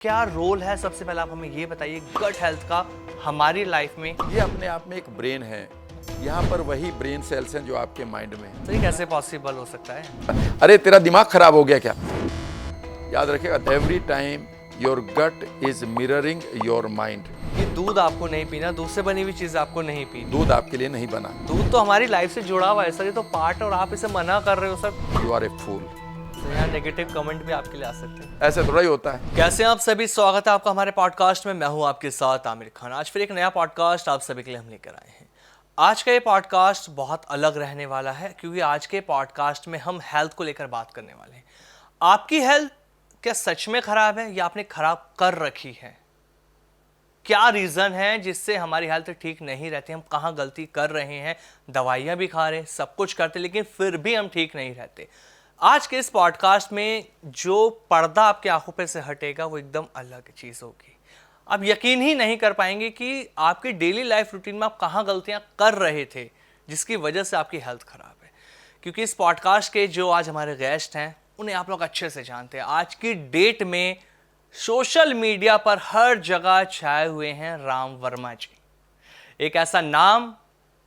क्या रोल है, सबसे पहले आप हमें ये बताइए, गट हेल्थ का हमारी लाइफ में? ये अपने आप में एक ब्रेन है। यहाँ पर वही ब्रेन सेल्स हैं जो आपके माइंड में हैं। तो ये कैसे पॉसिबल हो सकता है? अरे तेरा दिमाग खराब हो गया क्या? याद रखिएगा, every time your gut is mirroring your mind. ये दूध आपको नहीं पीना, दूध से बनी हुई चीज आपको नहीं पीनी। दूध आपके लिए नहीं बना। दूध तो हमारी लाइफ से जुड़ा हुआ है सर, ये तो पार्ट, और आप इसे मना कर रहे हो सर। यू आर ए फूल। तो यहाँ नेगेटिव कमेंट भी आपके लिए आ सकते हैं। ऐसे थोड़ा ही होता है। कैसे हैं आप सभी? स्वागत है आपका हमारे पॉडकास्ट में। मैं हूं आपके साथ आमिर खान। आज फिर एक नया पॉडकास्ट आप सभी के लिए हम लेकर आए हैं। आज का ये पॉडकास्ट बहुत अलग रहने वाला है, क्योंकि आज के पॉडकास्ट में हम हेल्थ को लेकर बात करने वाले हैं। आपकी हेल्थ क्या सच में खराब है या आपने खराब कर रखी है? क्या रीज़न है जिससे हमारी हेल्थ ठीक नहीं रहती? हम कहाँ गलती कर रहे हैं? दवाइयाँ भी खा रहे हैं, सब कुछ करते, लेकिन फिर भी हम ठीक नहीं रहते। आज के इस पॉडकास्ट में जो पर्दा आपकी आंखों पे से हटेगा वो एकदम अलग चीज़ होगी। आप यकीन ही नहीं कर पाएंगे कि आपकी डेली लाइफ रूटीन में आप कहाँ गलतियाँ कर रहे थे जिसकी वजह से आपकी हेल्थ खराब है। क्योंकि इस पॉडकास्ट के जो आज हमारे गेस्ट हैं उन्हें आप लोग अच्छे से जानते हैं। आज की डेट में सोशल मीडिया पर हर जगह छाए हुए हैं राम वर्मा जी। एक ऐसा नाम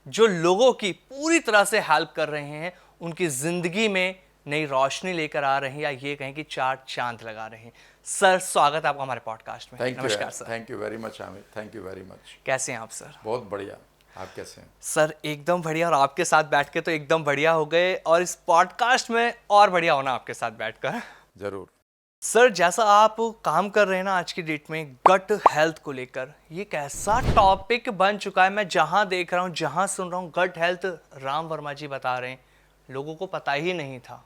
जो लोगों की पूरी तरह से हेल्प कर रहे हैं, उनकी जिंदगी में नई रोशनी लेकर आ रहे हैं, या ये कहें कि चार चांद लगा रहे हैं। सर, स्वागत है आपका हमारे पॉडकास्ट में। नमस्कार sir. Thank you very much Aamir, thank you very much. कैसे हैं आप सर? बहुत बढ़िया। आप कैसे हैं? सर एकदम बढ़िया, और आपके साथ बैठ के तो एकदम बढ़िया हो गए, और इस पॉडकास्ट में और बढ़िया होना आपके साथ बैठकर। जरूर। सर, जैसा आप काम कर रहे हैं ना आज की डेट में गट हेल्थ को लेकर, ये कैसा टॉपिक बन चुका है। मैं जहां देख रहा हूं, जहां सुन रहा हूं, गट हेल्थ राम वर्मा जी बता रहे हैं। लोगों को पता ही नहीं था।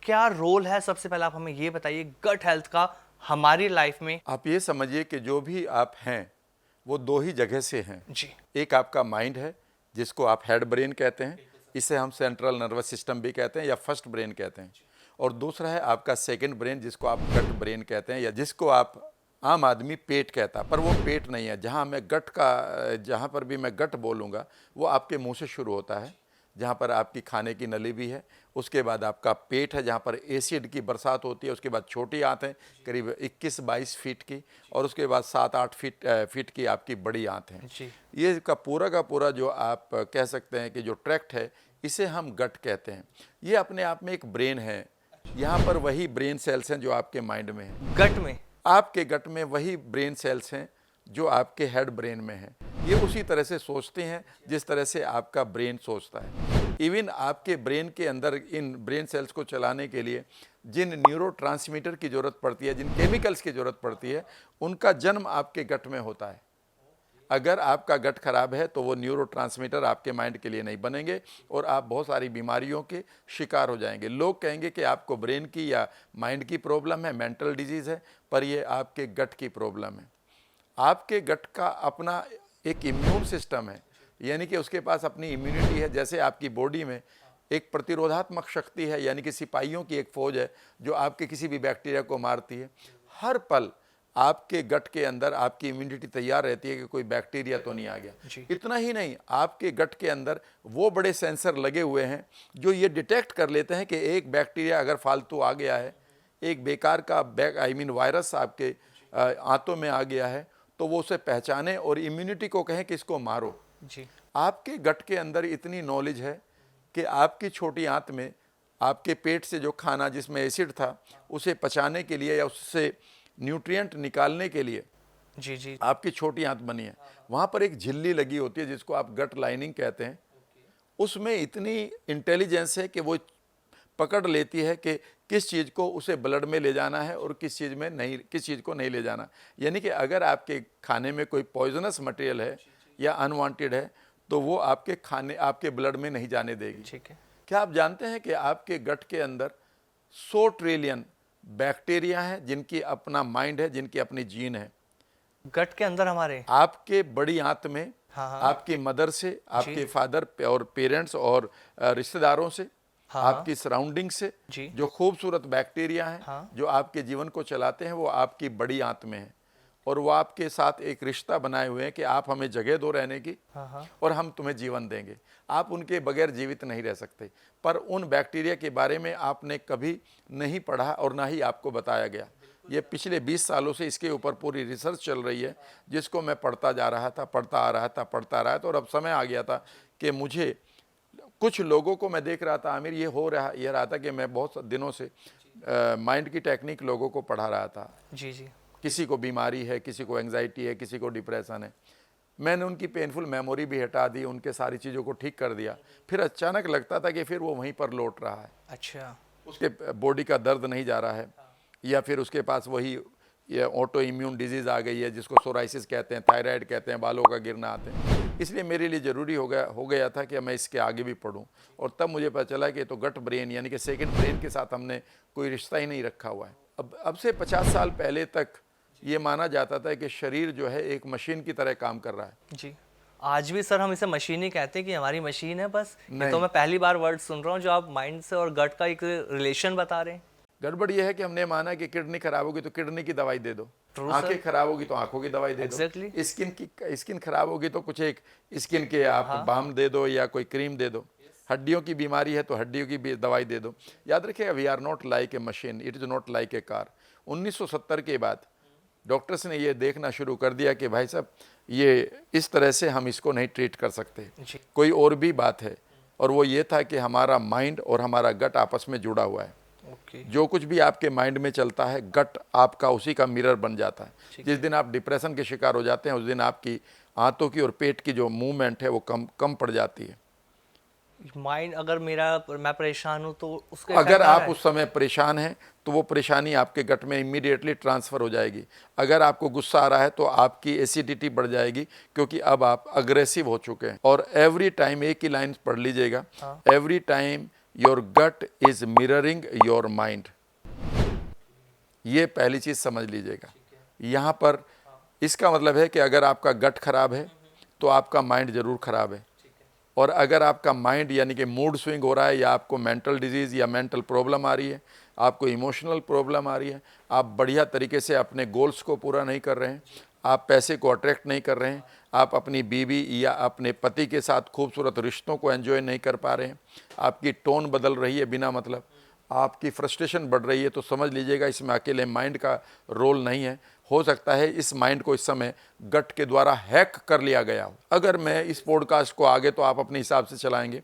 क्या रोल है, सबसे पहले आप हमें ये बताइए, गट हेल्थ का हमारी लाइफ में? आप ये समझिए कि जो भी आप हैं वो दो ही जगह से हैं। जी। एक आपका माइंड है जिसको आप हेड ब्रेन कहते हैं, इसे हम सेंट्रल नर्वस सिस्टम भी कहते हैं या फर्स्ट ब्रेन कहते हैं। और दूसरा है आपका सेकंड ब्रेन जिसको आप गट ब्रेन कहते हैं, या जिसको आप आम आदमी पेट कहता है, पर वो पेट नहीं है। जहाँ पर भी मैं गट बोलूँगा वो आपके मुंह से शुरू होता है, जहाँ पर आपकी खाने की नली भी है। उसके बाद आपका पेट है जहाँ पर एसिड की बरसात होती है। उसके बाद छोटी आंत है करीब 21-22 फीट की, और उसके बाद 7-8 फीट की आपकी बड़ी आंत है। जी। ये का पूरा जो आप कह सकते हैं कि जो ट्रैक्ट है, इसे हम गट कहते हैं। ये अपने आप में एक ब्रेन है। यहाँ पर वही ब्रेन सेल्स हैं जो आपके माइंड में हैं। गट में? आपके गट में वही ब्रेन सेल्स हैं जो आपके हेड ब्रेन में हैं। ये उसी तरह से सोचते हैं जिस तरह से आपका ब्रेन सोचता है। इवन आपके ब्रेन के अंदर इन ब्रेन सेल्स को चलाने के लिए जिन न्यूरोट्रांसमीटर की ज़रूरत पड़ती है, जिन केमिकल्स की ज़रूरत पड़ती है, उनका जन्म आपके गट में होता है। अगर आपका गट खराब है तो वो न्यूरोट्रांसमीटर आपके माइंड के लिए नहीं बनेंगे और आप बहुत सारी बीमारियों के शिकार हो जाएंगे। लोग कहेंगे कि आपको ब्रेन की या माइंड की प्रॉब्लम है, मेंटल डिजीज़ है, पर ये आपके गट की प्रॉब्लम है। आपके गट का अपना एक इम्यून सिस्टम है, यानी कि उसके पास अपनी इम्यूनिटी है। जैसे आपकी बॉडी में एक प्रतिरोधात्मक शक्ति है, यानी कि सिपाहियों की एक फौज है जो आपके किसी भी बैक्टीरिया को मारती है। हर पल आपके गट के अंदर आपकी इम्यूनिटी तैयार रहती है कि कोई बैक्टीरिया तो नहीं आ गया। इतना ही नहीं, आपके गट के अंदर वो बड़े सेंसर लगे हुए हैं जो ये डिटेक्ट कर लेते हैं कि एक बैक्टीरिया अगर फालतू आ गया है, एक बेकार का वायरस आपके आंतों में आ गया है, तो वो उसे पहचाने और इम्यूनिटी को कहें कि इसको मारो। जी। आपके गट के अंदर इतनी नॉलेज है कि आपकी छोटी आंत में आपके पेट से जो खाना जिसमें एसिड था उसे पचाने के लिए या उससे न्यूट्रिएंट निकालने के लिए जी। जी। आपकी छोटी आंत बनी है। वहाँ पर एक झिल्ली लगी होती है जिसको आप गट लाइनिंग कहते हैं। उसमें इतनी इंटेलिजेंस है कि वो पकड़ लेती है कि किस चीज़ को उसे ब्लड में ले जाना है और किस चीज़ को नहीं ले जाना। यानी कि अगर आपके खाने में कोई पॉइजनस मटेरियल है या अनवांटेड है तो वो आपके ब्लड में नहीं जाने देगी। ठीक है। क्या आप जानते हैं कि आपके गट के अंदर 100 ट्रिलियन बैक्टीरिया हैं जिनकी अपना माइंड है, जिनकी अपनी जीन है? गट के अंदर हमारे? आपके बड़ी आंत में। हाँ। आपकी मदर से, आपके फादर और पेरेंट्स और रिश्तेदारों से, हाँ। आपकी सराउंडिंग से जी। जो खूबसूरत बैक्टीरिया हैं हाँ। जो आपके जीवन को चलाते हैं, वो आपकी बड़ी आंत में है। और वो आपके साथ एक रिश्ता बनाए हुए हैं कि आप हमें जगह दो रहने की, हाँ। और हम तुम्हें जीवन देंगे। आप उनके बगैर जीवित नहीं रह सकते। पर उन बैक्टीरिया के बारे में आपने कभी नहीं पढ़ा और ना ही आपको बताया गया। ये पिछले 20 सालों से इसके ऊपर पूरी रिसर्च चल रही है, जिसको मैं पढ़ता जा रहा था, पढ़ता आ रहा था और अब समय आ गया था कि मुझे कुछ लोगों को मैं देख रहा था, आमिर ये रहा था कि मैं बहुत दिनों से माइंड की टेक्निक लोगों को पढ़ा रहा था। जी जी। किसी को बीमारी है, किसी को एंग्जाइटी है, किसी को डिप्रेशन है। मैंने उनकी पेनफुल मेमोरी भी हटा दी, उनके सारी चीज़ों को ठीक कर दिया। फिर अचानक लगता था कि फिर वो वहीं पर लौट रहा है। अच्छा। उसके बॉडी का दर्द नहीं जा रहा है, या फिर उसके पास वही ये ऑटो इम्यून डिजीज़ आ गई है, जिसको सोराइसिस कहते हैं, थायराइड कहते हैं, बालों का गिरना आते हैं। इसलिए मेरे लिए ज़रूरी हो गया था कि मैं इसके आगे भी पढूं। और तब मुझे पता चला कि तो गट ब्रेन यानी कि सेकंड ब्रेन के साथ हमने कोई रिश्ता ही नहीं रखा हुआ है। अब से 50 साल पहले तक ये माना जाता था कि शरीर जो है एक मशीन की तरह काम कर रहा है। जी। आज भी सर हम इसे मशीन ही कहते हैं कि हमारी मशीन है बस। ये नहीं। तो मैं पहली बार वर्ड सुन रहा हूँ जो आप माइंड से और गट का एक रिलेशन बता रहे हैं। गड़बड़ ये है कि हमने माना कि किडनी खराब होगी तो किडनी की दवाई दे दो, True, आंखें खराब होगी तो आंखों की दवाई दे Exactly. दो, स्किन खराब होगी तो कुछ एक स्किन के आप बाम दे दो या कोई क्रीम दे दो, हड्डियों की बीमारी है तो हड्डियों की भी दवाई दे दो। याद रखिएगा, we are not like a machine, it is not like a car. 1970 के बाद डॉक्टर्स ने ये देखना शुरू कर दिया कि भाई साहब ये इस तरह से हम इसको नहीं ट्रीट कर सकते, कोई और भी बात है। और वो ये था कि हमारा माइंड और हमारा गट आपस में जुड़ा हुआ है। जो कुछ भी आपके माइंड में चलता है, गट आपका उसी का मिरर बन जाता है। जिस दिन आप डिप्रेशन के शिकार हो जाते हैं, उस दिन आपकी आंतों की और पेट की जो मूवमेंट है वो कम पड़ जाती है। माइंड अगर मैं परेशान हूँ तो उसके अगर आप उस समय परेशान हैं तो वो परेशानी आपके गट में इमीडिएटली ट्रांसफ़र हो जाएगी। अगर आपको गुस्सा आ रहा है तो आपकी एसिडिटी बढ़ जाएगी, क्योंकि अब आप अग्रेसिव हो चुके हैं। और एवरी टाइम एक ही लाइन पढ़ लीजिएगा, every time your gut is mirroring your mind. ये पहली चीज़ समझ लीजिएगा। यहाँ पर इसका मतलब है कि अगर आपका गट खराब है तो आपका माइंड ज़रूर खराब है। और अगर आपका माइंड यानी कि मूड स्विंग हो रहा है, या आपको मेंटल डिजीज़ या मेंटल प्रॉब्लम आ रही है, आपको इमोशनल प्रॉब्लम आ रही है, आप बढ़िया तरीके से अपने गोल्स को पूरा नहीं कर रहे हैं, आप पैसे को अट्रैक्ट नहीं कर रहे हैं, आप अपनी बीवी या अपने पति के साथ खूबसूरत रिश्तों को एंजॉय नहीं कर पा रहे हैं, आपकी टोन बदल रही है बिना मतलब, आपकी फ्रस्ट्रेशन बढ़ रही है, तो समझ लीजिएगा इसमें अकेले माइंड का रोल नहीं है। हो सकता है इस माइंड को इस समय गट के द्वारा हैक कर लिया गया हो। अगर मैं इस पॉडकास्ट को आगे तो आप अपने हिसाब से चलाएंगे,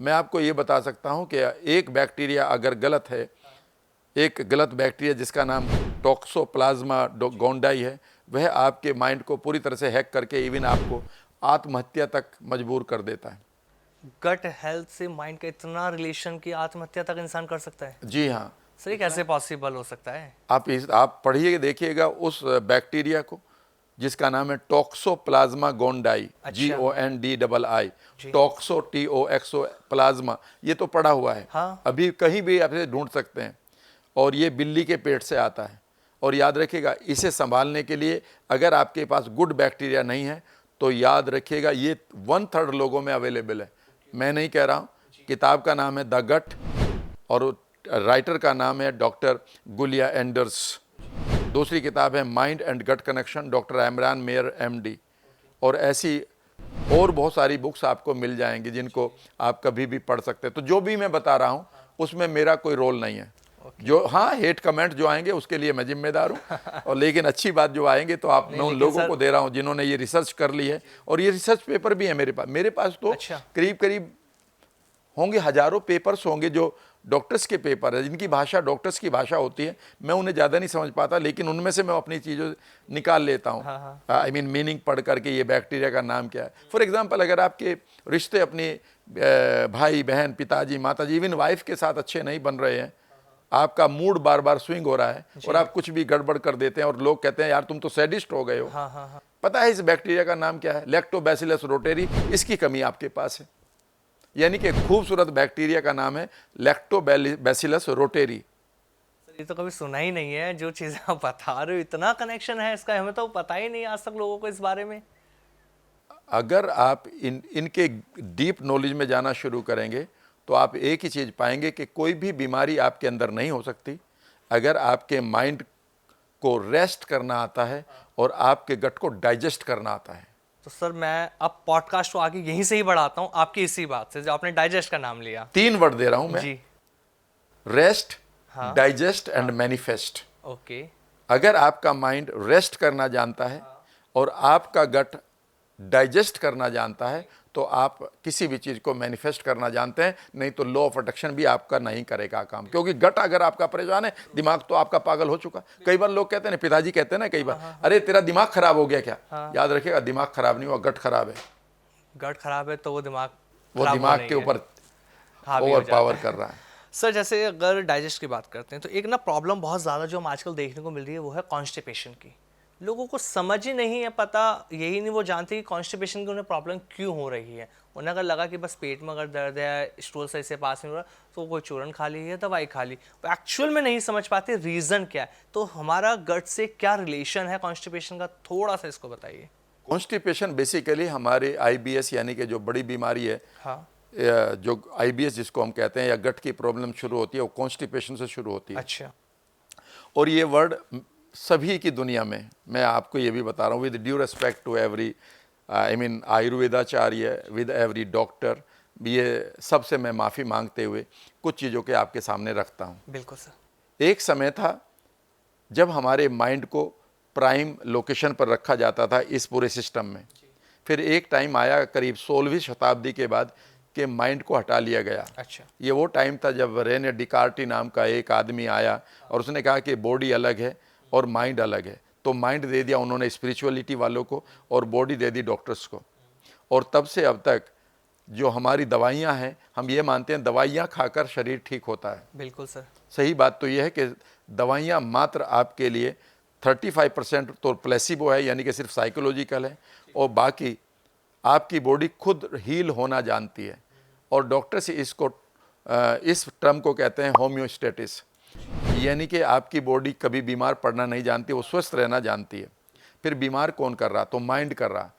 मैं आपको ये बता सकता हूँ कि एक बैक्टीरिया अगर गलत है, एक गलत बैक्टीरिया जिसका नाम टॉक्सोप्लाज्मा गोंडाई है, वह आपके माइंड को पूरी तरह से हैक करके इवन आपको आत्महत्या तक मजबूर कर देता है। गट हेल्थ से माइंड का इतना रिलेशन कि आत्महत्या तक इंसान कर सकता है? जी हाँ। सर ये कैसे पॉसिबल हो सकता है? आप पढ़िए, देखिएगा उस बैक्टीरिया को जिसका नाम है टॉक्सोप्लाज्मा गोंडाई, GONDII, टॉक्सो TOXO प्लाज्मा, ये तो पढ़ा हुआ है। हाँ। अभी कहीं भी आप इसे ढूंढ सकते हैं। और ये बिल्ली के पेट से आता है। और याद रखिएगा, इसे संभालने के लिए अगर आपके पास गुड बैक्टीरिया नहीं है तो याद रखिएगा ये 1/3 लोगों में अवेलेबल है। मैं नहीं कह रहा हूँ। किताब का नाम है द गट और राइटर का नाम है डॉक्टर गुलिया एंडर्स। दूसरी किताब है mind and gut connection, doctor Emeran Mayer MD। और ऐसी और बहुत सारी बुक्स आपको मिल जाएंगी जिनको आप कभी भी पढ़ सकते हैं। तो जो भी मैं बता रहा हूँ उसमें मेरा कोई रोल नहीं है। जो हाँ हेट कमेंट जो आएंगे उसके लिए मैं जिम्मेदार हूँ, और लेकिन अच्छी बात जो आएंगे तो आप मैं उन लोगों को दे रहा हूँ जिन्होंने ये रिसर्च कर ली है। और ये रिसर्च पेपर भी है मेरे पास तो करीब होंगे, हजारों पेपर्स होंगे जो डॉक्टर्स के पेपर है, जिनकी भाषा डॉक्टर्स की भाषा होती है। मैं उन्हें ज़्यादा नहीं समझ पाता, लेकिन उनमें से मैं अपनी चीज़ों निकाल लेता हूँ। आई मीन मीनिंग पढ़ करके ये बैक्टीरिया का नाम क्या है। फॉर एग्जांपल, अगर आपके रिश्ते अपने भाई बहन, पिताजी, माताजी, इवन वाइफ के साथ अच्छे नहीं बन रहे हैं, आपका मूड बार बार स्विंग हो रहा है और आप कुछ भी गड़बड़ कर देते हैं और लोग कहते हैं यार तुम तो सैडिस्ट हो गए हो। पता है इस बैक्टीरिया का नाम क्या है? Lactobacillus rotary. इसकी कमी आपके पास है। यानी कि खूबसूरत बैक्टीरिया का नाम है लैक्टोबैसिलस रोटेरी। ये तो कभी सुना ही नहीं है। जो चीज़ें आप बता रहे हो, इतना कनेक्शन है इसका, हमें तो पता ही नहीं आज तक लोगों को इस बारे में। अगर आप इनके डीप नॉलेज में जाना शुरू करेंगे तो आप एक ही चीज़ पाएंगे कि कोई भी बीमारी आपके अंदर नहीं हो सकती अगर आपके माइंड को रेस्ट करना आता है और आपके गट को डाइजेस्ट करना आता है। तो सर मैं अब पॉडकास्ट को आगे यहीं से ही बढ़ाता हूँ आपकी इसी बात से, जो आपने डाइजेस्ट का नाम लिया। 3 वर्ड दे रहा हूँ मैं जी। Rest, digest and manifest. Okay. अगर आपका माइंड रेस्ट करना जानता है और आपका गट डाइजेस्ट करना जानता है तो आप किसी भी चीज़ को मैनिफेस्ट करना जानते हैं। नहीं तो लॉ ऑफ अट्रैक्शन भी आपका नहीं करेगा काम, क्योंकि गट अगर आपका परेशान है, दिमाग तो आपका पागल हो चुका। कई बार लोग कहते हैं, पिताजी कहते हैं ना कई बार, अरे तेरा दिमाग खराब हो गया क्या? याद रखिएगा, दिमाग खराब नहीं हुआ, गट खराब है। गट खराब है तो वो दिमाग के ऊपर ओवर पावर कर रहा है। सर जैसे अगर डाइजेस्ट की बात करते हैं तो एक ना प्रॉब्लम बहुत ज़्यादा जो हम आजकल देखने को मिल रही है वो है कॉन्स्टिपेशन की। लोगों को समझ ही नहीं है, पता यही नहीं वो जानते कि कॉन्स्टिपेशन की उन्हें प्रॉब्लम क्यों हो रही है। उन्हें अगर लगा कि बस पेट में अगर दर्द है, स्टूल सही से पास नहीं हो रहा, तो कोई चूरन खा ली है, दवाई खा ली, वो एक्चुअल में नहीं समझ पाते रीज़न क्या है। तो हमारा गट से क्या रिलेशन है कॉन्स्टिपेशन का, थोड़ा सा इसको बताइए। कॉन्स्टिपेशन बेसिकली हमारे IBS यानी कि जो बड़ी बीमारी है, हाँ, जो IBS जिसको हम कहते हैं, या गट की प्रॉब्लम शुरू होती है, वो कॉन्स्टिपेशन से शुरू होती है। अच्छा। और ये वर्ड सभी की दुनिया में, मैं आपको ये भी बता रहा हूँ with due respect to every आयुर्वेदाचार्य, विद एवरी डॉक्टर, ये सबसे मैं माफ़ी मांगते हुए कुछ चीज़ों के आपके सामने रखता हूँ। बिल्कुल सर। एक समय था जब हमारे माइंड को प्राइम लोकेशन पर रखा जाता था इस पूरे सिस्टम में। फिर एक टाइम आया करीब 16वीं शताब्दी के बाद कि माइंड को हटा लिया गया। अच्छा। ये वो टाइम था जब रेने डिकार्टी नाम का एक आदमी आया और उसने कहा कि बॉडी अलग है और माइंड अलग है। तो माइंड दे दिया उन्होंने स्पिरिचुअलिटी वालों को और बॉडी दे दी डॉक्टर्स को। और तब से अब तक जो हमारी दवाइयाँ हैं, हम ये मानते हैं दवाइयाँ खाकर शरीर ठीक होता है। बिल्कुल सर। सही बात तो ये है कि दवाइयाँ मात्र आपके लिए 35% तो प्लेसिबो है, यानी कि सिर्फ साइकोलॉजिकल है, और बाकी आपकी बॉडी खुद हील होना जानती है। और डॉक्टर्स इसको इस टर्म को कहते हैं होम्योस्टेटिस, यानी कि आपकी बॉडी कभी बीमार पड़ना नहीं जानती, वो स्वस्थ रहना जानती है। फिर बीमार कौन कर रहा? तो माइंड कर रहा।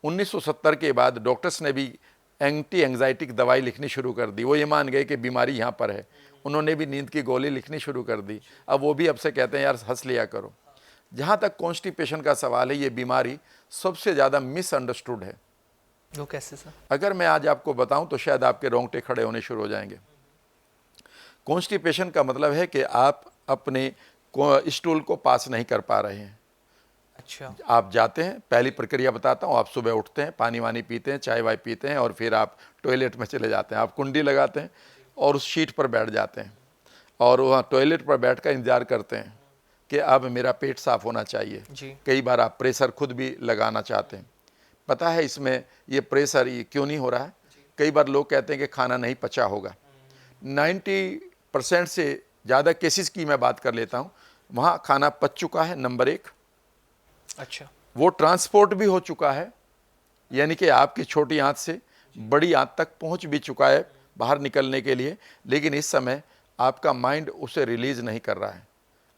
1970 के बाद डॉक्टर्स ने भी एंटी एंग्जाइटिक दवाई लिखनी शुरू कर दी। वो ये मान गए कि बीमारी यहाँ पर है, उन्होंने भी नींद की गोली लिखनी शुरू कर दी। अब वो भी अब से कहते हैं यार हंस लिया करो। जहाँ तक कॉन्स्टिपेशन का सवाल है, ये बीमारी सबसे ज़्यादा मिसअंडरस्टूड है। वो कैसे सर? अगर मैं आज आपको बताऊं तो शायद आपके रोंगटे खड़े होने शुरू हो जाएंगे। कॉन्स्टिपेशन का मतलब है कि आप अपने स्टूल को पास नहीं कर पा रहे हैं। अच्छा। आप जाते हैं, पहली प्रक्रिया बताता हूँ, आप सुबह उठते हैं, पानी वानी पीते हैं, चाय वाय पीते हैं, और फिर आप टॉयलेट में चले जाते हैं। आप कुंडी लगाते हैं और उस शीट पर बैठ जाते हैं और वहाँ टॉयलेट पर बैठ कर इंतजार करते हैं कि अब मेरा पेट साफ होना चाहिए जी। कई बार आप प्रेशर खुद भी लगाना चाहते हैं। पता है इसमें ये प्रेशर ये क्यों नहीं हो रहा है? कई बार लोग कहते हैं कि खाना नहीं पचा होगा। 90% से ज़्यादा केसेस की मैं बात कर लेता हूँ, वहाँ खाना पच चुका है, नंबर 1। अच्छा। वो ट्रांसपोर्ट भी हो चुका है, यानी कि आपकी छोटी आंत से बड़ी आंत तक पहुँच भी चुका है बाहर निकलने के लिए, लेकिन इस समय आपका माइंड उसे रिलीज नहीं कर रहा है।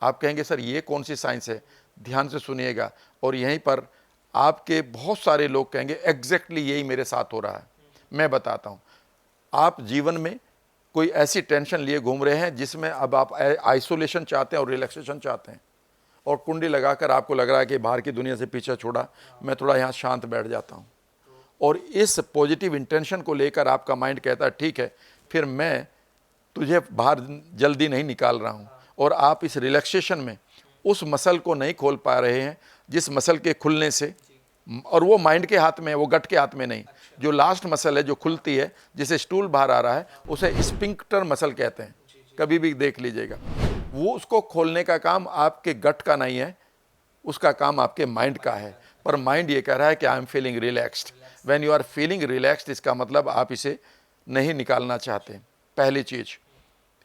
आप कहेंगे सर ये कौन सी साइंस है? ध्यान से सुनिएगा, और यहीं पर आपके बहुत सारे लोग कहेंगे एग्जैक्टली यही मेरे साथ हो रहा है। मैं बताता हूँ, आप जीवन में कोई ऐसी टेंशन लिए घूम रहे हैं जिसमें अब आप आइसोलेशन चाहते हैं और रिलैक्सेशन चाहते हैं, और कुंडी लगाकर आपको लग रहा है कि बाहर की दुनिया से पीछे छोड़ा, मैं थोड़ा यहाँ शांत बैठ जाता हूँ। और इस पॉजिटिव इंटेंशन को लेकर आपका माइंड कहता है ठीक है, फिर मैं तुझे बाहर जल्दी नहीं निकाल रहा हूँ। और आप इस रिलैक्सेशन में उस मसल को नहीं खोल पा रहे हैं जिस मसल के खुलने से, और वो माइंड के हाथ में है, वो गट के हाथ में नहीं। जो लास्ट मसल है जो खुलती है, जिसे स्टूल बाहर आ रहा है, उसे स्पिंक्टर मसल कहते हैं, कभी भी देख लीजिएगा। वो उसको खोलने का काम आपके गट का नहीं है, उसका काम आपके माइंड का है। पर माइंड ये कह रहा है कि I am feeling relaxed. When you are feeling relaxed, इसका मतलब आप इसे नहीं निकालना चाहते। पहली चीज़,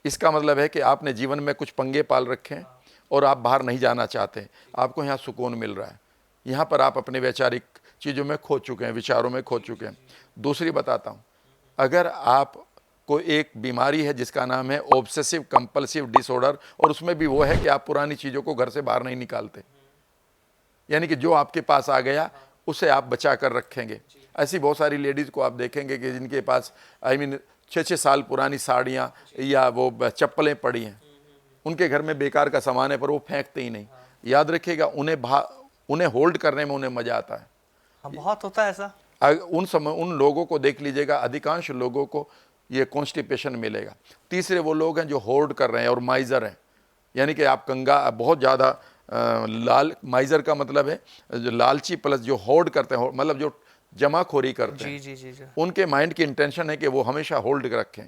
इसका मतलब है कि आपने जीवन में कुछ पंगे पाल रखे हैं और आप बाहर नहीं जाना चाहते। आपको यहाँ सुकून मिल रहा है, यहाँ पर आप अपने वैचारिक चीज़ों में खो चुके हैं, विचारों में खो चुके हैं। दूसरी बताता हूँ, अगर आप को एक बीमारी है जिसका नाम है ऑब्सेसिव कंपल्सिव डिसऑर्डर, और उसमें भी वो है कि आप पुरानी चीज़ों को घर से बाहर नहीं निकालते, यानी कि जो आपके पास आ गया उसे आप बचा कर रखेंगे। ऐसी बहुत सारी लेडीज़ को आप देखेंगे कि जिनके पास 6-6 साल पुरानी साड़ियाँ या वो चप्पलें पड़ी हैं, उनके घर में बेकार का सामान है पर वो फेंकते ही नहीं। याद रखिएगा, उन्हें होल्ड करने में उन्हें मज़ा आता है। हाँ, बहुत होता है ऐसा। उन लोगों को देख लीजिएगा, अधिकांश लोगों को ये कॉन्स्टिपेशन मिलेगा। तीसरे वो लोग हैं जो होल्ड कर रहे हैं और माइजर हैं, यानी कि आप बहुत ज़्यादा लाल माइजर का मतलब है जो लालची प्लस जो होल्ड करते हैं, मतलब जो जमाखोरी करते हैं, जी। उनके माइंड की इंटेंशन है कि वो हमेशा होल्ड रखें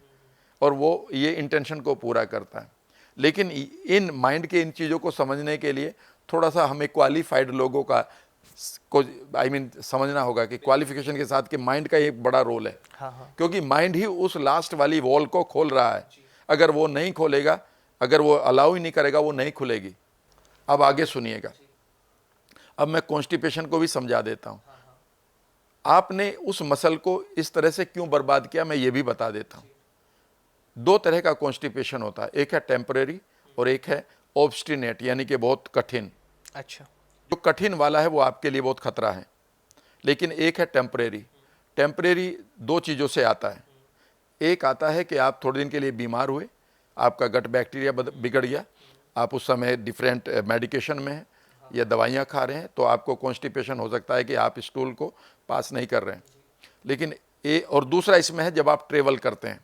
और वो ये इंटेंशन को पूरा करता है। लेकिन इन माइंड के इन चीज़ों को समझने के लिए थोड़ा सा हमें क्वालिफाइड लोगों का को समझना होगा कि क्वालिफिकेशन के साथ कि माइंड का एक बड़ा रोल है। हाँ। क्योंकि माइंड ही उस लास्ट वाली वॉल को खोल रहा है। अगर वो नहीं खोलेगा, अगर वो अलाउ ही नहीं करेगा, वो नहीं खुलेगी। अब आगे सुनिएगा। अब मैं कॉन्स्टिपेशन को भी समझा देता हूं। आपने उस मसल को इस तरह से क्यों बर्बाद किया, मैं ये भी बता देता हूं। दो तरह का कॉन्स्टिपेशन होता है, एक है टेम्परेरी और एक है ऑब्स्टिनेट, यानी कि बहुत कठिन। अच्छा। जो कठिन वाला है वो आपके लिए बहुत खतरा है। लेकिन एक है टेम्परेरी। टेम्परेरी दो चीज़ों से आता है। एक आता है कि आप थोड़े दिन के लिए बीमार हुए, आपका गट बैक्टीरिया बिगड़ गया, आप उस समय डिफरेंट मेडिकेशन में हैं या दवाइयाँ खा रहे हैं, तो आपको कॉन्स्टिपेशन हो सकता है कि आप स्टूल को पास नहीं कर रहे हैं। लेकिन और दूसरा इसमें है जब आप ट्रेवल करते हैं।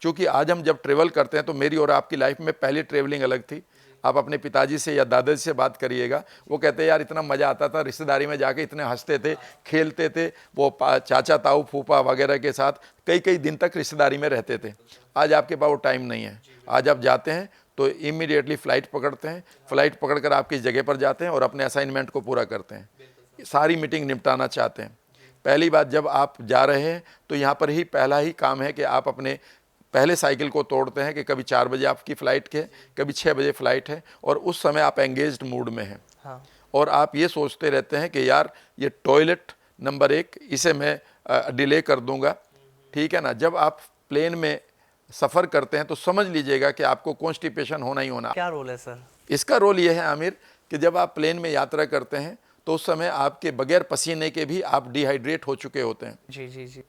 क्योंकि आज हम जब ट्रेवल करते हैं तो मेरी और आपकी लाइफ में पहले ट्रेवलिंग अलग थी। आप अपने पिताजी से या दादाजी से बात करिएगा, वो कहते हैं यार इतना मज़ा आता था, रिश्तेदारी में जाके इतने हंसते थे, खेलते थे, वो चाचा ताऊ फूफा वगैरह के साथ कई कई दिन तक रिश्तेदारी में रहते थे। आज आपके पास वो टाइम नहीं है। आज आप जाते हैं तो इमीडिएटली फ़्लाइट पकड़ते हैं, फ़्लाइट पकड़कर आप किस जगह पर जाते हैं और अपने असाइनमेंट को पूरा करते हैं, सारी मीटिंग निपटाना चाहते हैं। पहली बात, जब आप जा रहे हैं तो यहाँ पर ही पहला ही काम है कि आप अपने पहले साइकिल को तोड़ते हैं कि कभी 4 बजे आपकी फ़्लाइट है, कभी 6 बजे फ़्लाइट है, और उस समय आप एंगेज्ड मूड में हैं। हाँ। और आप ये सोचते रहते हैं कि यार ये टॉयलेट नंबर 1 इसे मैं डिले कर दूंगा, ठीक है ना। जब आप प्लेन में सफ़र करते हैं तो समझ लीजिएगा कि आपको कॉन्स्टिपेशन होना ही होना। क्या रोल है सर? इसका रोल ये है आमिर कि जब आप प्लेन में यात्रा करते हैं तो उस समय आपके बगैर पसीने के भी आप डिहाइड्रेट हो चुके होते हैं। जी।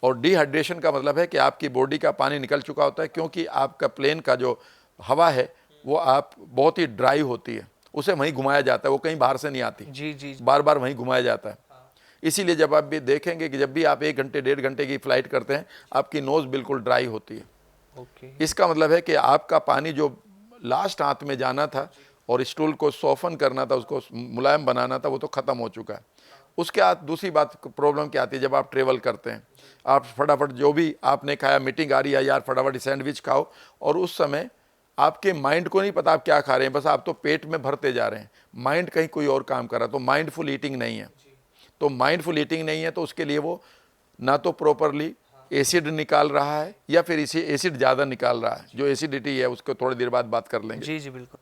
और डिहाइड्रेशन का मतलब है कि आपकी बॉडी का पानी निकल चुका होता है, क्योंकि आपका प्लेन का जो हवा है वो आप बहुत ही ड्राई होती है, उसे वहीं घुमाया जाता है, वो कहीं बाहर से नहीं आती। जी। बार बार वहीं घुमाया जाता है। इसीलिए जब आप भी देखेंगे कि जब भी आप 1 घंटे 1.5 घंटे की फ़्लाइट करते हैं, आपकी नोज़ बिल्कुल ड्राई होती है। ओके। इसका मतलब है कि आपका पानी जो लास्ट हाथ में जाना था और स्टूल को सॉफन करना था, उसको मुलायम बनाना था, वो तो ख़त्म हो चुका है। उसके बाद दूसरी बात प्रॉब्लम क्या आती है, जब आप ट्रेवल करते हैं, आप फटाफट जो भी आपने खाया, मीटिंग आ रही है यार फटाफट सैंडविच खाओ, और उस समय आपके माइंड को नहीं पता आप क्या खा रहे हैं, बस आप तो पेट में भरते जा रहे हैं, माइंड कहीं कोई और काम कर रहा है। तो माइंडफुल ईटिंग नहीं है। तो माइंडफुल ईटिंग नहीं है तो उसके लिए वो ना तो प्रॉपरली एसिड निकाल रहा है या फिर इसी एसिड ज़्यादा निकाल रहा है। जो एसिडिटी है उसको थोड़ी देर बाद बात कर लेंगे। जी बिल्कुल।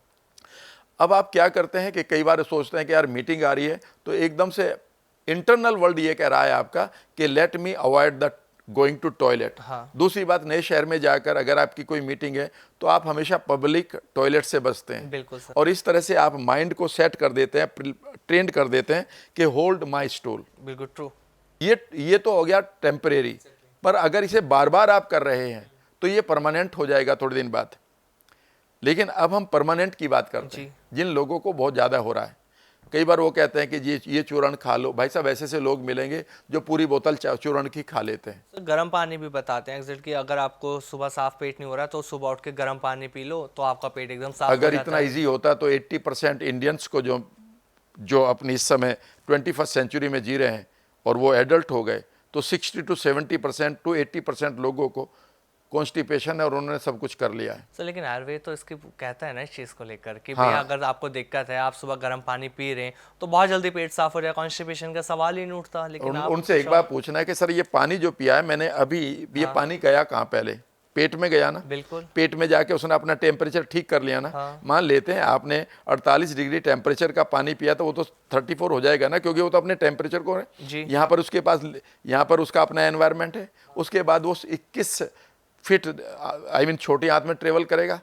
अब आप क्या करते हैं कि कई बार सोचते हैं कि यार मीटिंग आ रही है, तो एकदम से इंटरनल वर्ल्ड ये कह रहा है आपका कि let me avoid the going to toilet. हाँ। दूसरी बात, नए शहर में जाकर अगर आपकी कोई मीटिंग है तो आप हमेशा पब्लिक टॉयलेट से बचते हैं। बिल्कुल सर। और इस तरह से आप माइंड को सेट कर देते हैं, ट्रेंड कर देते हैं कि होल्ड माई स्टूल। बिल्कुल ट्रू। ये तो हो गया टेम्परेरी, पर अगर इसे बार बार आप कर रहे हैं तो ये परमानेंट हो जाएगा थोड़े दिन बाद। लेकिन अब हम परमानेंट की बात करते हैं, जिन लोगों को बहुत ज़्यादा हो रहा है। कई बार वो कहते हैं कि ये चूर्ण खा लो। भाई साहब, ऐसे से लोग मिलेंगे जो पूरी बोतल चूर्ण की खा लेते हैं। तो गर्म पानी भी बताते हैं एग्जैक्ट कि अगर आपको सुबह साफ पेट नहीं हो रहा तो सुबह उठ के गर्म पानी पी लो तो आपका पेट एकदम साफ हो अगर जाता इतना है। इजी होता तो 80% इंडियंस को जो अपनी इस समय 21st सेंचुरी में जी रहे हैं और वो एडल्ट हो गए, तो 60 to 70% to 80% लोगों को कॉन्स्टिपेशन है और उन्होंने सब कुछ कर लिया है। सर लेकिन आयुर्वेद तो इसकी कहता है ना इस चीज़ को लेकर कि हाँ। भैया अगर आपको दिक्कत है, आप सुबह गर्म पानी पी रहे हैं तो बहुत जल्दी पेट साफ हो जाए, कॉन्स्टिपेशन का सवाल ही नहीं उठता। लेकिन आप उनसे एक बार पूछना है कि सर ये पानी जो पिया है मैंने अभी, ये पानी गया कहाँ? पहले पेट में गया ना। बिल्कुल। पेट में जाके उसने अपना टेम्परेचर ठीक कर लिया ना। हाँ। मान लेते हैं आपने 48 डिग्री टेम्परेचर का पानी पिया तो वो तो 34 हो जाएगा ना, क्योंकि वो तो अपने टेम्परेचर को जी। यहाँ पर उसके पास, यहाँ पर उसका अपना एनवायरनमेंट है। उसके बाद वो 21 फीट छोटी हाथ में ट्रेवल करेगा।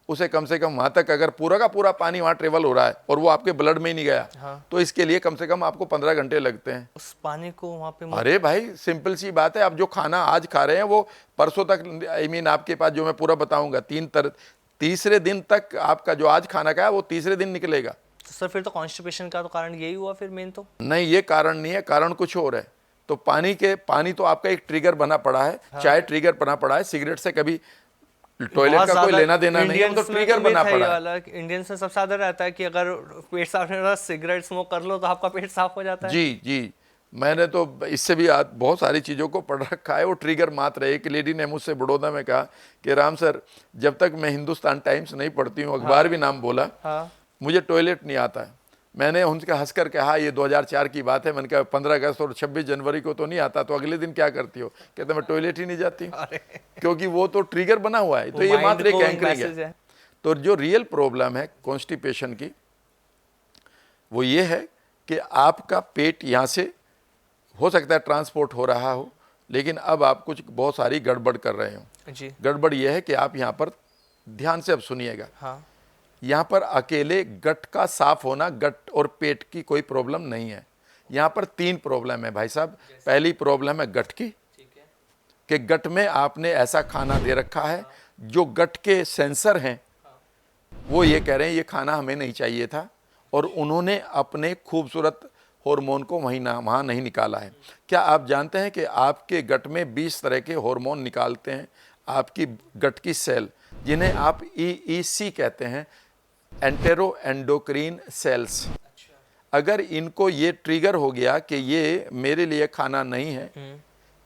उसे कम से कम वहाँ तक अगर पूरा का पूरा पानी वहाँ ट्रेवल हो रहा है और वो आपके ब्लड में ही नहीं गया, हाँ। तो इसके लिए कम से कम आपको 15 घंटे लगते हैं। उस पानी को वहाँ पे अरे भाई, सिंपल सी बात है। आप जो खाना आज खा रहे हैं वो परसों तक, आपके पास जो मैं पूरा बताऊंगा, तीसरे दिन तक आपका जो आज खाना का है वो तीसरे दिन निकलेगा। तो सर फिर तो कॉन्स्टिपेशन का तो कारण यही हुआ फिर मेन तो। नहीं, ये कारण नहीं है, कारण कुछ और है। तो पानी तो आपका एक ट्रिगर बना पड़ा है। हाँ। चाय ट्रिगर बना पड़ा है, सिगरेट से कभी टॉयलेट बहुत का कोई ज्यादा लेना देना नहीं है, वो तो इंडियंस में ट्रिगर myth बना है ये पड़ा है। वाला कि इंडियंस में सबसे ज्यादा रहता है कि अगर पेट साफ नहीं हो रहा, सिगरेट स्मोक कर लो तो आपका पेट साफ हो जाता है। जी जी, मैंने तो इससे भी बहुत सारी चीज़ों को पढ़ रखा है। वो ट्रिगर मात्र है। एक लेडी ने मुझसे बड़ौदा में कहा कि राम सर, जब तक मैं हिंदुस्तान टाइम्स नहीं पढ़ती हूँ, अखबार भी नाम बोला, हाँ मुझे टॉयलेट नहीं आता है। मैंने उनका हंसकर कहा ये 2004 की बात है। मैंने कहा 15 अगस्त और 26 जनवरी को तो नहीं आता, तो अगले दिन क्या करती हो? कहते मैं टॉयलेट ही नहीं जाती हूँ। अरे क्योंकि वो तो ट्रिगर बना हुआ है। तो ये माइंड मात्र एक को एंकरिंग मैसेज है। है। तो जो रियल प्रॉब्लम है कॉन्स्टिपेशन की, वो ये है कि आपका पेट यहाँ से हो सकता है ट्रांसपोर्ट हो रहा हो, लेकिन अब आप कुछ बहुत सारी गड़बड़ कर रहे हो। जी गड़बड़ यह है कि आप यहाँ पर ध्यान से अब सुनिएगा, हाँ यहाँ पर अकेले गट का साफ होना, गट और पेट की कोई प्रॉब्लम नहीं है। यहाँ पर 3 प्रॉब्लम है भाई साहब। पहली प्रॉब्लम है गट की, कि गट में आपने ऐसा खाना दे रखा है जो गट के सेंसर हैं वो ये कह रहे हैं ये खाना हमें नहीं चाहिए था, और उन्होंने अपने खूबसूरत हार्मोन को वहाँ नहीं निकाला है। क्या आप जानते हैं कि आपके गट में 20 तरह के हार्मोन निकालते हैं आपकी गट की सेल, जिन्हें आप EEC कहते हैं, एंटेरो एंडोक्रीन सेल्स। अगर इनको ये ट्रिगर हो गया कि ये मेरे लिए खाना नहीं है,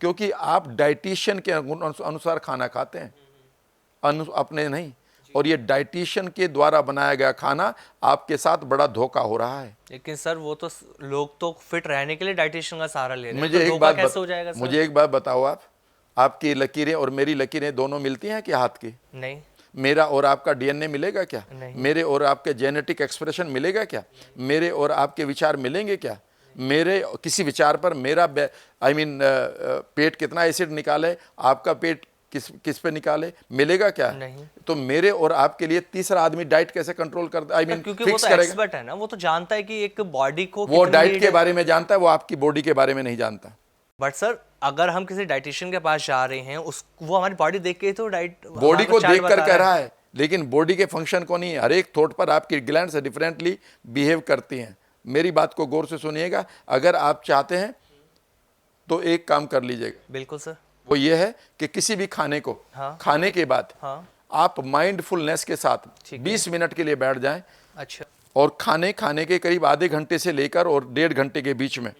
क्योंकि आप डाइटिशियन के अनुसार खाना खाते हैं, अपने नहीं, और ये डाइटिशियन के द्वारा बनाया गया खाना आपके साथ बड़ा धोखा हो रहा है। लेकिन सर वो तो लोग तो फिट रहने के लिए डाइटिशियन का सहारा ले रहे हैं, मुझे तो एक धोखा बात कैसे हो जाएगा सर? मुझे एक बात बताओ, आपकी लकीरें और मेरी लकीरें दोनों मिलती हैं कि हाथ की? नहीं मेरा और आपका DNA मिलेगा क्या? नहीं। मेरे और आपके जेनेटिक एक्सप्रेशन मिलेगा क्या? मेरे और आपके विचार मिलेंगे क्या? मेरे किसी विचार पर मेरा पेट कितना एसिड निकाले, आपका पेट किस पे निकाले, मिलेगा क्या? नहीं। तो मेरे और आपके लिए तीसरा आदमी डाइट कैसे कंट्रोल करता, क्योंकि फिक्स वो तो करेगा? एक्सपर्ट है ना, वो तो जानता है कि एक बॉडी को वो कितनी डाइट need के है। बारे में जानता है, वो आपकी बॉडी के बारे में नहीं जानता। बट सर अगर हम किसी डाइटिशियन के पास जा रहे हैं, उस वो हमारी बॉडी देख के ही तो डाइट बॉडी को देख कर कह रहा है, लेकिन बॉडी के फंक्शन को नहीं। हर एक थॉट पर आपकी ग्लैंड्स डिफरेंटली बिहेव करती हैं। मेरी बात को गौर से सुनिएगा। अगर आप चाहते हैं तो एक काम कर लीजिएगा, बिल्कुल सर। वो ये है कि किसी भी खाने को खाने के बाद आप माइंडफुलनेस के साथ 20 मिनट के लिए बैठ जाएं। अच्छा। और खाने के करीब आधे घंटे से लेकर और 1.5 घंटे के बीच में,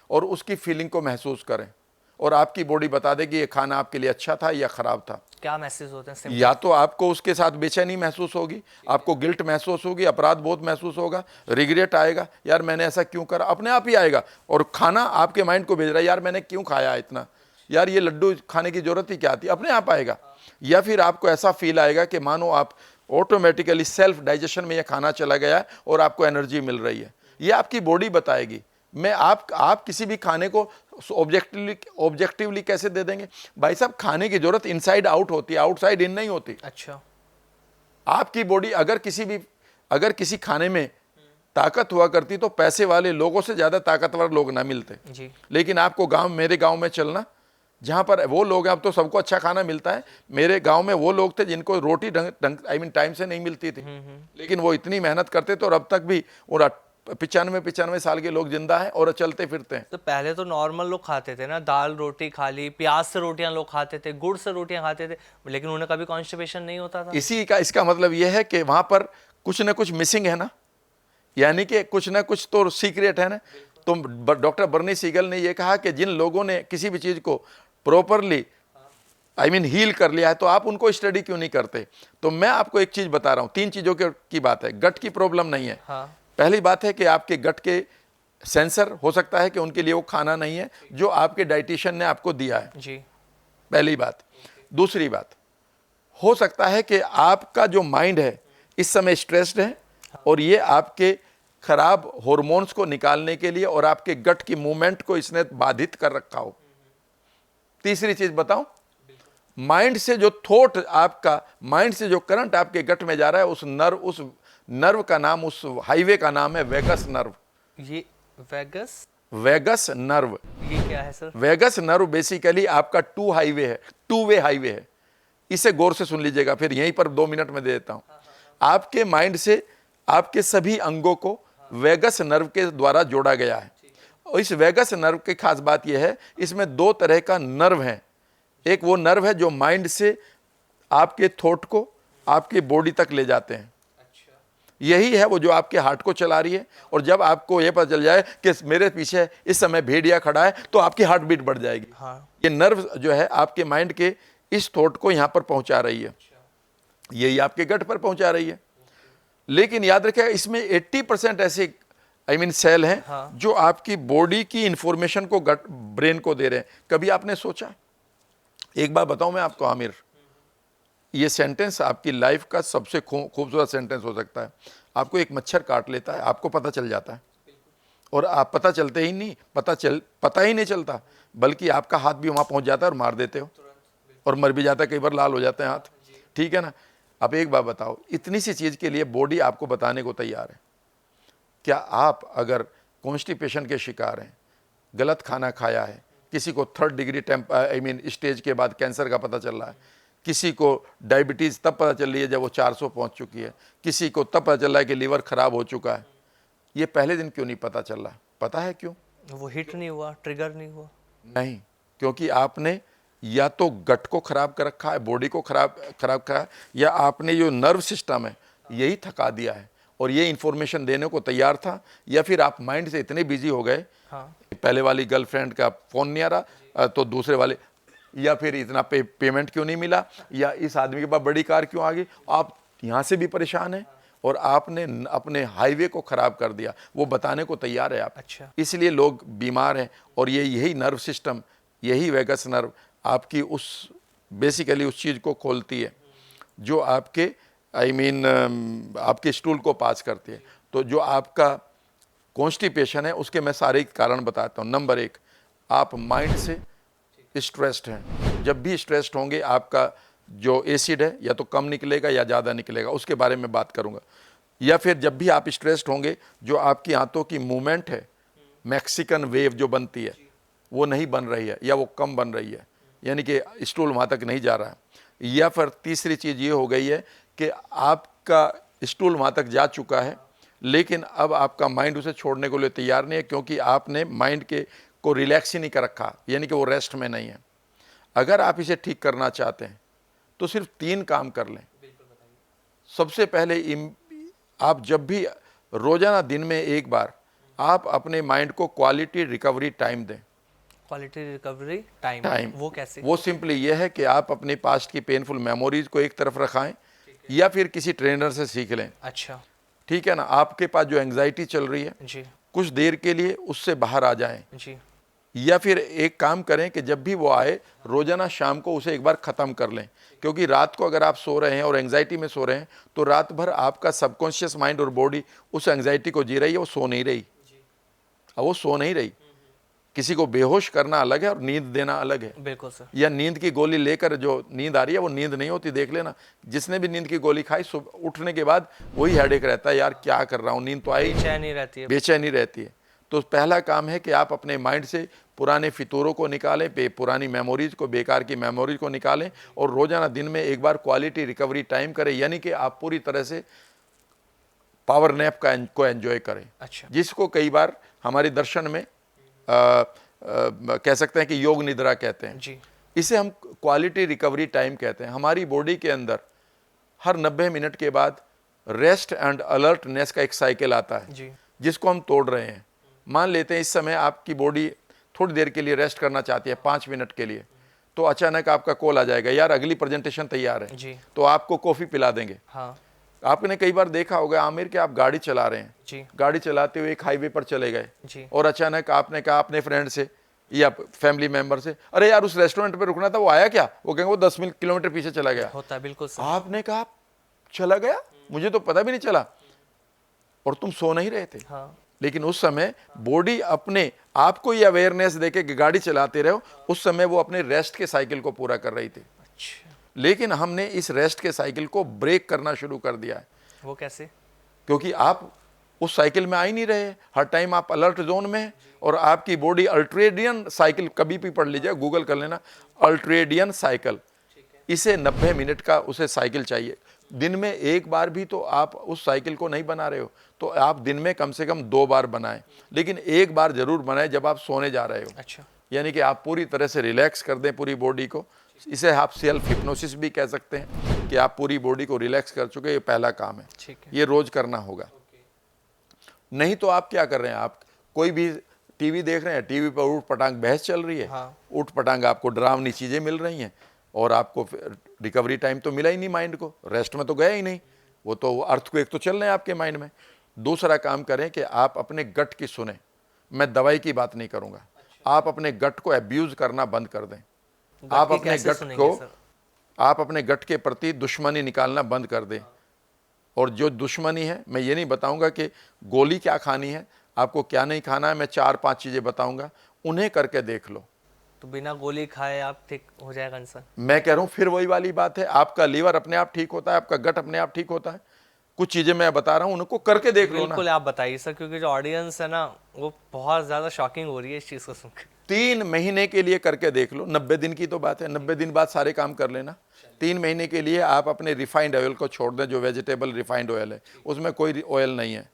और उसकी फीलिंग को महसूस करें, और आपकी बॉडी बता देगी ये खाना आपके लिए अच्छा था या खराब था। क्या मैसेज होते हैं? या तो आपको उसके साथ बेचैनी महसूस होगी, आपको गिल्ट महसूस होगी, अपराध बोध महसूस होगा, रिग्रेट आएगा, यार मैंने ऐसा क्यों करा, अपने आप ही आएगा। और खाना आपके माइंड को भेज रहा है, यार मैंने क्यों खाया इतना, यार ये लड्डू खाने की जरूरत ही क्या थी, अपने आप आएगा। या फिर आपको ऐसा फील आएगा कि मानो आप ऑटोमेटिकली सेल्फ डाइजेशन में यह खाना चला गया है और आपको एनर्जी मिल रही है। ये आपकी बॉडी बताएगी। मैं आप किसी भी खाने को ऑब्जेक्टिवली कैसे दे देंगे? भाई साहब, खाने की जरूरत इनसाइड आउट होती है, आउटसाइड इन नहीं होती। अच्छा। आपकी बॉडी अगर किसी खाने में ताकत हुआ करती तो पैसे वाले लोगों से ज्यादा ताकतवर लोग ना मिलते जी। लेकिन आपको मेरे गांव में चलना, जहां पर वो लोग हैं, अब तो सबको अच्छा खाना मिलता है। मेरे गांव में वो लोग थे जिनको रोटी टाइम से नहीं मिलती थी, लेकिन वो इतनी मेहनत करते थे और अब तक भी 95 साल के लोग जिंदा हैं और चलते फिरते हैं। तो पहले तो नॉर्मल लोग खाते थे ना, दाल रोटी खा ली, प्याज से रोटियां लोग खाते थे, गुड़ से रोटियां खाते थे, लेकिन उन्हें कभी कॉन्स्टिपेशन नहीं होता था। इसका मतलब यह है कि वहां पर कुछ ना कुछ मिसिंग है ना, यानी कि कुछ ना कुछ तो सीक्रेट है ना। तो डॉक्टर बर्नी सीगल ने यह कहा कि जिन लोगों ने किसी भी चीज को प्रॉपरली हील कर लिया है, तो आप उनको स्टडी क्यों नहीं करते? तो मैं आपको एक चीज बता रहा हूं, 3 चीजों की बात है। गट की प्रॉब्लम नहीं है। पहली बात है कि आपके गट के सेंसर हो सकता है कि उनके लिए वो खाना नहीं है जो आपके डाइटिशियन ने आपको दिया है जी। पहली बात। दूसरी बात, हो सकता है कि आपका जो माइंड है इस समय स्ट्रेस्ड है और ये आपके खराब हॉर्मोन्स को निकालने के लिए और आपके गट की मूवमेंट को इसने बाधित कर रखा हो। तीसरी चीज बताऊं, माइंड से जो थॉट आपका, माइंड से जो करंट आपके गट में जा रहा है, उस नर्व का नाम, उस हाईवे का नाम है वेगस नर्व। ये वेगस नर्व, ये क्या है सर? वेगस नर्व बेसिकली आपका टू वे हाईवे है। इसे गौर से सुन लीजिएगा, फिर यहीं पर 2 मिनट में दे देता हूं। आपके माइंड से आपके सभी अंगों को वेगस नर्व के द्वारा जोड़ा गया है। और इस वेगस नर्व की खास बात यह है, इसमें 2 तरह का नर्व है। एक वो नर्व है जो माइंड से आपके थॉट को आपकी बॉडी तक ले जाते हैं। यही है वो जो आपके हार्ट को चला रही है। और जब आपको ये पता चल जाए कि मेरे पीछे इस समय भेड़िया खड़ा है, तो आपकी हार्ट बीट बढ़ जाएगी। हाँ। ये नर्व जो है आपके माइंड के इस थॉट को यहां पर पहुंचा रही है, यही आपके गट पर पहुंचा रही है। लेकिन याद रखिएगा, इसमें 80% ऐसे सेल हैं हाँ। जो आपकी बॉडी की इंफॉर्मेशन को गट ब्रेन को दे रहे हैं। कभी आपने सोचा, एक बात बताऊं मैं आपको आमिर, ये सेंटेंस आपकी लाइफ का सबसे खूबसूरत सेंटेंस हो सकता है। आपको एक मच्छर काट लेता है, आपको पता चल जाता है, और आप पता चलते ही नहीं, पता ही नहीं चलता, बल्कि आपका हाथ भी वहां पहुंच जाता है और मार देते हो, और मर भी जाता है, कई बार लाल हो जाते हैं हाथ। ठीक है ना। अब एक बात बताओ, इतनी सी चीज के लिए बॉडी आपको बताने को तैयार है। क्या आप अगर कॉन्स्टिपेशन के शिकार हैं, गलत खाना खाया है, किसी को 3rd डिग्री स्टेज के बाद कैंसर का पता चल रहा है, किसी को डायबिटीज तब पता चल रही है जब वो 400 पहुंच चुकी है, किसी को तब पता चल रहा है कि लीवर खराब हो चुका है, ये पहले दिन क्यों नहीं पता चल रहा? पता है क्यों? वो हिट नहीं हुआ, ट्रिगर नहीं हुआ। नहीं, क्योंकि आपने या तो गट को खराब कर रखा है, बॉडी को खराब करा है, या आपने जो नर्व सिस्टम है यही थका दिया है, और ये इंफॉर्मेशन देने को तैयार था, या फिर आप माइंड से इतने बिजी हो गए। हाँ। पहले वाली गर्लफ्रेंड का फोन नहीं आ रहा, तो दूसरे वाले, या फिर इतना पेमेंट क्यों नहीं मिला, या इस आदमी के पास बड़ी कार क्यों आ गई, आप यहाँ से भी परेशान हैं, और आपने अपने हाईवे को खराब कर दिया, वो बताने को तैयार है आप। अच्छा। इसलिए लोग बीमार हैं। और यही नर्व सिस्टम, यही वेगस नर्व आपकी बेसिकली उस चीज़ को खोलती है जो आपके आपके स्टूल को पास करती है। तो जो आपका कॉन्स्टिपेशन है, उसके मैं सारे कारण बताता हूँ। नंबर 1, आप माइंड से स्ट्रेस्ड हैं। जब भी स्ट्रेस्ड होंगे, आपका जो एसिड है या तो कम निकलेगा या ज़्यादा निकलेगा, उसके बारे में बात करूँगा। या फिर जब भी आप स्ट्रेस्ड होंगे, जो आपकी आंतों की मूवमेंट है, मैक्सिकन वेव जो बनती है, वो नहीं बन रही है, या वो कम बन रही है, यानी कि स्टूल वहाँ तक नहीं जा रहा है। या फिर तीसरी चीज़ ये हो गई है कि आपका स्टूल वहाँ तक जा चुका है, लेकिन अब आपका माइंड उसे छोड़ने को लिए तैयार नहीं है, क्योंकि आपने माइंड को रिलैक्स ही नहीं कर रखा, यानी कि वो रेस्ट में नहीं है। अगर आप इसे ठीक करना चाहते हैं तो सिर्फ 3 काम कर लें। सबसे पहले आप जब भी रोजाना दिन में एक बार आप अपने माइंड को क्वालिटी रिकवरी टाइम दें। क्वालिटी रिकवरी टाइम वो कैसे? वो सिंपली ये है कि आप अपने पास्ट की पेनफुल मेमोरीज को एक तरफ रखाएं, या फिर किसी ट्रेनर से सीख लें। अच्छा। ठीक है ना। आपके पास जो एंग्जाइटी चल रही है, जी। कुछ देर के लिए उससे बाहर आ जाएं। जी। या फिर एक काम करें कि जब भी वो आए, रोजाना शाम को उसे एक बार ख़त्म कर लें। क्योंकि रात को अगर आप सो रहे हैं और एंग्जाइटी में सो रहे हैं, तो रात भर आपका सबकॉन्शियस माइंड और बॉडी उस एंग्जाइटी को जी रही है, वो सो नहीं रही। अब वो सो नहीं रही। किसी को बेहोश करना अलग है और नींद देना अलग है। बिल्कुल सर। या नींद की गोली लेकर जो नींद आ रही है, वो नींद नहीं होती। देख लेना, जिसने भी नींद की गोली खाई, सुबह उठने के बाद वही हेडेक रहता है, यार क्या कर रहा हूँ, नींद तो आई, बेचैनी रहती है। बेचैनी रहती है। तो पहला काम है कि आप अपने माइंड से पुराने फितूरों को निकालें, पुरानी मेमोरीज को, बेकार की मेमोरीज को निकालें, और रोजाना दिन में एक बार क्वालिटी रिकवरी टाइम करें, यानी कि आप पूरी तरह से पावर नैप को एंजॉय करें। अच्छा। जिसको कई बार हमारे दर्शन में कह सकते हैं कि योग निद्रा कहते हैं। जी। इसे हम क्वालिटी रिकवरी टाइम कहते हैं। हमारी बॉडी के अंदर हर 90 मिनट के बाद रेस्ट एंड अलर्टनेस का एक साइकिल आता है, जी। जिसको हम तोड़ रहे हैं। मान लेते हैं इस समय आपकी बॉडी थोड़ी देर के लिए रेस्ट करना चाहती है, 5 मिनट के लिए, तो अचानक आपका कॉल आ जाएगा, यार अगली प्रेजेंटेशन तैयार है। जी। तो आपको कॉफ़ी पिला देंगे। हाँ। आपने कई बार देखा होगा आमिर कि आप गाड़ी चला रहे हैं, जी। गाड़ी चलाते हुए एक हाईवे पर चले गए, जी। और अचानक आपने कहा अपने फ्रेंड से या फैमिली मेंबर से, अरे यार उस रेस्टोरेंट पे रुकना था, वो आया क्या? वो कहेंगे वो 10 किलोमीटर पीछे चला गया। होता है, बिल्कुल सर। आपने कहा चला गया, मुझे तो पता भी नहीं चला, और तुम सो नहीं रहे थे। हाँ। लेकिन उस समय बॉडी अपने आपको ये अवेयरनेस देके कि गाड़ी चलाते रहो, उस समय वो अपने रेस्ट के साइकिल को पूरा कर रही थी। अच्छा। लेकिन हमने इस रेस्ट के साइकिल को ब्रेक करना शुरू कर दिया है। वो कैसे? क्योंकि आप उस साइकिल में आ ही नहीं रहे, हर टाइम आप अलर्ट जोन में हैं, और आपकी बॉडी अल्ट्रेडियन साइकिल, कभी भी पढ़ लीजिए, गूगल कर लेना, अल्ट्रेडियन साइकिल, इसे 90 मिनट का उसे साइकिल चाहिए। दिन में एक बार भी तो आप उस साइकिल को नहीं बना रहे हो, तो आप दिन में कम से कम 2 बार बनाएं, लेकिन एक बार जरूर बनाएं जब आप सोने जा रहे हो। अच्छा। यानी कि आप पूरी तरह से रिलैक्स कर दें पूरी बॉडी को, इसे आप सेल्फ हिप्नोसिस भी कह सकते हैं कि आप पूरी बॉडी को रिलैक्स कर चुके, ये पहला काम है। ठीक है। ये रोज करना होगा। नहीं तो आप क्या कर रहे हैं, आप कोई भी टीवी देख रहे हैं, टीवी पर ऊट पटांग बहस चल रही है। हाँ। ऊट पटांग आपको डरावनी चीजें मिल रही हैं और आपको रिकवरी टाइम तो मिला ही नहीं, माइंड को रेस्ट में तो गया ही नहीं, वो तो अर्थक्वेक तो चल रहे हैं आपके माइंड में। दूसरा काम करें कि आप अपने गट की सुने, मैं दवाई की बात नहीं करूंगा। आप अपने गट को अब्यूज करना बंद कर दें। आप की अपने कैसे गट सुनेंगे को सर? आप अपने गट के प्रति दुश्मनी निकालना बंद कर दें। और जो दुश्मनी है, मैं ये नहीं बताऊंगा कि गोली क्या खानी है, आपको क्या नहीं खाना है, मैं 4-5 चीजें बताऊंगा, उन्हें करके देख लो। तो बिना गोली खाए आप ठीक हो जाएगा इंसान? मैं कह रहा हूं फिर वही वाली बात है, आपका लीवर अपने आप ठीक होता है, आपका गट अपने आप ठीक होता है। कुछ चीजें मैं बता रहा हूं, उनको करके देख लो ना। बिल्कुल, आप बताइए सर, क्योंकि जो ऑडियंस है ना वो बहुत ज्यादा शॉकिंग हो रही है इस चीज को सुनकर। 3 महीने के लिए करके देख लो, 90 दिन की तो बात है, 90 दिन बाद सारे काम कर लेना। 3 महीने के लिए आप अपने रिफाइंड ऑयल को छोड़ दें, जो वेजिटेबल रिफाइंड ऑयल है, उसमें कोई ऑयल नहीं है,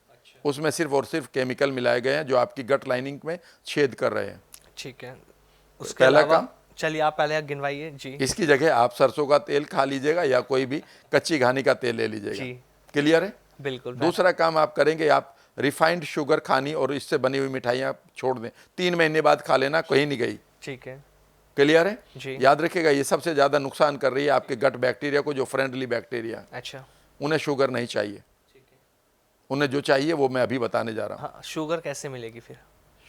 उसमें सिर्फ और सिर्फ केमिकल मिलाए गए हैं जो आपकी गट लाइनिंग में छेद कर रहे हैं। ठीक है। उसके पहला अलावा काम, चलिए आप पहले गिनवाइए जी। इसकी जगह आप सरसों का तेल खा लीजिएगा या कोई भी कच्ची घानी का तेल ले लीजिएगा। जी। क्लियर है? बिल्कुल। दूसरा काम आप करेंगे, आप रिफाइंड शुगर खानी और इससे बनी हुई मिठाइयाँ छोड़ दें। 3 महीने बाद खा लेना, कहीं नहीं गई। ठीक है क्लियर है? जी। याद रखिएगा, ये सबसे ज्यादा नुकसान कर रही है आपके गट बैक्टीरिया को, जो फ्रेंडली बैक्टीरिया, अच्छा। उन्हें शुगर नहीं चाहिए। उन्हें जो चाहिए वो मैं अभी बताने जा रहा हूँ। हाँ, शुगर कैसे मिलेगी फिर?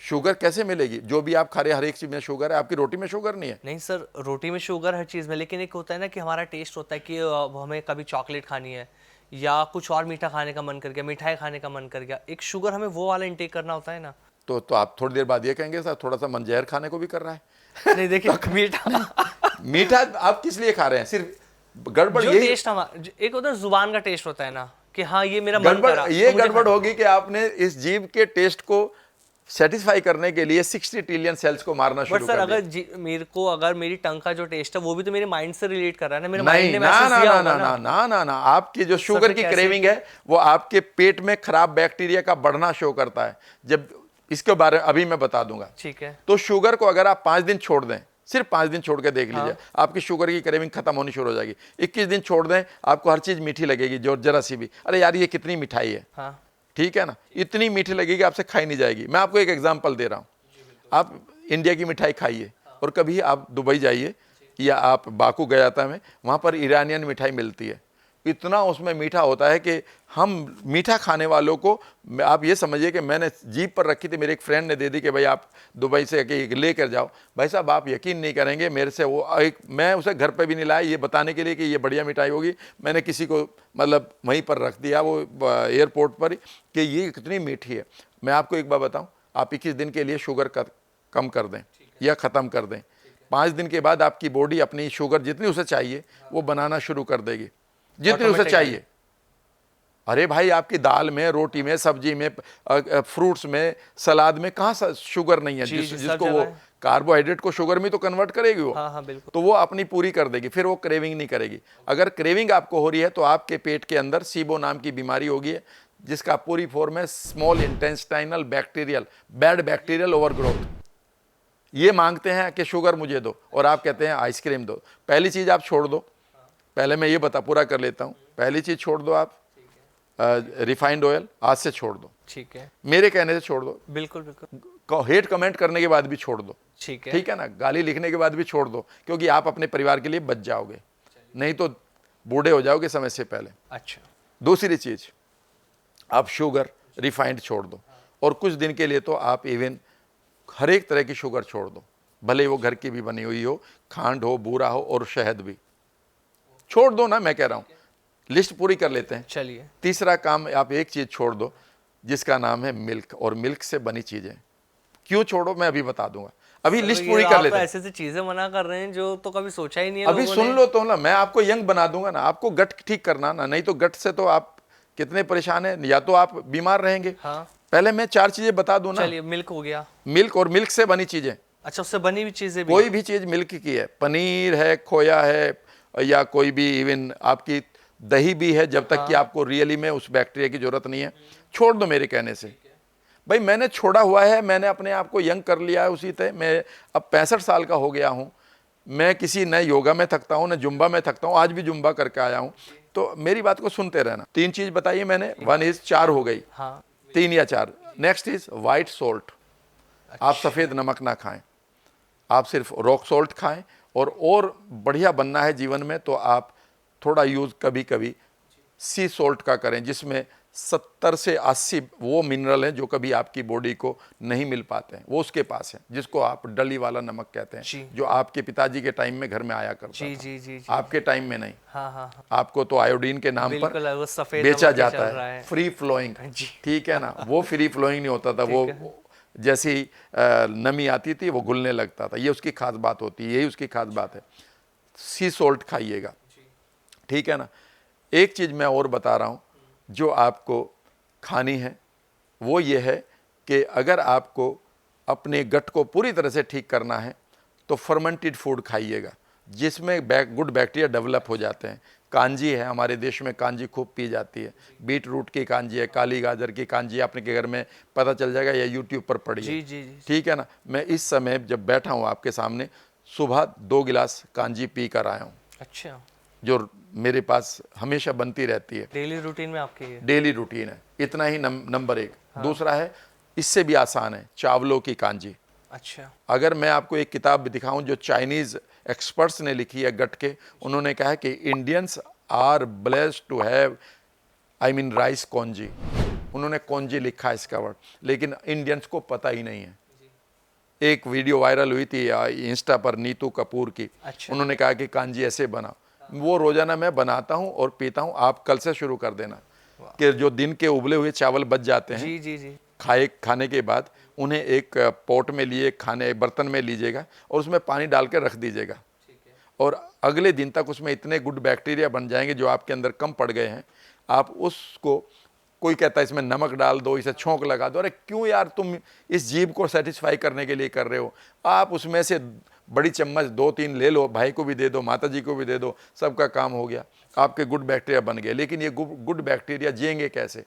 शुगर कैसे मिलेगी? जो भी आप खा रहे हैं हर एक चीज में शुगर है। आपकी रोटी में शुगर नहीं है? नहीं सर, रोटी में शुगर हर चीज़ में, लेकिन एक होता है ना कि हमारा टेस्ट होता है कि हमें कभी चॉकलेट खानी है या कुछ और मीठा खाने का मन कर गया, मिठाई खाने का मन कर गया, एक शुगर हमें वो वाला इंटेक करना होता है ना। तो आप थोड़ी देर बाद ये कहेंगे सर थोड़ा सा मन जहर खाने को भी कर रहा है। नहीं देखिए, मीठा मीठा आप किस लिए खा रहे हैं? सिर्फ गड़बड़ जो यही, टेस्ट हमारा एक होता है जुबान का टेस्ट होता है ना कि हाँ ये मेरा मन गड़बड़ करा, ये तो मुझे गड़बड़ खाना। होगी कि आपने इस जीभ के टेस्ट को सेटिस्फाई करने के लिए 60 ट्रिलियन सेल्स को मारना बट शुरू सर कर दिया। अगर मेरे को अगर मेरी टंग का जो टेस्ट है वो भी तो मेरे माइंड से रिलेट कर रहा है ना, मेरे नहीं, माइंड ने ना मैसेज ना दिया ना होगा ना ना। ना ना ना आपकी जो शुगर फिर की कैसे? क्रेविंग है वो आपके पेट में खराब बैक्टीरिया का बढ़ना शो करता है। जब इसके बारे में अभी मैं बता दूंगा। ठीक है। तो शुगर को अगर आप 5 दिन छोड़ दें, सिर्फ 5 दिन छोड़ के देख लीजिए, हाँ। आपकी शुगर की क्रेविंग खत्म होनी शुरू हो जाएगी। 21 दिन छोड़ दें, आपको हर चीज मीठी लगेगी, जो जरा सी भी, अरे यार ये कितनी मिठाई है, हाँ। ठीक है ना, इतनी मीठी लगेगी आपसे खाई नहीं जाएगी। मैं आपको एक एग्जांपल दे रहा हूं, आप इंडिया की मिठाई खाइए और कभी आप दुबई जाइए या आप बाकू गया था मैं, वहाँ पर ईरानियन मिठाई मिलती है, इतना उसमें मीठा होता है कि हम मीठा खाने वालों को, आप ये समझिए कि मैंने जीप पर रखी थी, मेरे एक फ्रेंड ने दे दी कि भाई आप दुबई से लेकर जाओ। भाई साहब आप यकीन नहीं करेंगे, मेरे से वो एक, मैं उसे घर पे भी नहीं लाया ये बताने के लिए कि ये बढ़िया मिठाई होगी, मैंने किसी को मतलब वहीं पर रख दिया वो एयरपोर्ट पर कि ये कितनी मीठी है। मैं आपको एक बात बताऊँ, आप 21 दिन के लिए शुगर कम कर दें या ख़त्म कर दें, 5 दिन के बाद आपकी बॉडी अपनी शुगर जितनी उसे चाहिए वो बनाना शुरू कर देगी, जितनी उसे चाहिए। अरे भाई आपकी दाल में, रोटी में, सब्जी में, फ्रूट्स में, सलाद में कहाँ शुगर नहीं है? जिसको वो कार्बोहाइड्रेट को शुगर में तो कन्वर्ट करेगी वो। हाँ हाँ बिल्कुल। तो वो अपनी पूरी कर देगी, फिर वो क्रेविंग नहीं करेगी। अगर क्रेविंग आपको हो रही है तो आपके पेट के अंदर सीबो नाम की बीमारी होगी, जिसका पूरी फॉर्म है small intestinal bacterial bad bacterial overgrowth. ये मांगते हैं कि शुगर मुझे दो और आप कहते हैं आइसक्रीम दो। पहली चीज आप छोड़ दो, पहले मैं ये पूरा कर लेता हूं। पहली चीज छोड़ दो आप रिफाइंड ऑयल, आज से छोड़ दो। ठीक है। मेरे कहने से छोड़ दो। बिल्कुल बिल्कुल। हेट कमेंट करने के बाद भी छोड़ दो। ठीक है। ठीक है ना, गाली लिखने के बाद भी छोड़ दो, क्योंकि आप अपने परिवार के लिए बच जाओगे, नहीं तो बूढ़े हो जाओगे समय से पहले। अच्छा। दूसरी चीज, आप शुगर रिफाइंड छोड़ दो और कुछ दिन के लिए तो आप इवन हर एक तरह की शुगर छोड़ दो, भले वो घर की भी बनी हुई हो, खांड हो, बूरा हो और शहद भी छोड़ दो ना। मैं कह रहा हूं लिस्ट पूरी कर लेते हैं। चलिए। तीसरा काम, आप एक चीज छोड़ दो जिसका नाम है मिल्क, और मिल्क से बनी चीजें। क्यों छोड़ो मैं अभी बता दूंगा, अभी लिस्ट पूरी कर लेते हैं। ऐसे चीजें मना कर रहे हैं जो तो कभी सोचा ही नहीं है अभी सुन लो तो ना, मैं आपको यंग बना दूंगा ना, आपको गट ठीक करना ना, नहीं तो गट से तो आप कितने परेशान हैं, या तो आप बीमार रहेंगे। हाँ। पहले मैं 4 चीजें बता दूं ना। चलिए, मिल्क हो गया। मिल्क और मिल्क से बनी चीजें। अच्छा, उससे बनी हुई चीजें भी? कोई भी चीज मिल्क की है, पनीर है, खोया है, या कोई भी इवन आपकी दही भी है, जब तक कि आपको रियली में उस बैक्टीरिया की जरूरत नहीं है, छोड़ दो मेरे कहने से। भाई मैंने छोड़ा हुआ है, मैंने अपने आप को यंग कर लिया है उसी तरह। मैं अब 65 साल का हो गया हूं, मैं किसी न योगा में थकता हूँ न जुम्बा में थकता हूँ, आज भी जुम्बा करके आया हूँ। तो मेरी बात को सुनते रहना। 3 चीज बताइए मैंने, 1 इज 4 हो गई, हाँ 3 या 4। Next is white salt. आप सफेद नमक ना खाएं, आप सिर्फ रॉक सोल्ट खाएं। और बढ़िया बनना है जीवन में तो आप थोड़ा यूज कभी कभी सी सोल्ट का करें, जिसमें 70 से 80 वो मिनरल हैं जो कभी आपकी बॉडी को नहीं मिल पाते हैं, वो उसके पास है, जिसको आप डली वाला नमक कहते जी। हैं, जो आपके पिताजी के टाइम में घर में आया करता जी था। जी जी जी। आपके टाइम में नहीं। हाँ हाँ हाँ आपको तो आयोडीन के नाम बिल्कुल, पर वो सफेद बेचा नमक ही जाता चल रहा है, है। Free flowing. जी। ठीक है ना, वो फ्री फ्लोइंग नहीं होता था, ठीक है। वो जैसी नमी आती थी वो घुलने लगता था। ये उसकी खास बात होती है, यही उसकी खास बात है। सी सोल्ट खाइएगा, ठीक है ना। एक चीज मैं और बता रहा हूं जो आपको खानी है, वो ये है कि अगर आपको अपने गट को पूरी तरह से ठीक करना है तो फर्मेंटेड फूड खाइएगा, जिसमें गुड बैक्टीरिया डेवलप हो जाते हैं। कांजी है, हमारे देश में कांजी खूब पी जाती है। बीट रूट की कांजी है, काली गाजर की कांजी, आपने के घर में पता चल जाएगा या यूट्यूब पर पढ़िए। जी जी जी। ठीक है ना। मैं इस समय जब बैठा हूँ आपके सामने, सुबह 2 गिलास कांजी पी कर आया हूँ, अच्छा, जो मेरे पास हमेशा बनती रहती है, डेली रूटीन में आपके ये? डेली रूटीन है। इतना ही नंबर 1। दूसरा है, इससे भी आसान है, चावलों की कांजी। अच्छा। अगर मैं आपको एक किताब भी दिखाऊं जो चाइनीज एक्सपर्ट्स ने लिखी है गट के, उन्होंने कहा है कि Indians are blessed to have rice congee. उन्होंने कॉन्जी लिखा है इसका वर्ड, लेकिन इंडियंस को पता ही नहीं है। एक वीडियो वायरल हुई थी इंस्टा पर नीतू कपूर की। अच्छा। उन्होंने कहा कि कांजी ऐसे बना। वो रोजाना मैं बनाता हूँ और पीता हूँ। आप कल से शुरू कर देना कि जो दिन के उबले हुए चावल बच जाते हैं, जी जी जी। खाने के बाद उन्हें एक पॉट में लिए, खाने बर्तन में लीजिएगा और उसमें पानी डाल के रख दीजिएगा। और अगले दिन तक उसमें इतने गुड बैक्टीरिया बन जाएंगे जो आपके अंदर कम पड़ गए हैं। आप उसको, कोई कहता है इसमें नमक डाल दो, इसे छोंक लगा दो। अरे क्यों यार, तुम इस जीभ को सेटिस्फाई करने के लिए कर रहे हो। आप उसमें से बड़ी चम्मच 2-3 ले लो, भाई को भी दे दो, माता जी को भी दे दो, सबका काम हो गया, आपके गुड बैक्टीरिया बन गए। लेकिन ये गुड बैक्टीरिया जिएंगे कैसे?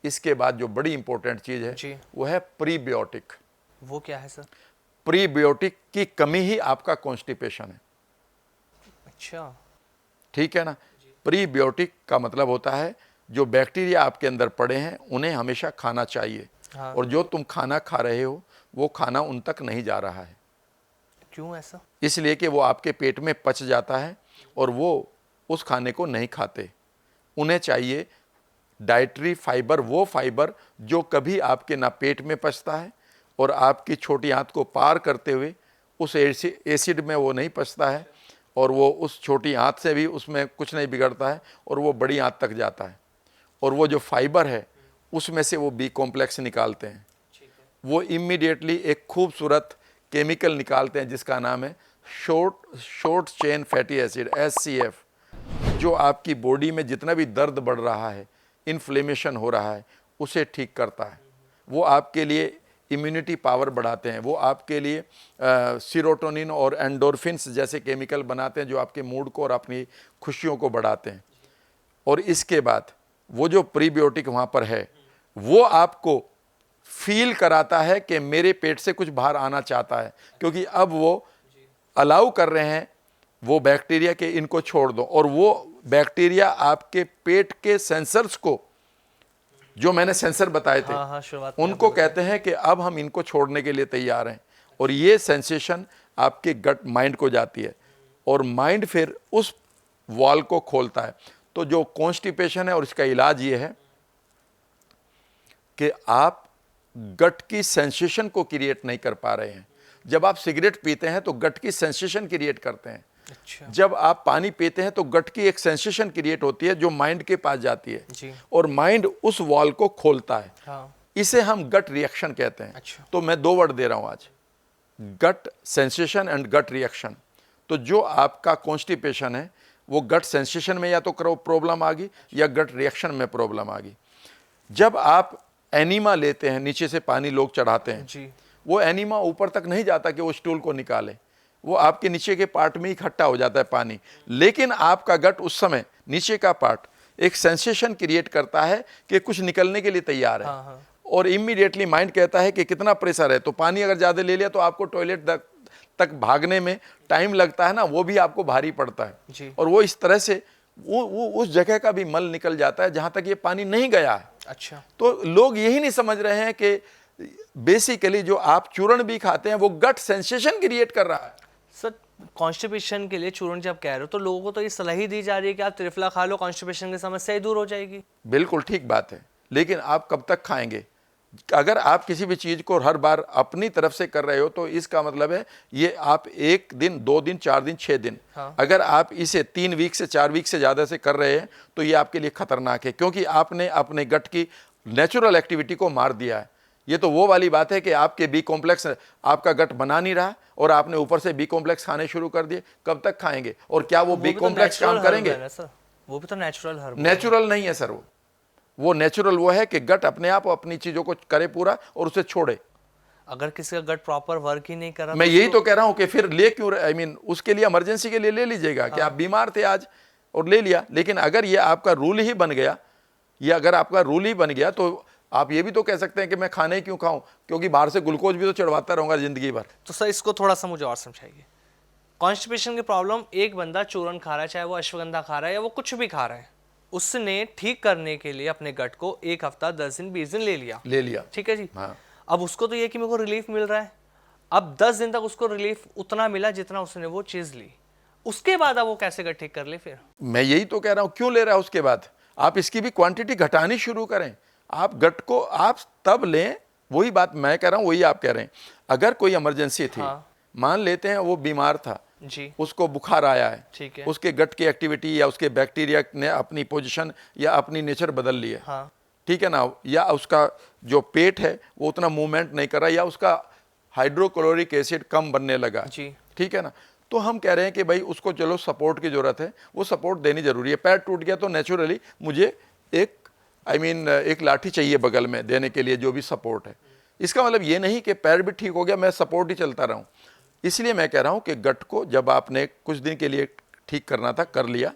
इसके बाद जो बड़ी इंपॉर्टेंट चीज है जी। वो है प्रीबायोटिक। वो क्या है सर? प्रीबायोटिक की कमी ही आपका कॉन्स्टिपेशन है। अच्छा। ठीक है ना। प्रीबायोटिक का मतलब होता है जो बैक्टीरिया आपके अंदर पड़े हैं उन्हें हमेशा खाना चाहिए। हाँ। और जो तुम खाना खा रहे हो वो खाना उन तक नहीं जा रहा है। क्यों ऐसा? इसलिए कि वो आपके पेट में पच जाता है और वो उस खाने को नहीं खाते। उन्हें चाहिए डाइटरी फाइबर, वो फाइबर जो कभी आपके ना पेट में पचता है और आपकी छोटी आंत को पार करते हुए उस एसिड में वो नहीं पचता है, और वो उस छोटी आंत से भी उसमें कुछ नहीं बिगड़ता है और वो बड़ी आंत तक जाता है। और वो जो फाइबर है उसमें से वो बी कॉम्प्लेक्स निकालते हैं। वो इमीडिएटली एक खूबसूरत केमिकल निकालते हैं जिसका नाम है short chain fatty acid, SCF, जो आपकी बॉडी में जितना भी दर्द बढ़ रहा है, इन्फ्लेमेशन हो रहा है, उसे ठीक करता है। वो आपके लिए इम्यूनिटी पावर बढ़ाते हैं। वो आपके लिए सीरोटोनिन और एंडोर्फिन्स जैसे केमिकल बनाते हैं जो आपके मूड को और अपनी खुशियों को बढ़ाते हैं। और इसके बाद वो जो प्रीबायोटिक वहाँ पर है वो आपको फील कराता है कि मेरे पेट से कुछ बाहर आना चाहता है, क्योंकि अब वो अलाउ कर रहे हैं वो बैक्टीरिया के इनको छोड़ दो। और वो बैक्टीरिया आपके पेट के सेंसर्स को, जो मैंने सेंसर बताए थे, हाँ, शुरुआत में उनको कहते हैं कि अब हम इनको छोड़ने के लिए तैयार हैं। और ये सेंसेशन आपके गट माइंड को जाती है और माइंड फिर उस वॉल को खोलता है। तो जो कॉन्स्टिपेशन है और इसका इलाज ये है कि आप गट की सेंसेशन को क्रिएट नहीं कर पा रहे हैं। जब आप सिगरेट पीते हैं तो गट की सेंसेशन क्रिएट करते हैं। अच्छा। जब आप पानी पीते हैं तो गट की एक सेंसेशन क्रिएट होती है जो माइंड के पास जाती है जी। और माइंड उस वॉल को खोलता है। हाँ। इसे हम गट रिएक्शन कहते हैं। अच्छा। तो मैं 2 वर्ड दे रहा हूं आज, गट सेंसेशन एंड गट रिएक्शन। तो जो आपका कॉन्स्टिपेशन है वो गट सेंसेशन में या तो प्रॉब्लम आ गई या गट रिएक्शन में प्रॉब्लम आ गई। जब आप एनीमा लेते हैं, नीचे से पानी लोग चढ़ाते हैं जी। वो एनीमा ऊपर तक नहीं जाता कि वो स्टूल को निकाले, वो आपके नीचे के पार्ट में इकट्ठा हो जाता है पानी। लेकिन आपका गट उस समय नीचे का पार्ट एक सेंसेशन क्रिएट करता है कि कुछ निकलने के लिए तैयार है। हाँ, हाँ। और इमीडिएटली माइंड कहता है कि कितना प्रेशर है, तो पानी अगर ज़्यादा ले लिया तो आपको टॉयलेट तक भागने में टाइम लगता है ना, वो भी आपको भारी पड़ता है। जी। और वो इस तरह से वो उस जगह का भी मल निकल जाता है जहां तक ये पानी नहीं गया है। अच्छा। तो लोग यही नहीं समझ रहे हैं कि बेसिकली जो आप चूर्ण भी खाते हैं वो गट सेंसेशन क्रिएट कर रहा है। सर, कॉन्स्टिपेशन के लिए चूर्ण जब कह रहे हो तो लोगों को तो ये सलाह ही दी जा रही है कि आप त्रिफला खा लो, कॉन्स्टिपेशन की समस्या ही दूर हो जाएगी। बिल्कुल ठीक बात है, लेकिन आप कब तक खाएंगे? अगर आप किसी भी चीज को हर बार अपनी तरफ से कर रहे हो तो इसका मतलब है ये आप 1 दिन, 2 दिन, 4 दिन, 6 दिन, हाँ। अगर आप इसे 3 वीक से 4 वीक से ज्यादा से कर रहे हैं तो ये आपके लिए खतरनाक है, क्योंकि आपने अपने गट की नेचुरल एक्टिविटी को मार दिया है। ये तो वो वाली बात है कि आपके बी कॉम्प्लेक्स आपका गट बना नहीं रहा और आपने ऊपर से बी कॉम्प्लेक्स खाने शुरू कर दिए। कब तक खाएंगे? और क्या वो बी कॉम्प्लेक्स काम करेंगे? वो भी तो नेचुरल हर्ब। नेचुरल नहीं है सर, वो नेचुरल वो है कि गट अपने आप अपनी चीजों को करे पूरा और उसे छोड़े। अगर किसी का गट प्रॉपर वर्क ही नहीं कर रहा, मैं यही तो कह रहा हूं कि फिर ले क्यों, आई मीन उसके लिए इमरजेंसी के लिए ले लीजिएगा कि आप बीमार थे आज और ले लिया। लेकिन अगर ये आपका रूल ही बन गया, ये अगर आपका रूल ही बन गया तो आप ये भी तो कह सकते हैं कि मैं खाने ही क्यों खाऊं, क्योंकि बाहर से ग्लूकोज भी तो चढ़वाता रहूंगा जिंदगी भर। तो सर इसको थोड़ा सा मुझे और समझाइए। कॉन्स्टिपेशन की प्रॉब्लम, एक बंदा चूर्ण खा रहा है, चाहे वो अश्वगंधा खा रहा है या वो कुछ भी खा रहा है, उसने ठीक करने के लिए अपने गट को 1 हफ्ता, 10 दिन, 20 दिन ले लिया, ठीक है जी। हाँ। अब उसको तो ये कि मेरे को रिलीफ मिल रहा है, अब 10 दिन तक उसको रिलीफ उतना मिला जितना उसने वो चीज ली, उसके बाद अब वो कैसे गट ठीक कर ले? फिर मैं यही तो कह रहा हूं, क्यों ले रहा है उसके बाद? आप इसकी भी क्वांटिटी घटानी शुरू करें। आप गट को आप तब लें, वही बात मैं कह रहा हूं, वही आप कह रहे हैं। अगर कोई इमरजेंसी थी, हाँ। मान लेते हैं वो बीमार था जी, उसको बुखार आया है, ठीक है। उसके गट की एक्टिविटी या उसके बैक्टीरिया ने अपनी पोजीशन या अपनी नेचर बदल ली है, हाँ। ठीक है ना, या उसका जो पेट है वो उतना मूवमेंट नहीं कर रहा, या उसका हाइड्रोक्लोरिक एसिड कम बनने लगा जी। ठीक है ना, तो हम कह रहे हैं कि भाई उसको चलो सपोर्ट की जरूरत है, वो सपोर्ट देनी जरूरी है। पैर टूट गया तो नेचुरली मुझे एक एक लाठी चाहिए बगल में देने के लिए, जो भी सपोर्ट है। इसका मतलब ये नहीं कि पैर भी ठीक हो गया मैं सपोर्ट ही चलता रहूं। इसलिए मैं कह रहा हूं कि गट को जब आपने कुछ दिन के लिए ठीक करना था कर लिया,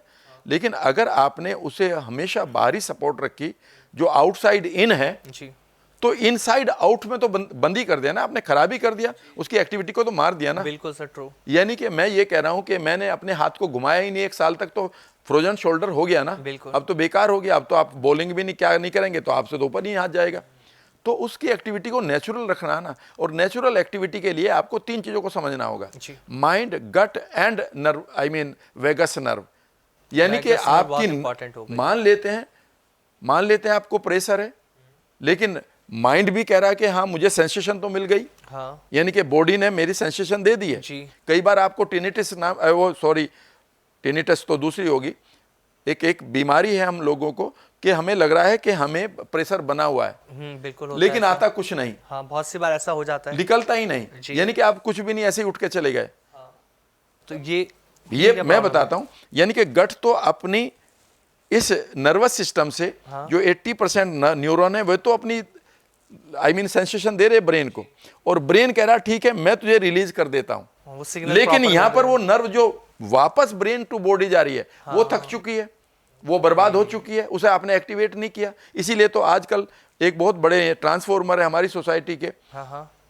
लेकिन अगर आपने उसे हमेशा बाहरी सपोर्ट रखी जो आउटसाइड इन है, जी, तो इनसाइड आउट में तो बंद ही कर दिया ना आपने, खराबी कर दिया, उसकी एक्टिविटी को तो मार दिया ना। बिल्कुल सर, ट्रू। यानी कि मैं ये कह रहा हूं कि मैंने अपने हाथ को घुमाया ही नहीं 1 साल तक, तो फ्रोजन शोल्डर हो गया ना, बिल्कुल। अब तो बेकार हो गया, अब तो आप बॉलिंग भी नहीं क्या नहीं करेंगे तो आपसे तो ऊपर ही हाथ जाएगा। तो उसकी एक्टिविटी को नेचुरल रखना है ना, और नेचुरल एक्टिविटी के लिए आपको 3 चीजों को समझना होगा, mind, gut and nerve, I mean vagus nerve. यानी कि आपकी मान लेते हैं आपको प्रेशर है, लेकिन माइंड भी कह रहा है कि हाँ मुझे सेंसेशन तो मिल गई, हाँ। यानी कि बॉडी ने मेरी सेंसेशन दे दी है। कई बार आपको टिनिटिस नाम, वो सॉरी टिनिटस तो दूसरी होगी, एक बीमारी है हम लोगों को कि हमें लग रहा है कि हमें प्रेशर बना हुआ है, बिल्कुल, लेकिन आता कुछ नहीं। हाँ, बहुत सी बार ऐसा हो जाता है, निकलता ही नहीं, यानी कि आप कुछ भी नहीं, ऐसे ही उठ के चले गए। तो ये मैं बताता हूं, यानी कि गट तो अपनी इस नर्वस सिस्टम से जो 80% न्यूरॉन है वह तो अपनी आई मीन सेंसेशन दे रहे ब्रेन को, और ब्रेन कह रहा ठीक है मैं तुझे रिलीज कर देता हूं, लेकिन यहां पर वो नर्व जो वापस ब्रेन टू बॉडी जा रही है वो थक चुकी है, वो बर्बाद हो चुकी है, उसे आपने एक्टिवेट नहीं किया। इसीलिए तो आजकल एक बहुत बड़े ट्रांसफॉर्मर है हमारी सोसाइटी के,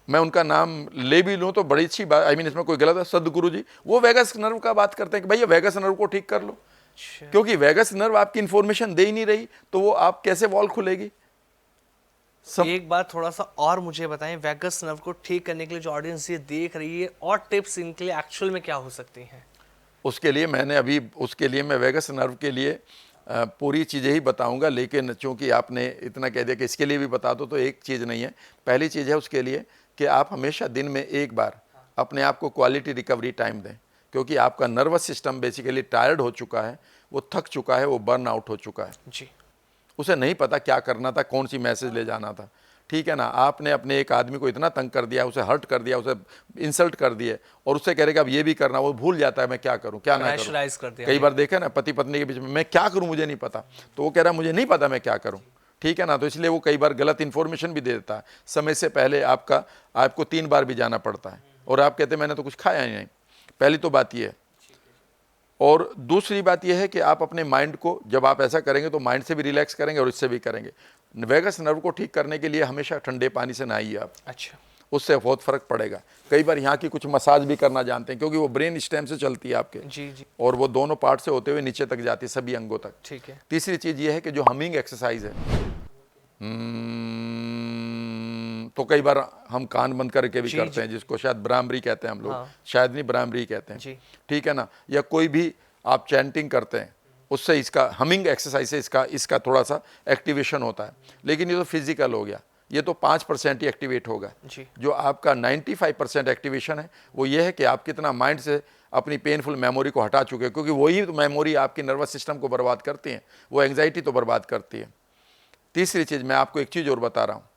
मैं उनका नाम ले भी लूं तो बड़ी अच्छी बात, आई मीन इसमें कोई गलत है, सदगुरु जी, वो वेगस नर्व का बात करते हैं कि भैया वेगस नर्व को ठीक कर लो, क्योंकि वेगस नर्व आपकी इंफॉर्मेशन दे ही नहीं रही, तो वो आप कैसे वॉल खुलेगी। एक बात थोड़ा सा और मुझे बताएं, वेगस नर्व को ठीक करने के लिए जो ऑडियंस ये देख रही है, और टिप्स इनके लिए एक्चुअल में क्या हो सकती हैं? उसके लिए मैं वेगस नर्व के लिए पूरी चीज़ें ही बताऊंगा, लेकिन चूंकि आपने इतना कह दिया कि इसके लिए भी बता दो, तो एक चीज़ नहीं है। पहली चीज़ है उसके लिए कि आप हमेशा दिन में एक बार अपने आप को क्वालिटी रिकवरी टाइम दें, क्योंकि आपका नर्वस सिस्टम बेसिकली टायर्ड हो चुका है, वो थक चुका है, वो बर्न आउट हो चुका है जी। उसे नहीं पता क्या करना था, कौन सी मैसेज ले जाना था, ठीक है ना। आपने अपने एक आदमी को इतना तंग कर दिया, उसे हर्ट कर दिया, उसे इंसल्ट कर दिए, और उससे कह रहे कि अब ये भी करना, वो भूल जाता है मैं क्या करूं क्या ना करूं। कई बार देखा ना पति पत्नी के बीच में, मैं क्या करूं मुझे नहीं पता, तो वो कह रहा मुझे नहीं पता मैं क्या करूं, ठीक है ना। तो इसलिए वो कई बार गलत इन्फॉर्मेशन भी दे देता है, समय से पहले आपको 3 बार भी जाना पड़ता है, और आप कहते मैंने तो कुछ खाया ही नहीं। पहली तो बात ये है, और दूसरी बात यह है कि आप अपने माइंड को, जब आप ऐसा करेंगे तो माइंड से भी रिलैक्स करेंगे और इससे भी करेंगे। वेगस नर्व को ठीक करने के लिए हमेशा ठंडे पानी से नहाइए आप। अच्छा। उससे बहुत फ़र्क पड़ेगा। कई बार यहाँ की कुछ मसाज भी करना जानते हैं, क्योंकि वो ब्रेन स्टेम से चलती है आपके, जी जी। और वो दोनों पार्ट से होते हुए नीचे तक जाती है, सभी अंगों तक। ठीक है। तीसरी चीज़ ये है कि जो हमिंग एक्सरसाइज है, तो कई बार हम कान बंद करके भी जी, करते जी। हैं, जिसको शायद ब्राह्मरी कहते हैं हम लोग, हाँ। शायद नहीं ब्राह्मरी कहते हैं, जी। ठीक है ना। या कोई भी आप चैंटिंग करते हैं, उससे इसका हमिंग एक्सरसाइज से इसका थोड़ा सा एक्टिवेशन होता है। लेकिन ये तो फिजिकल हो गया, ये तो 5% ही एक्टिवेट होगा। जी। जो आपका 95% एक्टिवेशन है वो ये है कि आप कितना माइंड से अपनी पेनफुल मेमोरी को हटा चुके हैं, क्योंकि वही तो मेमोरी आपकी नर्वस सिस्टम को बर्बाद करती है, वो एंग्जाइटी तो बर्बाद करती है। तीसरी चीज़, मैं आपको एक चीज़ और बता रहा हूँ,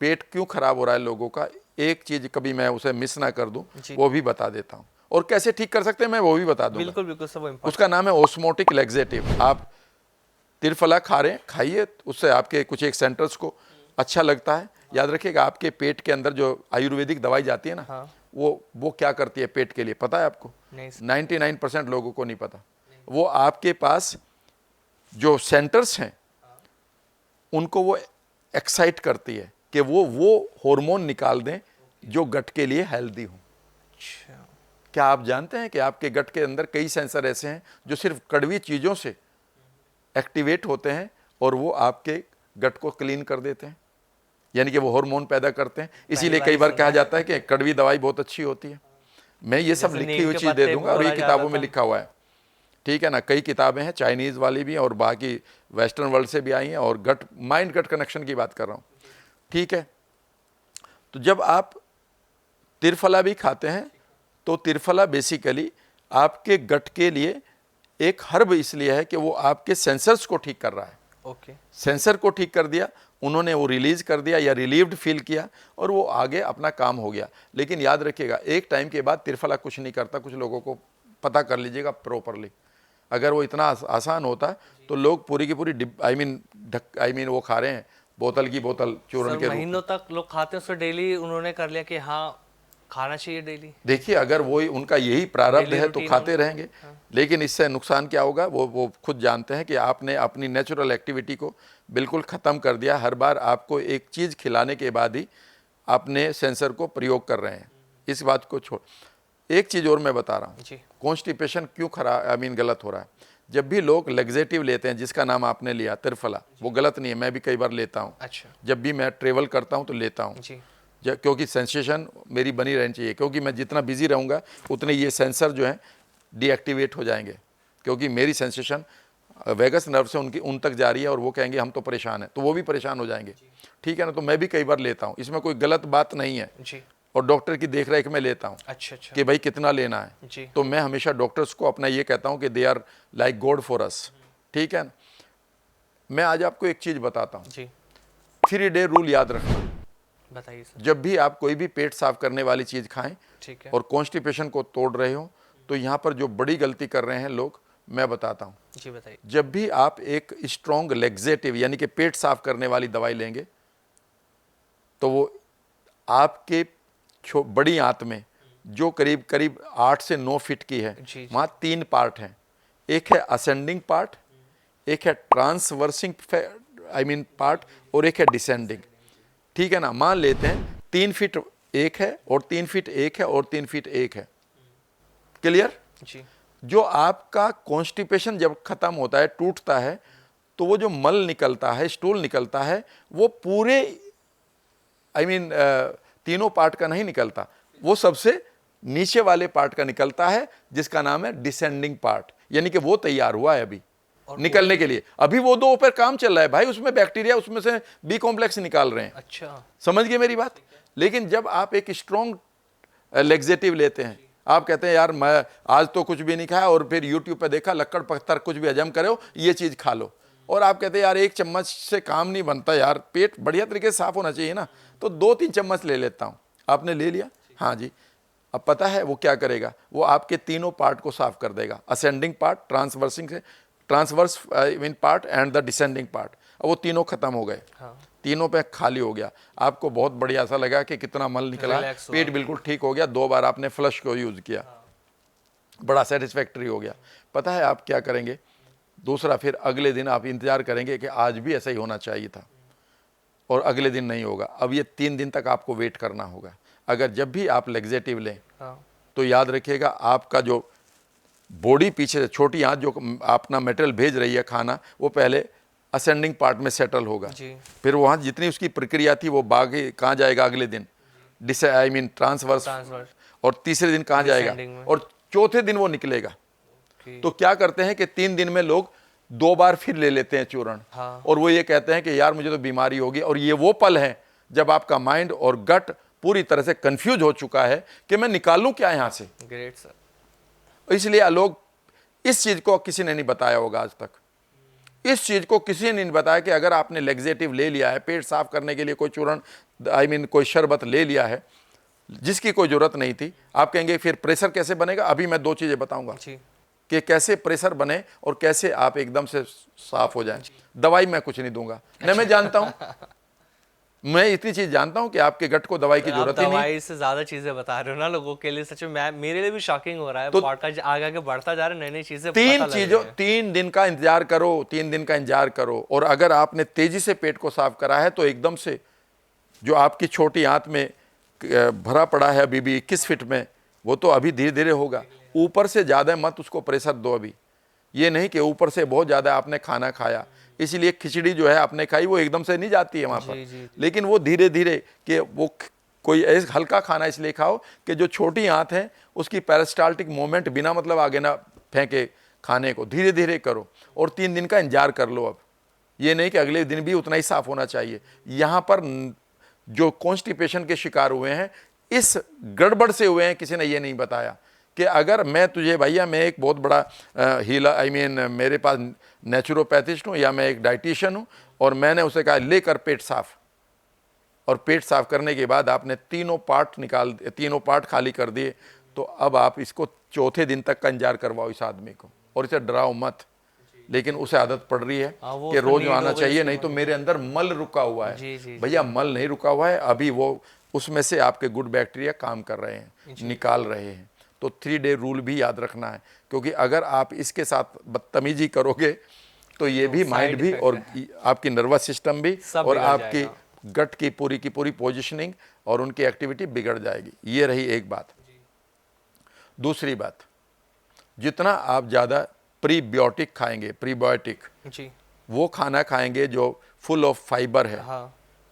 पेट क्यों खराब हो रहा है लोगों का, एक चीज़ कभी मैं उसे मिस ना कर दूं, जी। वो भी बता देता हूँ, और कैसे ठीक कर सकते हैं मैं वो भी बता दूंगा। बिल्कुल बिल्कुल, सब इम्पोर्टेंट। उसका नाम है ओस्मोटिक लैक्सेटिव। आप त्रिफला खा रहे हैं, खाइए, उससे आपके कुछ एक सेंटर्स को अच्छा लगता है। याद रखिएगा, आपके पेट के अंदर जो आयुर्वेदिक दवाई जाती है ना, हाँ। वो क्या करती है पेट के लिए, पता है आपको? नहीं सर। 99% लोगों को नहीं पता। वो आपके पास जो सेंटर्स हैं उनको वो एक्साइट करती है कि वो हार्मोन निकाल दें जो गट के लिए हेल्दी हो। अच्छा। क्या आप जानते हैं कि आपके गट के अंदर कई सेंसर ऐसे हैं जो सिर्फ कड़वी चीज़ों से एक्टिवेट होते हैं और वो आपके गट को क्लीन कर देते हैं, यानी कि वो हार्मोन पैदा करते हैं। इसीलिए पहली कई बार बार कहा सुना है। जाता है कि कड़वी दवाई बहुत अच्छी होती है। मैं ये सब जैसे लिखी नीम हुई के चीज़ दे पत्ते दूंगा, और ये बोला जाता किताबों में था। लिखा हुआ है, ठीक है ना। कई किताबें हैं, चाइनीज़ वाली भी और बाकी वेस्टर्न वर्ल्ड से भी आई हैं, और गट माइंड गट कनेक्शन की बात कर रहा हूँ, ठीक है। तो जब आप त्रिफला भी खाते हैं तो त्रिफला बेसिकली आपके गट के लिए एक हर्ब इसलिए है कि वो आपके सेंसर्स को ठीक कर रहा है। ओके। सेंसर को ठीक कर दिया उन्होंने, वो रिलीज कर दिया या रिलीव्ड फील किया, और वो आगे अपना काम हो गया। लेकिन याद रखिएगा, एक टाइम के बाद त्रिफला कुछ नहीं करता। कुछ लोगों को पता कर लीजिएगा प्रॉपरली, अगर वो इतना आसान होता तो लोग पूरी की पूरी वो खा रहे हैं बोतल की बोतल चूर्ण सर के रूप में। महीनों तक लोग खाते हैं, उसको डेली उन्होंने कर लिया कि हाँ खाना चाहिए डेली। देखिए, अगर वो उनका यही प्रारब्ध डेली है तो रूटीन खाते उनका। रहेंगे। लेकिन इससे नुकसान क्या होगा वो खुद जानते हैं कि आपने अपनी नेचुरल एक्टिविटी को बिल्कुल ख़त्म कर दिया। हर बार आपको एक चीज़ खिलाने के बाद ही अपने सेंसर को प्रयोग कर रहे हैं। इस बात को छोड़, एक चीज़ और मैं बता रहा हूँ, जी। कॉन्स्टिपेशन क्यों गलत हो रहा है। जब भी लोग लेग्जेटिव लेते हैं, जिसका नाम आपने लिया त्रिफला, वो गलत नहीं है, मैं भी कई बार लेता हूँ। अच्छा। जब भी मैं ट्रेवल करता हूँ तो लेता हूँ, जी। क्योंकि सेंसेशन मेरी बनी रहनी चाहिए, क्योंकि मैं जितना बिजी रहूँगा उतने ये सेंसर जो हैं डीएक्टिवेट हो जाएंगे, क्योंकि मेरी सेंसेशन वेगस नर्व से उन तक जा रही है, और वो कहेंगे हम तो परेशान हैं, तो वो भी परेशान हो जाएंगे, ठीक है ना। तो मैं भी कई बार लेता हूँ, इसमें कोई गलत बात नहीं है, जी। और डॉक्टर की देख रेख में लेता हूँ अच्छा अच्छा। कि भाई कितना लेना है। जी। तो मैं हमेशा डॉक्टर्स को अपना ये कहता हूँ कि they are like God for us, ठीक है ना। मैं आज आपको एक चीज़ बताता हूँ, जी 3 डे रूल याद रखना। बताइए सर। जब भी आप कोई भी पेट साफ करने वाली चीज़ खाएं ठीक है। और कॉन्स्टिपेशन को तोड़ रहे हो, तो यहाँ पर जो बड़ी गलती कर रहे हैं लोग, मैं बताता हूँ। जी बताइए। जब भी आप एक स्ट्रॉन्ग लेग्जेटिव यानी कि पेट साफ करने वाली दवाई लेंगे, तो वो आपके बड़ी आंत में जो करीब करीब 8 से 9 फीट की है, जी। वहाँ 3 पार्ट हैं। एक है असेंडिंग पार्ट, एक है ट्रांसवर्सिंग पार्ट, और एक है डिसेंडिंग, ठीक है ना। मान लेते हैं 3 फीट एक है, और 3 फीट एक है, और 3 फीट एक है। क्लियर? जी। जो आपका कॉन्स्टिपेशन जब खत्म होता है, टूटता है, तो वो जो मल निकलता है, स्टूल निकलता है, वो पूरे तीनों पार्ट का नहीं निकलता, वो सबसे नीचे वाले पार्ट का निकलता है, जिसका नाम है डिसेंडिंग पार्ट, यानी कि वो तैयार हुआ है अभी निकलने के लिए। अभी वो 2 ऊपर काम चल रहा है भाई, उसमें बैक्टीरिया, उसमें से बी कॉम्प्लेक्स निकाल रहे हैं। अच्छा। समझ गए मेरी बात? लेकिन जब आप एक स्ट्रॉन्ग लेग्जेटिव लेते हैं, आप कहते हैं यार मैं आज तो कुछ भी नहीं खाया, और फिर यूट्यूब पे देखा लक्कड़ पत्थर कुछ भी हजम करे हो, ये चीज़ खा लो, और आप कहते हैं यार 1 चम्मच से काम नहीं बनता यार, पेट बढ़िया तरीके से साफ होना चाहिए ना, तो 2-3 चम्मच ले लेता हूँ। आपने ले लिया, हाँ जी। अब पता है वो क्या करेगा, वो आपके तीनों पार्ट को साफ कर देगा, ascending part, transverse part and the descending part. अब वो तीनों खत्म हो गए, हाँ। तीनों पे खाली हो गया। आपको बहुत बढ़िया ऐसा लगा कि कितना मल निकला, रिलैक्स हुआ। पेट बिल्कुल ठीक हो गया। 2 बार आपने फ्लश को यूज़ किया, बड़ा सेटिस्फैक्टरी हो गया। पता है आप क्या करेंगे? दूसरा, फिर अगले दिन आप इंतज़ार करेंगे कि आज भी ऐसा ही होना चाहिए था, और अगले दिन नहीं होगा। अब ये 3 दिन तक आपको वेट करना होगा। अगर जब भी आप लेग्जेटिव लें तो याद रखिएगा आपका जो बॉडी पीछे से छोटी आंत जो अपना मटेरियल भेज रही है खाना, वो पहले असेंडिंग पार्ट में सेटल होगा, फिर वहाँ जितनी उसकी प्रक्रिया थी वो बागी कहाँ जाएगा अगले दिन, ट्रांसवर्स, और तीसरे दिन कहाँ जाएगा, और चौथे दिन वो निकलेगा। तो क्या करते हैं कि 3 दिन में लोग 2 बार फिर ले लेते हैं चूर्ण, और वो ये कहते हैं कि यार मुझे तो बीमारी होगी। और ये वो पल है जब आपका माइंड और गट पूरी तरह से कंफ्यूज हो चुका है कि मैं निकालूं क्या यहां से। Great sir. इसलिए लोग, इस चीज को किसी ने नहीं बताया होगा आज तक, इस चीज को किसी ने नहीं बताया कि अगर आपने लेग्जेटिव ले लिया है, पेट साफ करने के लिए कोई चूर्ण कोई शरबत ले लिया है जिसकी कोई जरूरत नहीं थी, आप कहेंगे फिर प्रेशर कैसे बनेगा। अभी मैं 2 चीजें बताऊंगा कि कैसे प्रेशर बने और कैसे आप एकदम से साफ हो जाएं। दवाई मैं कुछ नहीं दूंगा, नहीं, मैं जानता हूं, मैं इतनी चीज जानता हूं कि आपके गट को दवाई की जरूरत ही नहीं। दवाई से ज्यादा चीजें बता रहे हो ना लोगों के लिए, सच में मेरे लिए भी शॉकिंग हो रहा है। तो पॉडकास्ट आगे आगे बढ़ता जा रहा है, नई नई चीजें 3 दिन का इंतजार करो, 3 दिन का इंतजार करो। और अगर आपने तेजी से पेट को साफ करा है तो एकदम से जो आपकी छोटी आंत में भरा पड़ा है अभी भी 21 फीट में, वो तो अभी धीरे धीरे होगा। ऊपर से ज्यादा मत उसको प्रेशर दो। अभी ये नहीं कि ऊपर से बहुत ज्यादा आपने खाना खाया, इसलिए खिचड़ी जो है आपने खाई वो एकदम से नहीं जाती है वहां पर, लेकिन वो धीरे धीरे कि वो कोई ऐसा हल्का खाना इसलिए खाओ कि जो छोटी आंत है उसकी पेरिस्टाल्टिक मूवमेंट बिना मतलब आगे ना फेंके खाने को, धीरे धीरे करो। और 3 दिन का इंतजार कर लो। अब ये नहीं कि अगले दिन भी उतना ही साफ होना चाहिए। यहाँ पर जो कॉन्स्टिपेशन के शिकार हुए हैं, इस गड़बड़ से हुए हैं, किसी ने ये नहीं बताया कि अगर मैं तुझे, भैया मैं एक बहुत बड़ा हीला मेरे पास नेचुरोपैथिस्ट हूँ या मैं एक डाइटिशियन हूँ, और मैंने उसे कहा लेकर पेट साफ, और पेट साफ करने के बाद आपने तीनों पार्ट खाली कर दिए, तो अब आप इसको चौथे दिन तक का इंतजार करवाओ इस आदमी को, और इसे डराओ मत। लेकिन उसे आदत पड़ रही है कि रोज आना चाहिए, नहीं तो मेरे अंदर मल रुका हुआ है। भैया मल नहीं रुका हुआ है, अभी वो उसमें से आपके गुड बैक्टीरिया काम कर रहे हैं, निकाल रहे हैं। तो 3 डे रूल भी याद रखना है, क्योंकि अगर आप इसके साथ बदतमीजी करोगे तो ये भी माइंड भी और आपकी नर्वस सिस्टम भी और आपकी गट की पूरी पोजीशनिंग और उनकी एक्टिविटी बिगड़ जाएगी। ये रही एक बात। दूसरी बात, जितना आप ज़्यादा प्रीबायोटिक खाएंगे, प्रीबायोटिक वो खाना खाएंगे जो फुल ऑफ फाइबर है,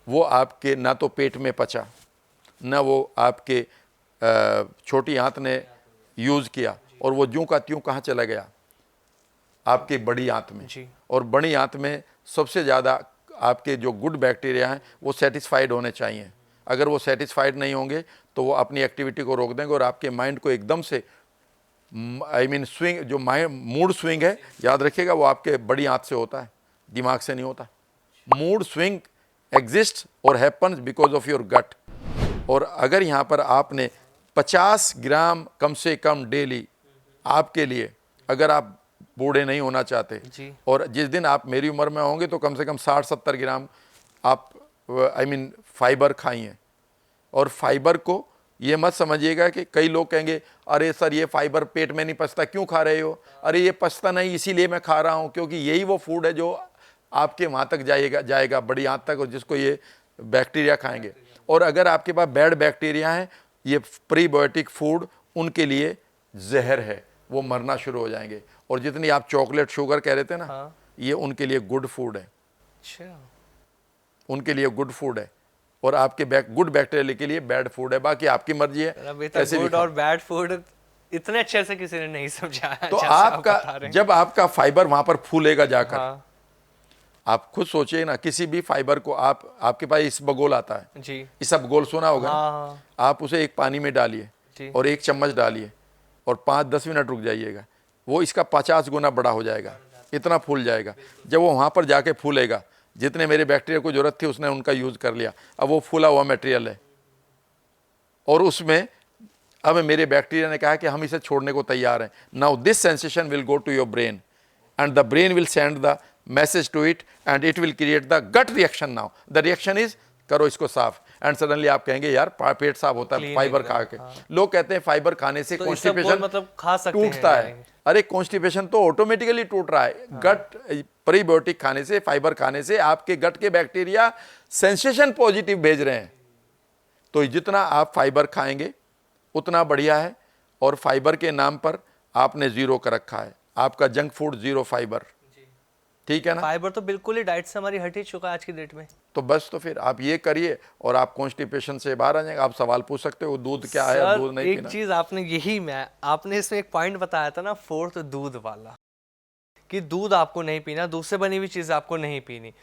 वो आपके ना तो पेट में पचा, ना वो आपके छोटी आंत ने यूज़ किया, और वो ज्यों का त्यों कहाँ चला गया, आपकी बड़ी आंत में। और बड़ी आंत में सबसे ज़्यादा आपके जो गुड बैक्टीरिया हैं वो सेटिस्फाइड होने चाहिए। अगर वो सेटिस्फाइड नहीं होंगे तो वो अपनी एक्टिविटी को रोक देंगे और आपके माइंड को एकदम से स्विंग, जो मूड स्विंग है, याद रखिएगा वो आपके बड़ी आंत से होता है, दिमाग से नहीं होता। मूड स्विंग एग्जिस्ट और happens because of your gut. और अगर यहाँ पर आपने 50 ग्राम कम से कम डेली आपके लिए, अगर आप बूढ़े नहीं होना चाहते, और जिस दिन आप मेरी उम्र में होंगे तो कम से कम 60-70 ग्राम आप फाइबर खाइए। और फाइबर को ये मत समझिएगा कि कई लोग कहेंगे अरे सर ये फाइबर पेट में नहीं पचता, क्यों खा रहे हो? अरे ये पचता नहीं इसीलिए मैं खा रहा हूँ, क्योंकि यही वो फूड है जो आपके वहाँ तक जाएगा बड़ी आंत तक, और जिसको ये बैक्टीरिया खाएंगे। और अगर आपके पास बैड बैक्टीरिया हैं, ये प्रीबायोटिक फूड उनके लिए जहर है, वो मरना शुरू हो जाएंगे। और जितनी आप चॉकलेट शुगर कह रहे थे ना, ये उनके लिए गुड फूड है, उनके लिए गुड फूड है, और आपके गुड बैक्टीरिया के लिए बैड फूड है। बाकी आपकी मर्जी है। गुड और बैड फूड इतने अच्छे से किसी ने नहीं समझाया। तो आपका जब आपका फाइबर वहां पर फूलेगा जाकर, आप खुद सोचिए ना, किसी भी फाइबर को आपके पास इसबगोल आता है जी, इसबगोल सुना होगा। आप उसे एक पानी में डालिए और 1 चम्मच डालिए और 5-10 मिनट रुक जाइएगा, वो इसका 50 गुना बड़ा हो जाएगा, इतना फूल जाएगा। जब वो वहां पर जाके फूलेगा, जितने मेरे बैक्टीरिया को जरूरत थी उसने उनका यूज कर लिया, अब वो फूला हुआ मटेरियल है, और उसमें अब मेरे बैक्टीरिया ने कहा कि हम इसे छोड़ने को तैयार हैं। Now this sensation will go to your brain and the brain will send the message to it and it will create the gut reaction. Now the reaction is करो इसको साफ, एंड सडनली आप कहेंगे यार पेट साफ होता है Clean फाइबर एकदम, खा के। लोग कहते हैं फाइबर खाने से तो इससे कॉन्स्टिपेशन मतलब खा सकते हैं टूटता है। यानी। अरे कॉन्स्टिपेशन तो ऑटोमेटिकली टूट रहा है। गट प्रीबायोटिक खाने से, फाइबर खाने से आपके गट के बैक्टीरिया सेंसेशन पॉजिटिव भेज रहे हैं। तो जितना आप फाइबर खाएंगे उतना बढ़िया है। और फाइबर के नाम पर आपने जीरो कर रखा है, आपका जंक फूड जीरो फाइबर, ठीक है ना। फाइबर तो बिल्कुल ही डाइट से हमारी हट ही चुका है आज की डेट में। तो बस तो फिर आप ये करिए और आप कॉन्स्टिपेशन से बाहर आ जाएंगे। आप सवाल पूछ सकते हो दूध क्या है और सर, दूध नहीं एक पीना। चीज आपने इसमें एक पॉइंट बताया था ना, फोर्थ दूध वाला, कि दूध आपको नहीं पीना, दूध से बनी हुई चीज आपको नहीं पीनी।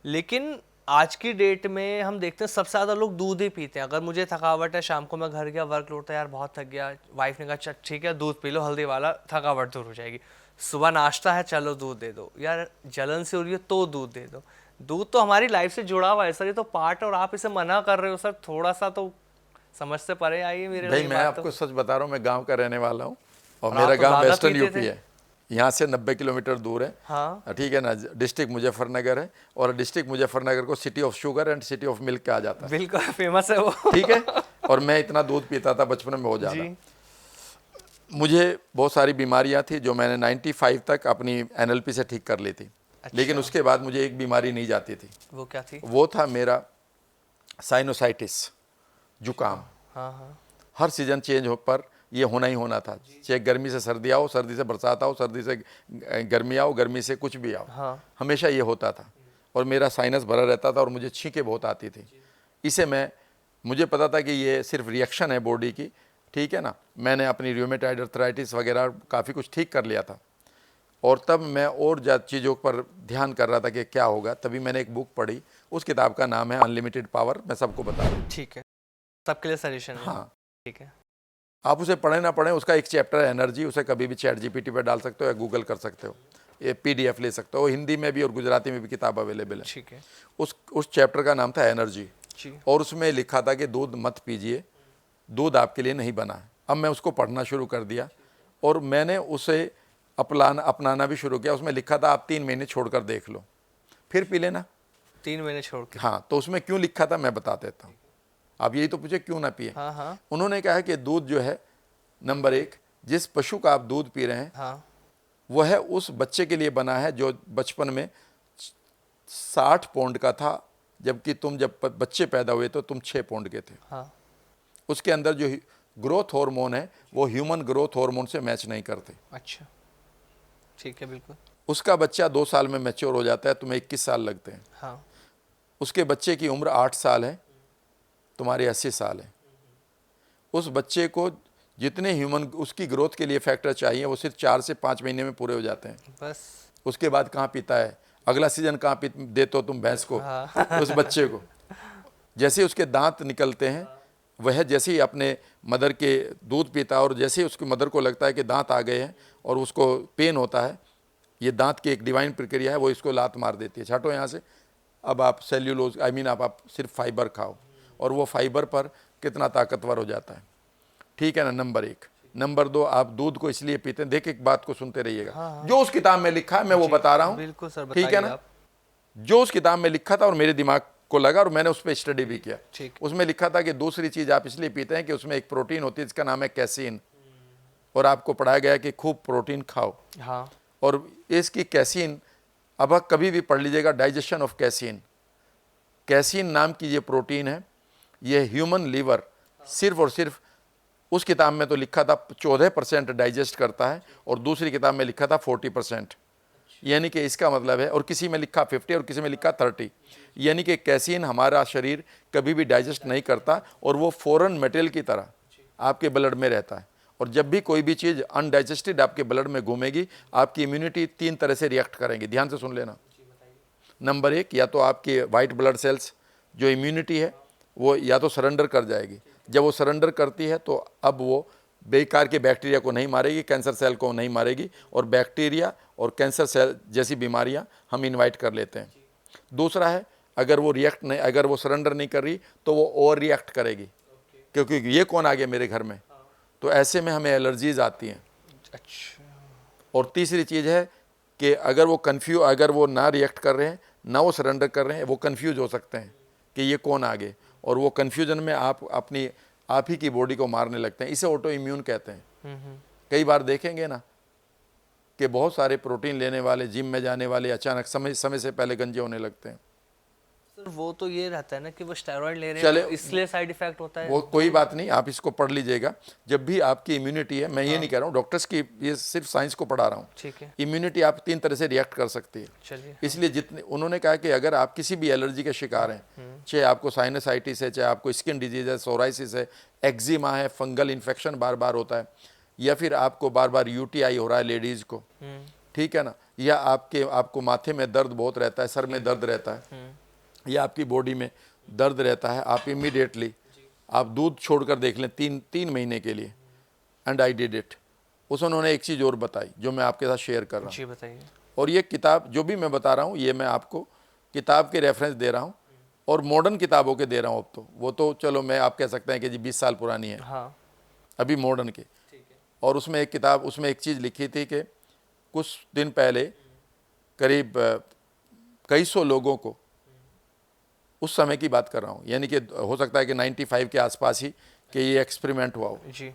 लेकिन आज की डेट में हम देखते हैं सबसे ज्यादा लोग दूध ही पीते हैं। अगर मुझे थकावट है, शाम को मैं घर गया, वर्कलोड था यार, बहुत थक गया, वाइफ ने कहा चल ठीक है दूध पी लो, हल्दी वाला, थकावट दूर हो जाएगी। सुबह नाश्ता है, चलो दूध दे दो, यार जलन से हो रही है तो दूध दे दो। दूध तो हमारी लाइफ से जुड़ा हुआ है सर, ये तो पार्ट है, और आप इसे मना कर रहे हो सर, थोड़ा सा तो समझ से परे आइए मेरे भाई लिए मैं बात आपको तो। सच बता रहा हूँ, मैं गांव का रहने वाला हूँ और और मेरा आप तो गांव ज्यादा वेस्टर्न पीते यूपी थे। है। यहाँ से 90 किलोमीटर दूर है, हाँ, ठीक है ना। डिस्ट्रिक्ट मुजफ्फरनगर है और डिस्ट्रिक्ट मुजफ्फरनगर को city of sugar and city of milk कहा जाता है, बिल्कुल फेमस है वो। ठीक है। और मैं इतना दूध पीता था बचपन में बहुत ज़्यादा। जी, मुझे बहुत सारी बीमारियां थी जो मैंने 95 तक अपनी एनएलपी से ठीक कर ली थी। लेकिन उसके बाद मुझे एक बीमारी नहीं जाती थी, वो क्या थी? वो था मेरा साइनोसाइटिस, जुकाम। हाँ हाँ, हर सीजन चेंज हो पर ये होना ही होना था, चाहे गर्मी से सर्दी आओ, सर्दी से बरसात आओ, सर्दी से गर्मी आओ, गर्मी से कुछ भी आओ, हाँ। हमेशा ये होता था। और मेरा साइनस भरा रहता था और मुझे छींकें बहुत आती थी। इसे मुझे पता था कि ये सिर्फ रिएक्शन है बॉडी की, ठीक है ना। मैंने अपनी रूमेटॉइड अर्थराइटिस वगैरह काफ़ी कुछ ठीक कर लिया था। और तब मैं और ज़्यादा चीज़ों पर ध्यान कर रहा था कि क्या होगा। तभी मैंने एक बुक पढ़ी, उस किताब का नाम है अनलिमिटेड पावर। मैं सबको बता रहा हूँ, ठीक है, सबके लिए सजेशन है। हाँ। ठीक है, आप उसे पढ़ें ना पढ़ें, उसका एक चैप्टर है एनर्जी, उसे कभी भी चैट जीपीटी पर डाल सकते हो या गूगल कर सकते हो, ये पीडीएफ ले सकते हो। हिंदी में भी और गुजराती में भी किताब अवेलेबल है। ठीक है। उस चैप्टर का नाम था एनर्जी, जी, और उसमें लिखा था कि दूध मत पीजिए, दूध आपके लिए नहीं बना है। अब मैं उसको पढ़ना शुरू कर दिया और मैंने उसे अपनाना भी शुरू किया। उसमें लिखा था आप 3 महीने छोड़कर देख लो, फिर पी लेना। 3 महीने छोड़ के। हाँ, तो उसमें क्यों लिखा था मैं बता देता हूँ। आप यही तो पूछे क्यों ना पिए। हाँ हाँ उन्होंने कहा है कि दूध जो है, नंबर 1, जिस पशु का आप दूध पी रहे हैं हाँ, वह उस बच्चे के लिए बना है जो बचपन में 60 पाउंड का था, जबकि तुम जब बच्चे पैदा हुए तो तुम 6 पाउंड के थे। हाँ। उसके अंदर जो ग्रोथ हार्मोन है वो ह्यूमन ग्रोथ हार्मोन से मैच नहीं करते। अच्छा, ठीक है, बिल्कुल। उसका बच्चा 2 साल में मैच्योर हो जाता है, तुम्हें 21 साल लगते हैं। हाँ, उसके बच्चे की उम्र 8 साल है, तुम्हारे 80 साल है। उस बच्चे को जितने ह्यूमन उसकी ग्रोथ के लिए फैक्टर चाहिए वो सिर्फ 4 से 5 महीने में पूरे हो जाते हैं। बस। उसके बाद कहाँ पीता है, अगला सीजन कहाँ पी देते हो तुम भैंस को, हाँ। उस बच्चे को। जैसे ही उसके दांत निकलते हैं, वह जैसे ही अपने मदर के दूध पीता है और जैसे ही उसकी मदर को लगता है कि दांत आ गए हैं और उसको पेन होता है, ये दांत की एक डिवाइन प्रक्रिया है, वो इसको लात मार देती है, छाटो यहाँ से, अब आप सेल्यूलोज आप सिर्फ फाइबर खाओ। और वो फाइबर पर कितना ताकतवर हो जाता है, ठीक है ना। नंबर 1। नंबर 2, आप दूध को इसलिए पीते हैं, देख एक बात को सुनते रहिएगा। हाँ। जो उस किताब में लिखा है मैं वो बता रहा हूँ, बिल्कुल सर, ठीक है बताइए ना। आप। जो उस किताब में लिखा था और मेरे दिमाग को लगा और मैंने उस पर स्टडी भी किया। ठीक। उसमें लिखा था कि दूसरी चीज़ आप इसलिए पीते हैं कि उसमें एक प्रोटीन होती है जिसका नाम है कैसीन, और आपको पढ़ाया गया कि खूब प्रोटीन खाओ। हाँ, और इसकी कैसीन, अब आप कभी भी पढ़ लीजिएगा, डाइजेशन ऑफ कैसीन। कैसीन नाम की ये प्रोटीन है, ये ह्यूमन लीवर सिर्फ और सिर्फ, उस किताब में तो लिखा था 14% डाइजेस्ट करता है और दूसरी किताब में लिखा था 40%, यानी कि इसका मतलब है, और किसी में लिखा 50 और किसी में लिखा 30, यानी कि कैसीन हमारा शरीर कभी भी डाइजेस्ट नहीं करता और वो फॉरेन मटेरियल की तरह आपके ब्लड में रहता है। और जब भी कोई भी चीज़ अनडाइजेस्टेड आपके ब्लड में घूमेगी, आपकी इम्यूनिटी 3 तरह से रिएक्ट करेंगी, ध्यान से सुन लेना। नंबर 1, या तो आपके वाइट ब्लड सेल्स जो इम्यूनिटी है वो या तो सरेंडर कर जाएगी। जब वो सरेंडर करती है तो अब वो बेकार के बैक्टीरिया को नहीं मारेगी, कैंसर सेल को नहीं मारेगी, और बैक्टीरिया और कैंसर सेल जैसी बीमारियां हम इनवाइट कर लेते हैं। दूसरा है, अगर वो सरेंडर नहीं कर रही तो वो ओवर रिएक्ट करेगी, क्योंकि ये कौन आ गया मेरे घर में, तो ऐसे में हमें एलर्जीज आती हैं। अच्छा। और तीसरी चीज़ है कि अगर वो ना रिएक्ट कर रहे हैं, ना वो सरेंडर कर रहे हैं, वो कंफ्यूज हो सकते हैं कि ये कौन आ गए, और वो कन्फ्यूजन में आप ही की बॉडी को मारने लगते हैं। इसे ऑटो इम्यून कहते हैं। कई बार देखेंगे ना कि बहुत सारे प्रोटीन लेने वाले, जिम में जाने वाले अचानक समय से पहले गंजे होने लगते हैं। सर वो तो ये रहता है ना कि वो स्टेरॉइड ले रहे चले, हैं, इसलिए साइड इफेक्ट होता है। वो कोई बात नहीं, आप इसको पढ़ लीजिएगा। जब भी आपकी इम्यूनिटी है, मैं ये नहीं कह रहा हूँ डॉक्टर्स की, ये सिर्फ साइंस को पढ़ा रहा हूँ। ठीक है। इम्यूनिटी आप 3 तरह से रिएक्ट कर सकती है। चलिए। इसलिए जितने उन्होंने कहा कि अगर आप किसी भी एलर्जी के शिकार हैं, चाहे आपको साइनसाइटिस है, चाहे आपको स्किन डिजीज है, सोराइसिस है, एक्जिमा है, फंगल इन्फेक्शन बार बार होता है, या फिर आपको बार बार यूटीआई हो रहा है लेडीज को, ठीक है ना, या आपको माथे में दर्द बहुत रहता है, सर में दर्द रहता है, या आपकी बॉडी में दर्द रहता है, आप इमीडिएटली आप दूध छोड़कर देख लें 3 महीने के लिए। And I did it. उन्होंने एक चीज़ और बताई जो मैं आपके साथ शेयर कर रहा हूँ। जी बताइए। और ये किताब जो भी मैं बता रहा हूँ, ये मैं आपको किताब के रेफरेंस दे रहा हूँ, और मॉडर्न किताबों के दे रहा हूँ। अब तो वो तो चलो मैं आप कह सकते हैं कि जी 20 साल पुरानी है, हाँ। अभी मॉडर्न के। और उसमें एक चीज़ लिखी थी कि कुछ दिन पहले करीब कई सौ लोगों को, उस समय की बात कर रहा हूँ, यानी कि हो सकता है कि 95 के आसपास ही कि ये एक्सपेरिमेंट हुआ हो जी।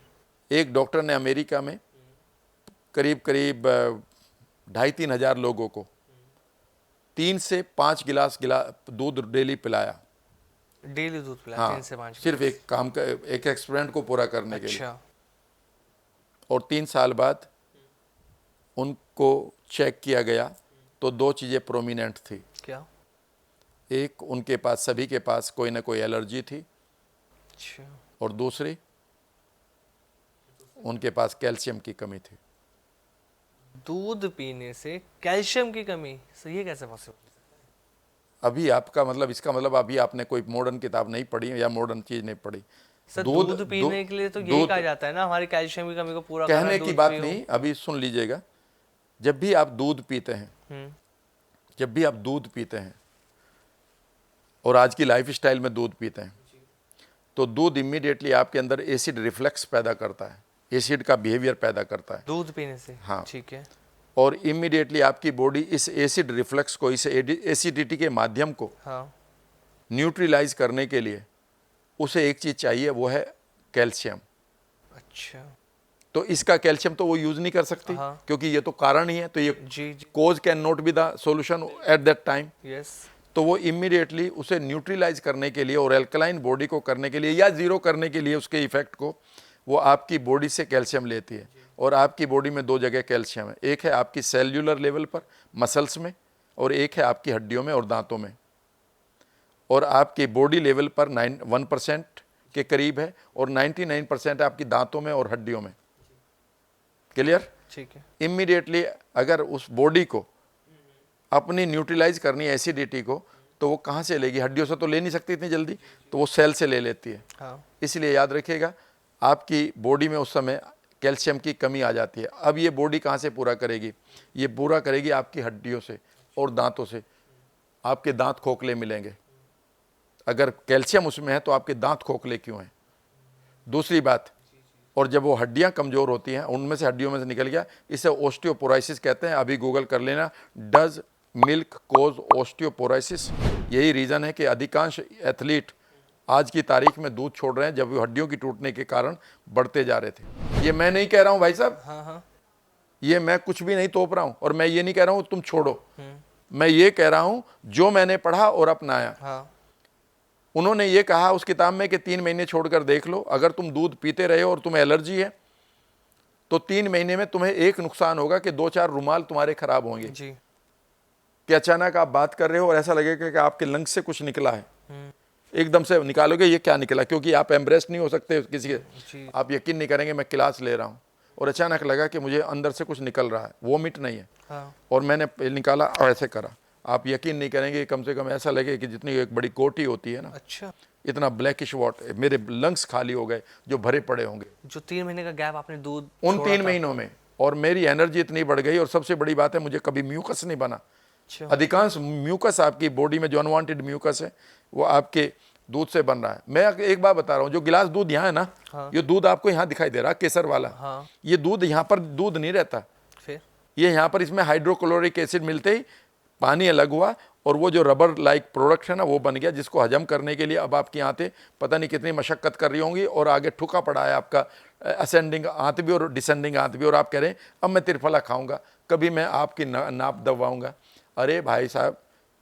एक डॉक्टर ने अमेरिका में करीब 2,500-3 हज़ार लोगों को 3 से 5 गिलास दूध डेली पिलाया। डेली दूध पिलाया? हाँ, 3 से 5 सिर्फ एक एक्सपेरिमेंट को पूरा करने के लिए। अच्छा। और 3 साल बाद उनको चेक किया गया तो 2 चीज़ें प्रोमिनेंट थी। क्या? एक, उनके पास, सभी के पास कोई ना कोई एलर्जी थी। अच्छा। और दूसरी, उनके पास कैल्शियम की कमी थी। दूध पीने से कैल्शियम की कमी? सर ये कैसे पॉसिबल? अभी आपका मतलब, इसका मतलब अभी आपने कोई मॉडर्न किताब नहीं पढ़ी या मॉडर्न चीज़ नहीं पढ़ी। सर दूध पीने के लिए तो यही कहा जाता है ना, हमारी कैल्शियम की कमी को पूरा करना। कहने की बात नहीं, अभी सुन लीजिएगा। जब भी आप दूध पीते हैं, और आज की लाइफस्टाइल में दूध पीते हैं, तो दूध इमीडिएटली आपके अंदर एसिड रिफ्लेक्स पैदा करता है, एसिड का बिहेवियर पैदा करता है दूध पीने से। हाँ, ठीक है। और इमीडिएटली आपकी बॉडी इस एसिड रिफ्लेक्स को, इस एसिडिटी के माध्यम को हाँ। न्यूट्रलाइज करने के लिए उसे एक चीज़ चाहिए, वो है कैल्शियम। अच्छा। तो इसका कैल्शियम तो वो यूज़ नहीं कर सकती, हाँ। क्योंकि ये तो कारण ही है, तो ये जी। Cause can not be the solution at that time. Yes. तो वो इमीडिएटली उसे न्यूट्रलाइज करने के लिए और एल्कलाइन बॉडी को करने के लिए या ज़ीरो करने के लिए, उसके इफेक्ट को, वो आपकी बॉडी से कैल्शियम लेती है। और आपकी बॉडी में 2 जगह कैल्शियम है, एक है आपकी सेल्यूलर लेवल पर मसल्स में, और एक है आपकी हड्डियों में और दांतों में। और आपकी बॉडी लेवल पर 1% के करीब है, और 99% है आपकी दांतों में और हड्डियों में। क्लियर? ठीक है। इमीडिएटली अगर उस बॉडी को अपनी न्यूट्रलाइज करनी है एसिडिटी को, तो वो कहाँ से लेगी? हड्डियों से तो ले नहीं सकती इतनी जल्दी, तो वो सेल से ले लेती है। हाँ। इसलिए याद रखिएगा, आपकी बॉडी में उस समय कैल्शियम की कमी आ जाती है। अब ये बॉडी कहाँ से पूरा करेगी? ये पूरा करेगी आपकी हड्डियों से और दांतों से। आपके दांत खोखले मिलेंगे। अगर कैल्शियम उसमें है तो आपके दांत खोखले क्यों हैं? दूसरी बात, और जब वो हड्डियां कमज़ोर होती हैं, उनमें से हड्डियों में से निकल गया, इसे ओस्टियोपोरोसिस कहते हैं। अभी गूगल कर लेना, डज मिल्क कोज ओस्टियोपोरोसिस। यही रीज़न है कि अधिकांश एथलीट आज की तारीख में दूध छोड़ रहे हैं, जब वो हड्डियों की टूटने के कारण बढ़ते जा रहे थे। ये मैं नहीं कह रहा हूँ भाई साहब, हाँ हाँ। ये मैं कुछ भी नहीं तोप रहा हूँ, और मैं ये नहीं कह रहा हूँ तुम छोड़ो। मैं ये कह रहा हूँ जो मैंने पढ़ा और अपनाया। हाँ। उन्होंने ये कहा उस किताब में कि 3 महीने छोड़कर देख लो, अगर तुम दूध पीते रहे हो और तुम्हें एलर्जी है, तो 3 महीने में तुम्हें एक नुकसान होगा कि 2-4 रुमाल तुम्हारे खराब होंगे। जी। कि अचानक आप बात कर रहे हो और ऐसा लगेगा कि आपके लंग्स से कुछ निकला है, एकदम से निकालोगे ये क्या निकला, क्योंकि आप एम्ब्रेस नहीं हो सकते किसी के। आप यकीन नहीं करेंगे, मैं क्लास ले रहा हूँ और अचानक लगा कि मुझे अंदर से कुछ निकल रहा है, वोमिट नहीं है। हाँ। और मैंने निकाला और ऐसे करा, आप यकीन नहीं करेंगे, कम से कम ऐसा लगे कि जितनी एक बड़ी कोटी होती है ना, अच्छा। इतना ब्लैकिश वाटर, मेरे लंग्स खाली हो गए जो भरे पड़े होंगे। जो 3 महीने का गैप आपने दूध उन 3 महीनों में, और मेरी एनर्जी इतनी बढ़ गई, और सबसे बड़ी बात है मुझे कभी म्यूकस नहीं बना। अच्छा। अधिकांश म्यूकस आपकी बॉडी में जो अनवांटेड म्यूकस है वो आपके दूध से बन रहा है। मैं एक बात बता रहा हूँ, जो गिलास दूध यहाँ है ना, हाँ। ये दूध आपको यहाँ दिखाई दे रहा है केसर वाला। हाँ। ये दूध यहाँ पर दूध नहीं रहता, फिर ये यहाँ पर इसमें हाइड्रोक्लोरिक एसिड मिलते ही पानी अलग हुआ और वो जो रबर लाइक प्रोडक्ट है ना वो बन गया, जिसको हजम करने के लिए अब आपकी आंतें पता नहीं कितनी मशक्क़त कर रही होंगी, और आगे ठुका पड़ा है आपका असेंडिंग आंत भी और डिसेंडिंग आंत भी, और आप कह रहे हैं अब मैं त्रिफला खाऊंगा, कभी मैं आपकी नाप दबाऊंगा। अरे भाई साहब,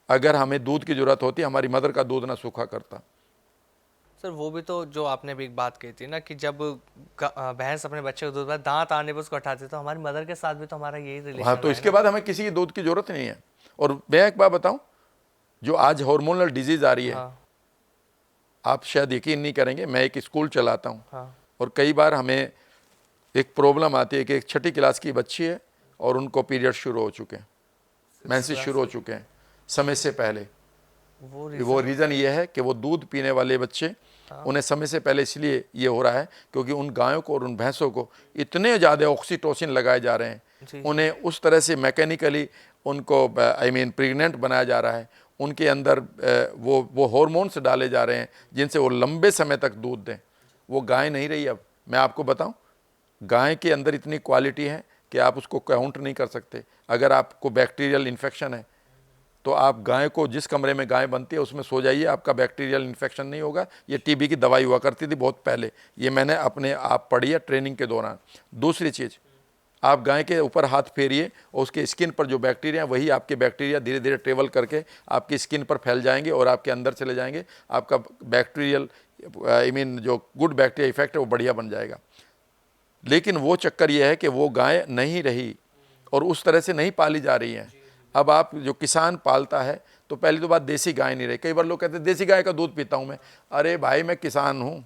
अगर हमें दूध की ज़रूरत होती, हमारी मदर का दूध ना सूखा करता। सर वो भी तो जो आपने भी एक बात कही थी ना कि जब भैंस अपने बच्चे को दूध पिलाती, दांत आने पर उसको हटाती, तो हमारी मदर के साथ भी तो हमारा यही रिलेशन हाँ, तो इसके बाद हमें किसी की दूध की ज़रूरत नहीं है। और मैं एक बात बताऊं, जो आज हार्मोनल डिजीज़ आ रही है, हाँ, आप शायद यकीन नहीं करेंगे, मैं एक स्कूल चलाता हूँ, हाँ, और कई बार हमें एक प्रॉब्लम आती है कि एक छठी क्लास की बच्ची है और उनको पीरियड शुरू हो चुके हैं, मेंसेस शुरू हो चुके हैं समय से पहले। वो रीज़न ये है कि वो दूध पीने वाले बच्चे, उन्हें समय से पहले इसलिए ये हो रहा है क्योंकि उन गायों को और उन भैंसों को इतने ज़्यादा ऑक्सीटोसिन लगाए जा रहे हैं, उन्हें उस तरह से मैकेनिकली उनको प्रेग्नेंट बनाया जा रहा है, उनके अंदर वो हार्मोन्स डाले जा रहे हैं जिनसे वो लंबे समय तक दूध दें। वो गाय नहीं रही। अब मैं आपको बताऊं, गाय के अंदर इतनी क्वालिटी है कि आप उसको काउंट नहीं कर सकते। अगर आपको बैक्टीरियल इन्फेक्शन है तो आप गाय को, जिस कमरे में गाय बनती है उसमें सो जाइए, आपका बैक्टीरियल इन्फेक्शन नहीं होगा। ये टीबी की दवाई हुआ करती थी बहुत पहले, ये मैंने अपने आप पढ़ी है ट्रेनिंग के दौरान। दूसरी चीज़, आप गाय के ऊपर हाथ फेरिए और उसके स्किन पर जो बैक्टीरिया हैं वही आपके बैक्टीरिया धीरे धीरे ट्रेवल करके आपकी स्किन पर फैल जाएंगे और आपके अंदर चले जाएंगे। आपका बैक्टीरियल जो गुड बैक्टीरिया इफेक्ट है वो बढ़िया बन जाएगा। लेकिन वो चक्कर ये है कि वो गाय नहीं रही और उस तरह से नहीं पाली जा रही है। अब आप जो किसान पालता है, तो पहली तो बात देसी गाय नहीं रही। कई बार लोग कहते हैं देसी गाय का दूध पीता हूँ मैं। अरे भाई, मैं किसान हूँ,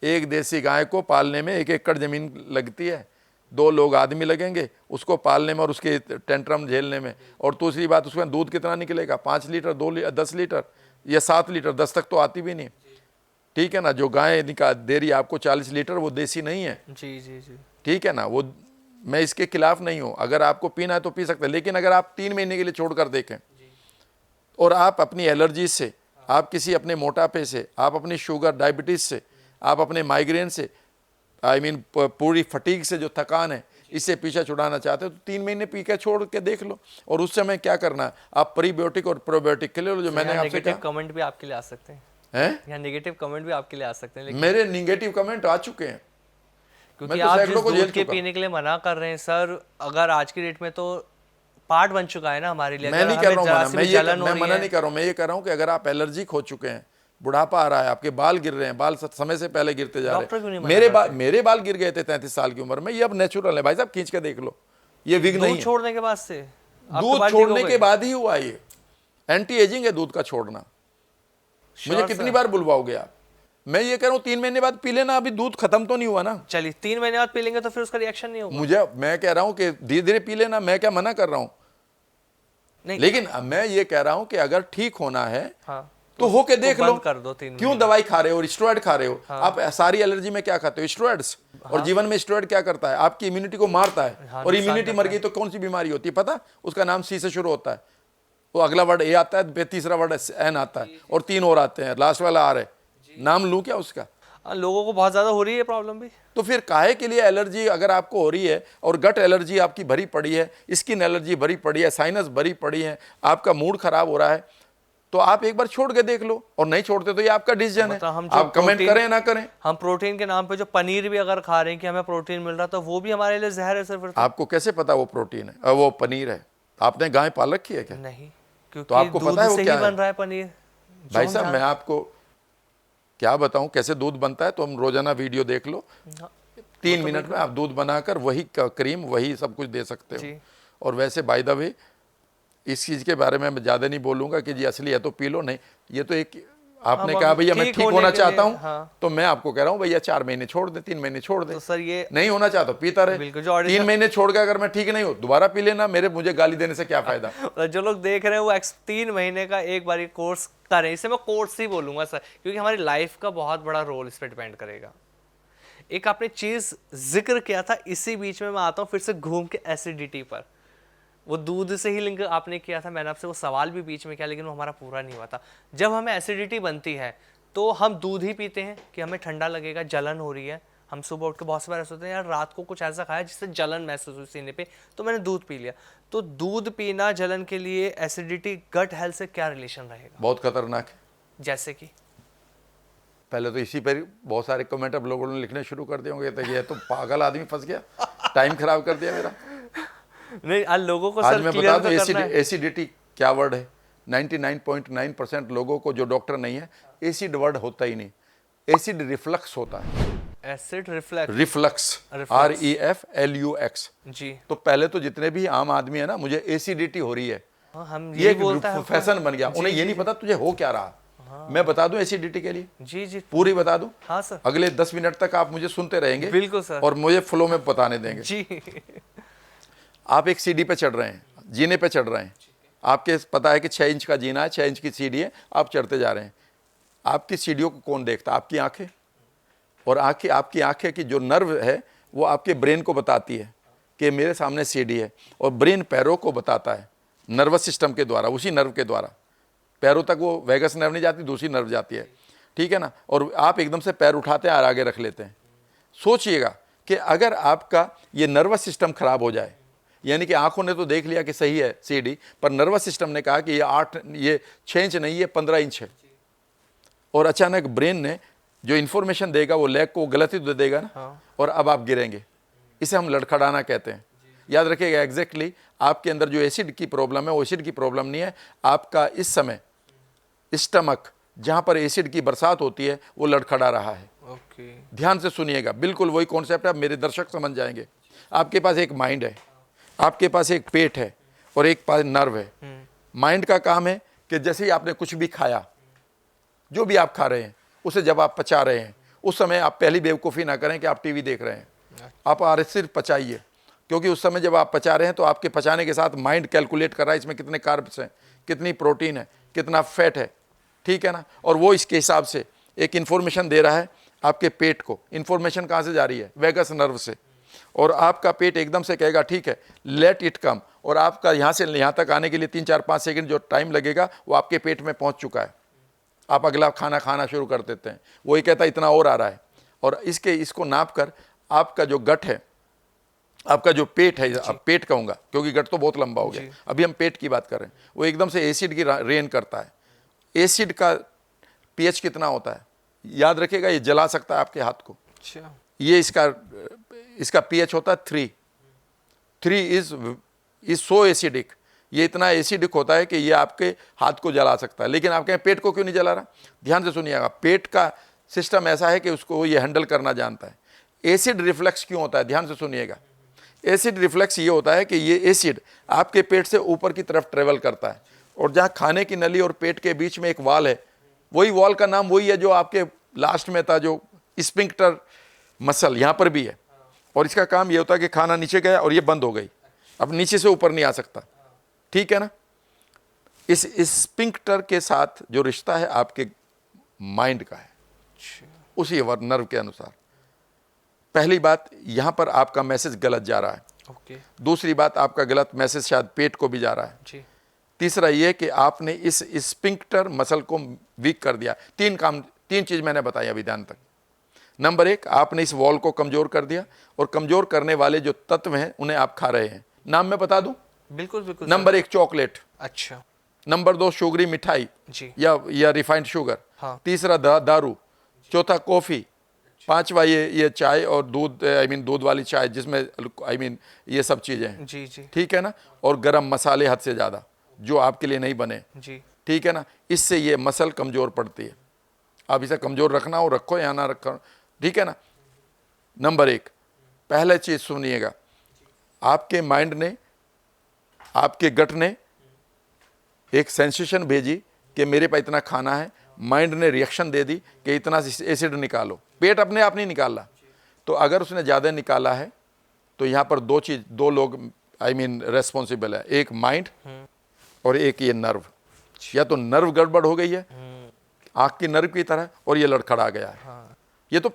एक देसी गाय को पालने में 1 एकड़ ज़मीन लगती है, 2 लोग आदमी लगेंगे उसको पालने में और उसके टेंट्रम झेलने में। और दूसरी बात, उसमें दूध कितना निकलेगा? 5 लीटर, 2 लीटर, 10 लीटर या 7 लीटर, 10 तक तो आती भी नहीं। ठीक है ना? जो गाय दे रही है आपको 40 लीटर, वो देसी नहीं है। जी जी जी, ठीक है ना? वो, मैं इसके खिलाफ नहीं हूँ, अगर आपको पीना है तो पी सकते हैं। लेकिन अगर आप 3 महीने के लिए छोड़कर देखें और आप अपनी एलर्जी से, आप किसी अपने मोटापे से, आप अपनी शुगर डायबिटीज़ से, आप अपने माइग्रेन से, पूरी फटीग से जो थकान है, इससे पीछा छुड़ाना चाहते हो तो 3 महीने पी के छोड़ के देख लो। और उस समय क्या करना है, आप प्रीबायोटिक और प्रोबायोटिक के लिए, जो मैंने आपसे कहा। कमेंट भी आपके लिए आ सकते हैं, हैं? नेगेटिव कमेंट भी आपके लिए आ सकते हैं, लेकिन मेरे निगेटिव कमेंट आ चुके हैं क्योंकि आप जिस दूध के पीने के लिए मना कर रहे हैं सर, अगर आज की डेट में तो पार्ट बन चुका है ना हमारे लिए। मैं नहीं कर रहा हूँ मना, मैं मना नहीं कर रहा हूँ। मैं ये कह रहा हूँ कि अगर आप एलर्जिक हो चुके हैं, बुढ़ापा आ रहा है, आपके बाल गिर रहे हैं, बाल समय से पहले गिरते जा रहे हैं। मेरे बाल गिर गए थे 33 साल की उम्र में, ये अब नेचुरल है भाई साहब, खींच के देख लो, ये विग नहीं है। छोड़ने के बाद से, दूध छोड़ने के बाद ही हुआ ये। एंटी एजिंग है दूध का छोड़ना। मुझे कितनी बार बुलवाओगे आप? मैं ये कह रहा हूँ 3 महीने बाद पी लेना, अभी दूध खत्म तो नहीं हुआ ना। चलिए 3 महीने बाद पी लेंगे तो फिर उसका रिएक्शन नहीं होगा। मैं कह रहा हूँ कि धीरे धीरे पी लेना, मैं क्या मना कर रहा हूँ? नहीं, लेकिन मैं ये कह रहा हूँ कि अगर ठीक होना है हाँ, तो होके देख लो। कर दो 3 क्यों दवाई खा रहे हो और स्टेरॉइड खा रहे हो? आप सारी एलर्जी में क्या खाते हो? स्टेरॉइड्स। और जीवन में स्टेरॉइड क्या करता है? आपकी इम्यूनिटी को मारता है। और इम्यूनिटी मर गई तो कौन सी बीमारी होती है पता? उसका नाम सी से शुरू होता है, वो अगला वर्ड ए आता है, तीसरा वर्ड एन आता है, और 3 और आते हैं, लास्ट वाला आर है। नाम लूं क्या उसका? लोगों को बहुत ज्यादा हो रही है प्रॉब्लम भी। तो फिर काहे के लिए एलर्जी अगर आपको हो रही है, और गट एलर्जी आपकी भरी पड़ी है, स्किन एलर्जी भरी पड़ी है, साइनस भरी पड़ी है, आपका मूड खराब हो रहा है, तो आप एक बार छोड़ के देख लो। और नहीं छोड़ते तो ये आपका डिसीजन है, आप कमेंट करें ना करें। हम प्रोटीन के नाम पे जो पनीर भी अगर खा रहे हैं कि हमें प्रोटीन मिल रहा, तो वो भी हमारे लिए जहर है सर। फिर आपको कैसे पता वो प्रोटीन है, वो पनीर है? आपने गाय पाल रखी है क्या? नहीं, क्योंकि तो आपको पता है वो क्या बन रहा है पनीर। भाई साहब, मैं आपको क्या बताऊं कैसे दूध बनता है, तो हम रोजाना वीडियो देख लो, 3 मिनट में आप दूध बनाकर वही क्रीम वही सब कुछ दे सकते हो। और वैसे बाय द वे, इस चीज़ के बारे में मैं ज़्यादा नहीं बोलूँगा कि जी असली है तो पी लो, नहीं। ये तो एक, आपने कहा भैया मैं ठीक होना चाहता हूँ, तो मैं आपको कह रहा हूँ भैया 4 महीने छोड़ दे, 3 महीने छोड़ दे। तो सर ये नहीं होना चाहता पीता रहे, 3 महीने छोड़ के अगर मैं ठीक नहीं हो दोबारा पी लेना, मुझे गाली देने से क्या फायदा। जो लोग देख रहे हैं वो 3 महीने का एक बार कोर्स करें, इसे मैं कोर्स ही बोलूंगा सर, क्योंकि हमारी लाइफ का बहुत बड़ा रोल इस पर डिपेंड करेगा। एक आपने चीज जिक्र किया था, इसी बीच में मैं आता हूँ फिर से घूम के एसिडिटी पर। वो दूध से ही लिंक आपने किया था, मैंने आपसे वो सवाल भी बीच में किया, लेकिन वो हमारा पूरा नहीं हुआ था। जब हमें एसिडिटी बनती है तो हम दूध ही पीते हैं कि हमें ठंडा लगेगा, जलन हो रही है, हम सुबह उठ के बहुत से बार ऐसा होता है यार रात को कुछ ऐसा खाया जिससे जलन महसूस हुई सीने पे, तो मैंने दूध पी लिया। तो दूध पीना जलन के लिए, एसिडिटी, गट हेल्थ से क्या रिलेशन रहेगा? बहुत खतरनाक है। जैसे कि पहले तो इसी पर बहुत सारे कमेंट अब लोगों ने लिखने शुरू कर दिए होंगे, तो ये तो पागल आदमी फंस गया, टाइम खराब कर दिया मेरा। नहीं, आज लोगों को आज सर मैं क्लियर बता तो दूं करना है। एसिडिटी क्या वर्ड है। 99.9% लोगों को जो डॉक्टर नहीं है, एसिड वर्ड होता ही नहीं, एसिड रिफ्लक्स होता है। Acid reflex, reflux, REFLUX। जी तो पहले तो जितने भी आम आदमी है ना, मुझे एसिडिटी हो रही है, हाँ, हम ये ये एक बोलता है फैशन बन गया। उन्हें ये नहीं पता तुझे हो क्या रहा। मैं बता दूं एसिडिटी के लिए, जी जी पूरी बता दूं। हाँ सर, अगले 10 मिनट तक आप मुझे सुनते रहेंगे, बिल्कुल सर, और मुझे फ्लो में बताने देंगे। जी आप एक सीढ़ी पे चढ़ रहे हैं, जीने पे चढ़ रहे हैं, आपके पता है कि 6 इंच का जीना है, 6 इंच की सीढ़ी है, आप चढ़ते जा रहे हैं। आपकी सीढ़ियों को कौन देखता? आपकी आंखें। और आपकी आंखें की जो नर्व है वो आपके ब्रेन को बताती है कि मेरे सामने सीढ़ी है, और ब्रेन पैरों को बताता है नर्वस सिस्टम के द्वारा, उसी नर्व के द्वारा। पैरों तक वो वेगस नर्व नहीं जाती, दूसरी नर्व जाती है, ठीक है ना। और आप एकदम से पैर उठाते हैं और आगे रख लेते हैं। सोचिएगा कि अगर आपका ये नर्वस सिस्टम खराब हो जाए, यानी कि आंखों ने तो देख लिया कि सही है सीढ़ी, पर नर्वस सिस्टम ने कहा कि ये 6 इंच नहीं, ये 15 इंच है, और अचानक ब्रेन ने जो इन्फॉर्मेशन देगा वो लेग को गलत ही तो देगा ना। हाँ। और अब आप गिरेंगे। इसे हम लड़खड़ाना कहते हैं। याद रखिएगा, एग्जैक्टली आपके अंदर जो एसिड की प्रॉब्लम है वो एसिड की प्रॉब्लम नहीं है, आपका इस समय स्टमक जहां पर एसिड की बरसात होती है वो लड़खड़ा रहा है। ओके, ध्यान से सुनिएगा, बिल्कुल वही कॉन्सेप्ट है, मेरे दर्शक समझ जाएंगे। आपके पास एक माइंड है, आपके पास एक पेट है, और एक पास नर्व है। माइंड का काम है कि जैसे ही आपने कुछ भी खाया, जो भी आप खा रहे हैं, उसे जब आप पचा रहे हैं, उस समय आप पहली बेवकूफ़ी ना करें कि आप टीवी देख रहे हैं। आप सिर्फ पचाइए, क्योंकि उस समय जब आप पचा रहे हैं तो आपके पचाने के साथ माइंड कैलकुलेट कर रहा है इसमें कितने कार्ब्स हैं, कितनी प्रोटीन है, कितना फैट है, ठीक है ना। और वो इसके हिसाब से एक इन्फॉर्मेशन दे रहा है आपके पेट को। इन्फॉर्मेशन कहाँ से जा रही है? वेगस नर्व से। और आपका पेट एकदम से कहेगा ठीक है, लेट इट कम, और आपका यहाँ से यहाँ तक आने के लिए 3, 4, 5 सेकंड जो टाइम लगेगा वो आपके पेट में पहुँच चुका है। आप अगला खाना खाना शुरू कर देते हैं, वही कहता है इतना और आ रहा है। और इसको नाप कर आपका जो गट है, आपका जो पेट है, अब पेट कहूँगा क्योंकि गट तो बहुत लंबा हो गया, अभी हम पेट की बात कर रहे हैं, वो एकदम से एसिड की रेन करता है। एसिड का पीएच कितना होता है? याद रखिएगा, ये जला सकता है आपके हाथ को। अच्छा, ये इसका पीएच होता है 3 इज सो एसिडिक। ये इतना एसिडिक होता है कि ये आपके हाथ को जला सकता है। लेकिन आपके पेट को क्यों नहीं जला रहा? ध्यान से सुनिएगा, पेट का सिस्टम ऐसा है कि उसको ये हैंडल करना जानता है। एसिड रिफ्लेक्स क्यों होता है? ध्यान से सुनिएगा। एसिड रिफ्लेक्स ये होता है कि ये एसिड आपके पेट से ऊपर की तरफ ट्रेवल करता है, और जहाँ खाने की नली और पेट के बीच में एक वॉल है, वही वॉल का नाम वही है जो आपके लास्ट में था, जो स्फिंक्टर मसल यहाँ पर भी है। और इसका काम ये होता है कि खाना नीचे गया और ये बंद हो गई, अब नीचे से ऊपर नहीं आ सकता, ठीक है ना। इस स्फिंक्टर के साथ जो रिश्ता है आपके माइंड का है, उसी नर्व के अनुसार। पहली बात, यहां पर आपका मैसेज गलत जा रहा है। ओके, दूसरी बात, आपका गलत मैसेज शायद पेट को भी जा रहा है। जी, तीसरा ये कि आपने इस स्फिंक्टर मसल को वीक कर दिया। 3 चीज मैंने बताई अभी ध्यान तक। नंबर 1, आपने इस वॉल को कमजोर कर दिया, और कमजोर करने वाले जो तत्व हैं उन्हें आप खा रहे हैं। नाम मैं बता दूं? बिल्कुल बिल्कुल। नंबर 1 चॉकलेट, अच्छा, नंबर 2 शुगरी मिठाई जी, या रिफाइंड शुगर, हाँ, तीसरा दारू, चौथा कॉफी, पांचवा ये चाय और दूध, दूध वाली चाय जिसमें ये सब चीजें हैं, जी जी ठीक है ना। और गरम मसाले हद से ज्यादा जो आपके लिए नहीं बने, जी, ठीक है ना। इससे ये मसल कमजोर पड़ती है। आप इसे कमजोर रखना हो रखो या ना रखो, ठीक है ना। नंबर 1, पहले चीज सुनिएगा, आपके माइंड ने, आपके गट ने एक सेंसेशन भेजी कि मेरे पास इतना खाना है, माइंड ने रिएक्शन दे दी कि इतना एसिड निकालो। पेट अपने आप नहीं निकाला। तो अगर उसने ज़्यादा निकाला है तो यहाँ पर दो लोग रेस्पॉन्सिबल है, एक माइंड और एक ये नर्व। या तो नर्व गड़बड़ हो गई है आँख की नर्व की तरह, और ये लड़खड़ा गया है। हाँ, ये तो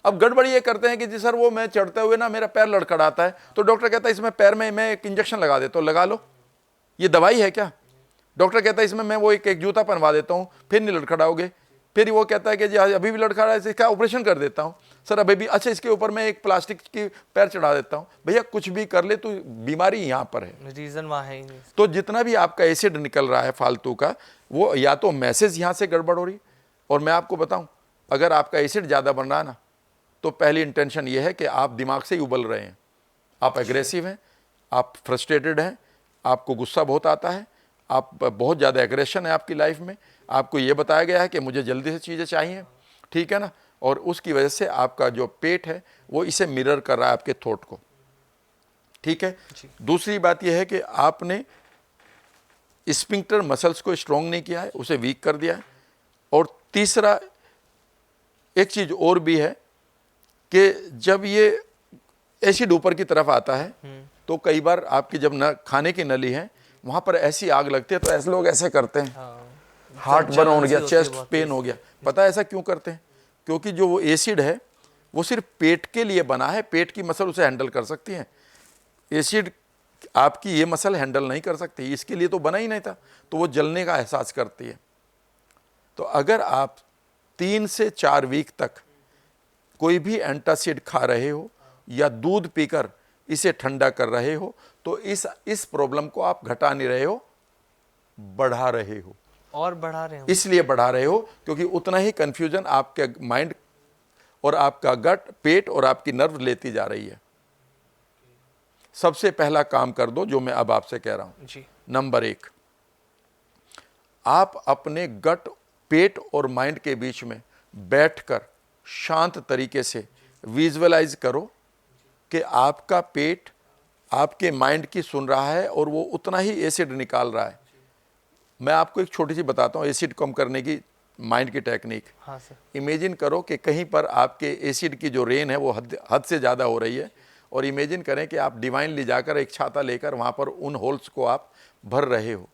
अब गड़बड़ी ये करते हैं कि जी सर वो मैं चढ़ते हुए ना मेरा पैर लड़खड़ाता है, तो डॉक्टर कहता है इसमें पैर में मैं एक इंजेक्शन लगा देता हूँ, लगा लो। ये दवाई है क्या? डॉक्टर कहता है इसमें मैं वो एक जूता पहनवा देता हूँ, फिर नहीं लड़खड़ाओगे। फिर वो कहता है कि जी अभी भी लड़खड़ा है, इसका ऑपरेशन कर देता हूँ सर, अभी भी अच्छा इसके ऊपर मैं एक प्लास्टिक की पैर चढ़ा देता हूँ। भैया कुछ भी कर ले तो बीमारी यहाँ पर है, रीजन वहाँ है ही नहीं। तो जितना भी आपका एसिड निकल रहा है फालतू का, वो या तो मैसेज यहाँ से गड़बड़ हो रही। और मैं आपको बताऊँ, अगर आपका एसिड ज़्यादा बन रहा है ना, तो पहली इंटेंशन ये है कि आप दिमाग से ही उबल रहे हैं, आप एग्रेसिव हैं, आप फ्रस्ट्रेटेड हैं, आपको गुस्सा बहुत आता है, आप बहुत ज़्यादा एग्रेशन है आपकी लाइफ में, आपको ये बताया गया है कि मुझे जल्दी से चीज़ें चाहिए, ठीक है ना, और उसकी वजह से आपका जो पेट है वो इसे मिरर कर रहा है आपके थॉट को, ठीक है। दूसरी बात यह है कि आपने स्फिंक्टर मसल्स को स्ट्रॉन्ग नहीं किया है, उसे वीक कर दिया है। और तीसरा एक चीज़ और भी है कि जब ये एसिड ऊपर की तरफ आता है तो कई बार आपकी जब न खाने की नली है वहाँ पर ऐसी आग लगती है, तो ऐसे लोग ऐसे करते हैं, हार्ट बर्न हो गया, चेस्ट पेन हो गया। पता है ऐसा क्यों करते हैं? क्योंकि जो वो एसिड है वो सिर्फ पेट के लिए बना है, पेट की मसल उसे हैंडल कर सकती है, एसिड आपकी ये मसल हैंडल नहीं कर सकती, इसके लिए तो बना ही नहीं था, तो वो जलने का एहसास करती है। तो अगर आप 3 से 4 वीक तक कोई भी एंटासिड खा रहे हो या दूध पीकर इसे ठंडा कर रहे हो, तो इस प्रॉब्लम को आप घटा नहीं रहे हो, बढ़ा रहे हो। और बढ़ा रहे हो, इसलिए बढ़ा रहे हो क्योंकि उतना ही कंफ्यूजन आपके माइंड और आपका गट, पेट और आपकी नर्व लेती जा रही है। सबसे पहला काम कर दो जो मैं अब आपसे कह रहा हूं जी। नंबर 1, आप अपने गट, पेट और माइंड के बीच में बैठकर शांत तरीके से विजुअलाइज करो कि आपका पेट आपके माइंड की सुन रहा है और वो उतना ही एसिड निकाल रहा है। मैं आपको एक छोटी सी बताता हूँ एसिड कम करने की माइंड की टेक्निक। हाँ सर। इमेजिन करो कि कहीं पर आपके एसिड की जो रेन है वो हद से ज़्यादा हो रही है, और इमेजिन करें कि आप डिवाइनली जाकर एक छाता लेकर वहाँ पर उन होल्स को आप भर रहे हो।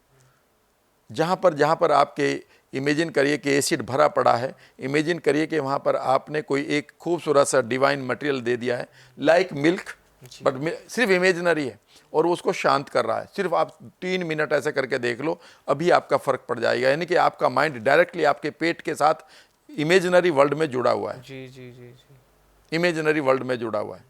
जहाँ पर आपके, इमेजिन करिए कि एसिड भरा पड़ा है, इमेजिन करिए कि वहाँ पर आपने कोई एक खूबसूरत सा डिवाइन मटेरियल दे दिया है लाइक मिल्क, बट सिर्फ इमेजिनरी है और उसको शांत कर रहा है। सिर्फ आप 3 मिनट ऐसे करके देख लो, अभी आपका फ़र्क पड़ जाएगा। यानी कि आपका माइंड डायरेक्टली आपके पेट के साथ इमेजिनरी वर्ल्ड में जुड़ा हुआ है। जी जी जी जी। इमेजिनरी वर्ल्ड में जुड़ा हुआ है।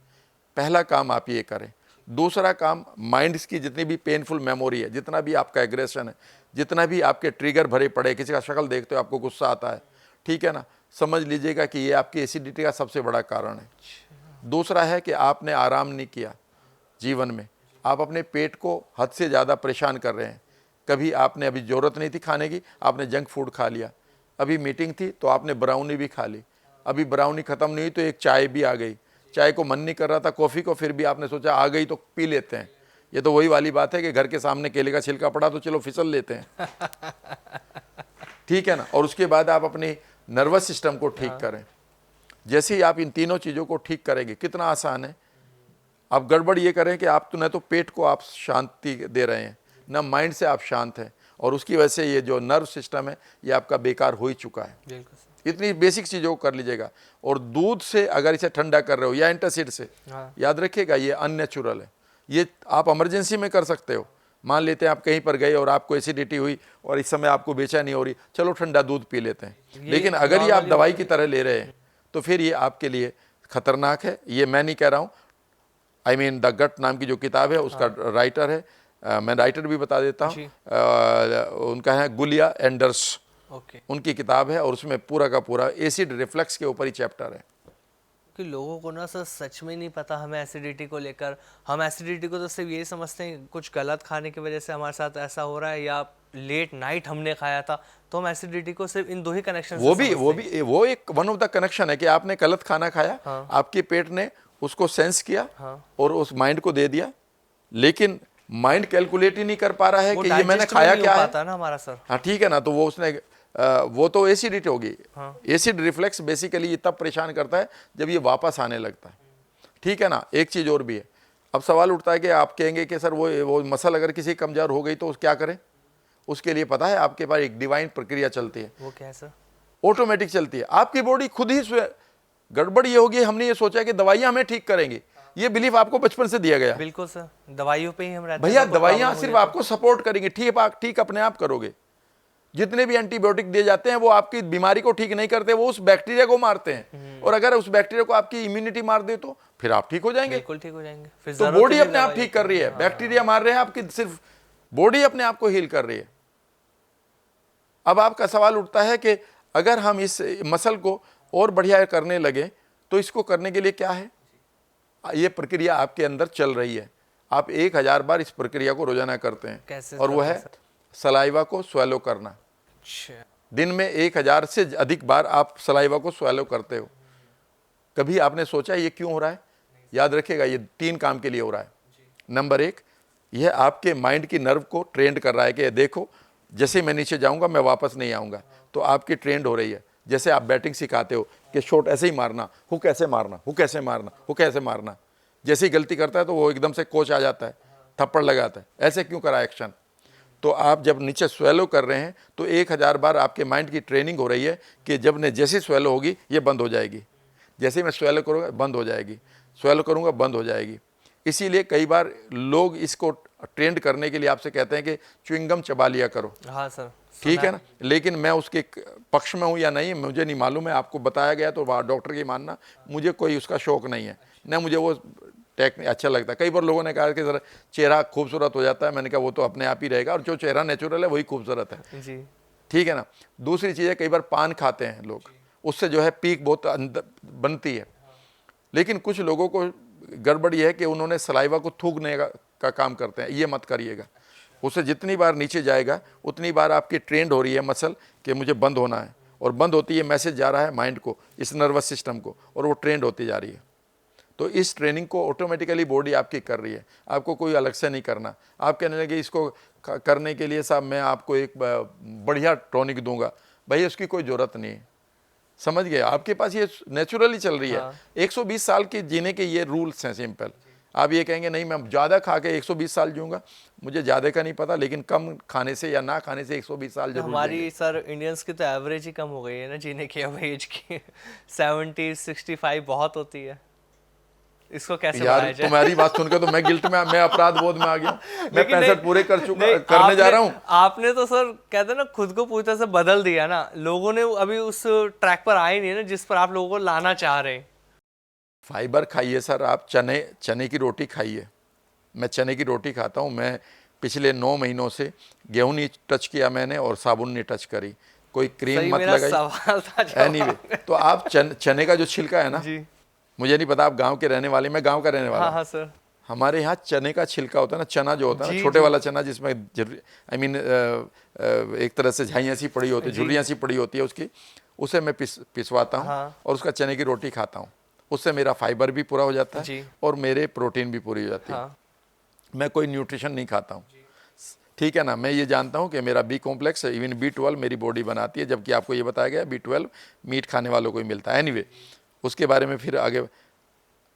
पहला काम आप ये करें। दूसरा काम, माइंड्स की जितनी भी पेनफुल मेमोरी है, जितना भी आपका एग्रेशन है, जितना भी आपके ट्रिगर भरे पड़े, किसी का शक्ल देखते हो आपको गुस्सा आता है, ठीक है ना, समझ लीजिएगा कि ये आपकी एसिडिटी का सबसे बड़ा कारण है। दूसरा है कि आपने आराम नहीं किया जीवन में, आप अपने पेट को हद से ज़्यादा परेशान कर रहे हैं। कभी आपने, अभी ज़रूरत नहीं थी खाने की, आपने जंक फूड खा लिया। अभी मीटिंग थी तो आपने ब्राउनी भी खा ली। अभी ब्राउनी ख़त्म नहीं हुई तो एक चाय भी आ गई। चाय को मन नहीं कर रहा था, कॉफ़ी को, फिर भी आपने सोचा आ गई तो पी लेते हैं। ये तो वही वाली बात है कि घर के सामने केले का छिलका पड़ा तो चलो फिसल लेते हैं, ठीक है ना। और उसके बाद आप अपने नर्वस सिस्टम को ठीक करें। जैसे ही आप इन तीनों चीज़ों को ठीक करेंगे, कितना आसान है। आप गड़बड़ ये करें कि आप तो न तो पेट को आप शांति दे रहे हैं, न माइंड से आप शांत हैं, और उसकी वजह से ये जो नर्व सिस्टम है ये आपका बेकार हो ही चुका है। बिल्कुल। इतनी बेसिक चीज़ों को कर लीजिएगा। और दूध से अगर इसे ठंडा कर रहे हो या एंटासिड से, याद रखिएगा ये अननेचुरल है। ये आप इमरजेंसी में कर सकते हो। मान लेते हैं आप कहीं पर गए और आपको एसिडिटी हुई और इस समय आपको बेचैनी हो रही, चलो ठंडा दूध पी लेते हैं। लेकिन अगर ये आप दवाई की तरह ले रहे हैं तो फिर ये आपके लिए खतरनाक है। ये मैं नहीं कह रहा हूँ, आई मीन द गट नाम की जो किताब है उसका राइटर है, मैं राइटर भी बता देता हूँ, उनका है गुलिया एंडर्स, उनकी किताब है, और उसमें पूरा का पूरा एसिड रिफ्लक्स के ऊपर ही चैप्टर है। कि लोगों को ना सर सच में नहीं पता हमें एसिडिटी को लेकर। हम एसिडिटी को तो सिर्फ यही समझते हैं कुछ गलत खाने की वजह से हमारे साथ ऐसा हो रहा है, या लेट नाइट हमने खाया था, तो हम एसिडिटी को सिर्फ इन 2 ही कनेक्शन वो एक वन ऑफ द कनेक्शन है कि आपने गलत खाना खाया, आपके पेट ने उसको सेंस किया और उस माइंड को दे दिया, लेकिन माइंड कैलकुलेट ही नहीं कर पा रहा है कि ये मैंने खाया क्या है ना हमारा सर। हाँ ठीक है ना, तो वो उसने वो तो एसिडिटी होगी। एसिड रिफ्लेक्स बेसिकली तब परेशान करता है जब ये वापस आने लगता है, ठीक है ना। एक चीज़ और भी है। अब सवाल उठता है कि आप कहेंगे कि सर वो मसल अगर किसी कमज़ोर हो गई तो क्या करें। उसके लिए पता है आपके पास एक डिवाइन प्रक्रिया चलती है। वो क्या है सर? ऑटोमेटिक चलती है। आपकी बॉडी खुद ही गड़बड़ ये होगी, हमने ये सोचा कि दवाइयाँ हमें ठीक करेंगी, ये बिलीफ आपको बचपन से दिया गया। बिल्कुल सर, दवाइयों पे ही हम रहते हैं। भैया दवाइयाँ सिर्फ आपको सपोर्ट करेंगी, ठीक अपने आप करोगे। जितने भी एंटीबायोटिक दिए जाते हैं वो आपकी बीमारी को ठीक नहीं करते, वो उस बैक्टीरिया को मारते हैं। और अगर उस बैक्टीरिया को आपकी इम्यूनिटी मार दे तो फिर आप ठीक हो जाएंगे। बिल्कुल ठीक हो जाएंगे। फिर तो जरूरत बॉडी ही अपने नहीं आप दवाई ठीक की। कर रही है, बैक्टीरिया मार रहे हैं आपकी, सिर्फ बॉडी अपने आप को हील कर रही है। अब आपका सवाल उठता है कि अगर हम इस मसल को और बढ़िया करने लगे तो इसको करने के लिए क्या है? ये प्रक्रिया आपके अंदर चल रही है। आप 1000 बार इस प्रक्रिया को रोजाना करते हैं। कैसे और वो करते है हैं सर? सलाइवा को स्वेलो करना। अच्छा। दिन में 1000 से अधिक बार आप सलाइवा को स्वेलो करते हो। कभी आपने सोचा ये क्यों हो रहा है? याद रखिएगा, ये 3 काम के लिए हो रहा है। नंबर 1, यह आपके माइंड की नर्व को ट्रेंड कर रहा है कि देखो जैसे मैं नीचे जाऊंगा मैं वापस नहीं आऊंगा। तो आपकी ट्रेंड हो रही है। जैसे आप बैटिंग सिखाते हो कि शॉट ऐसे ही मारना, हुक ऐसे मारना, हुक ऐसे मारना, हुक ऐसे मारना। जैसे ही गलती करता है तो वो एकदम से कोच आ जाता है, थप्पड़ लगाता है, ऐसे क्यों करा एक्शन। तो आप जब नीचे स्वेलो कर रहे हैं तो 1000 बार आपके माइंड की ट्रेनिंग हो रही है कि जब ने जैसे स्वेलो होगी ये बंद हो जाएगी, जैसे ही मैं स्वेलो करूँगा बंद हो जाएगी, स्वेलो करूँगा बंद हो जाएगी। इसीलिए कई बार लोग इसको ट्रेंड करने के लिए आपसे कहते हैं कि च्युइंगम चबा लिया करो। हाँ सर। ठीक है ना, लेकिन मैं उसके पक्ष में हूँ या नहीं मुझे नहीं मालूम है। आपको बताया गया तो डॉक्टर की मानना, मुझे कोई उसका शौक नहीं है, ना मुझे वो टेक्निक अच्छा लगता है। कई बार लोगों ने कहा कि जरा चेहरा खूबसूरत हो जाता है, मैंने कहा वो तो अपने आप ही रहेगा, और जो चेहरा नेचुरल है वही खूबसूरत है जी। ठीक है ना। दूसरी चीज़ है, कई बार पान खाते हैं लोग, उससे जो है पीक बहुत अंदर बनती है। लेकिन कुछ लोगों को गड़बड़ ये है कि उन्होंने सलाइवा को थूकने का काम करते हैं। ये मत करिएगा। उससे जितनी बार नीचे जाएगा उतनी बार आपकी ट्रेंड हो रही है मसल कि मुझे बंद होना है, और बंद होती है, मैसेज जा रहा है माइंड को, इस नर्वस सिस्टम को, और वो ट्रेंड होती जा रही है। तो इस ट्रेनिंग को ऑटोमेटिकली बॉडी आपकी कर रही है, आपको कोई अलग से नहीं करना। आप कहने लगे इसको करने के लिए साहब मैं आपको एक बढ़िया टॉनिक दूंगा, भाई उसकी कोई ज़रूरत नहीं है। समझ गए? आपके पास ये नेचुरली चल रही है। 120 साल के जीने के ये रूल्स हैं सिंपल। आप ये कहेंगे नहीं मैं ज़्यादा खा के 120 साल जीऊँगा, मुझे ज़्यादा का नहीं पता, लेकिन कम खाने से या ना खाने से 120 साल जरूर हमारी जिएंगे। सर इंडियंस की तो एवरेज ही कम हो गई है ना जीने की, अब एज की 70-65 बहुत होती है। इसको कैसे यार बढ़ाया जाए? तुम्हारी बात सुनकर तो मैं गिल्ट में, मैं अपराध बोध में आ गया। मैं लेकिन 65 पूरे कर चुका, नहीं, करने जा रहा हूँ। आपने तो सर कहते हैं ना खुद को पूरी तरह से बदल दिया ना, लोगों ने अभी उस ट्रैक पर आए नहीं है ना जिस पर आप लोगों को लाना चाह रहे हैं। फाइबर खाइए सर, आप चने की रोटी खाइए। मैं चने की रोटी खाता हूँ। मैं पिछले 9 महीनों से गेहूं नहीं टच किया मैंने, और साबुन नहीं टच करी, कोई क्रीम सही मत मेरा लगाई। सवाल था जवाब। एनीवे, तो आप चने का जो छिलका है ना, जी। मुझे नहीं पता आप गांव के रहने वाले, मैं गांव का रहने वाला हाँ हूं। हाँ सर। हमारे यहाँ चने का छिलका होता है ना, चना जो होता है ना, जी, छोटे जी। वाला चना जिसमें एक तरह से झाइयाँ सी पड़ी होती है, झुर्रियाँ सी पड़ी होती है उसकी, उसे मैं पिसवाता हूँ हाँ। और उसका चने की रोटी खाता हूँ। उससे मेरा फाइबर भी पूरा हो जाता जी। है और मेरे प्रोटीन भी पूरी हो जाती है। हाँ। मैं कोई न्यूट्रिशन नहीं खाता हूँ, ठीक है ना। मैं ये जानता हूँ कि मेरा बी कॉम्प्लेक्स, इवन B12 मेरी बॉडी बनाती है, जबकि आपको ये बताया गया B12 मीट खाने वालों को ही मिलता है। एनीवे, उसके बारे में फिर आगे।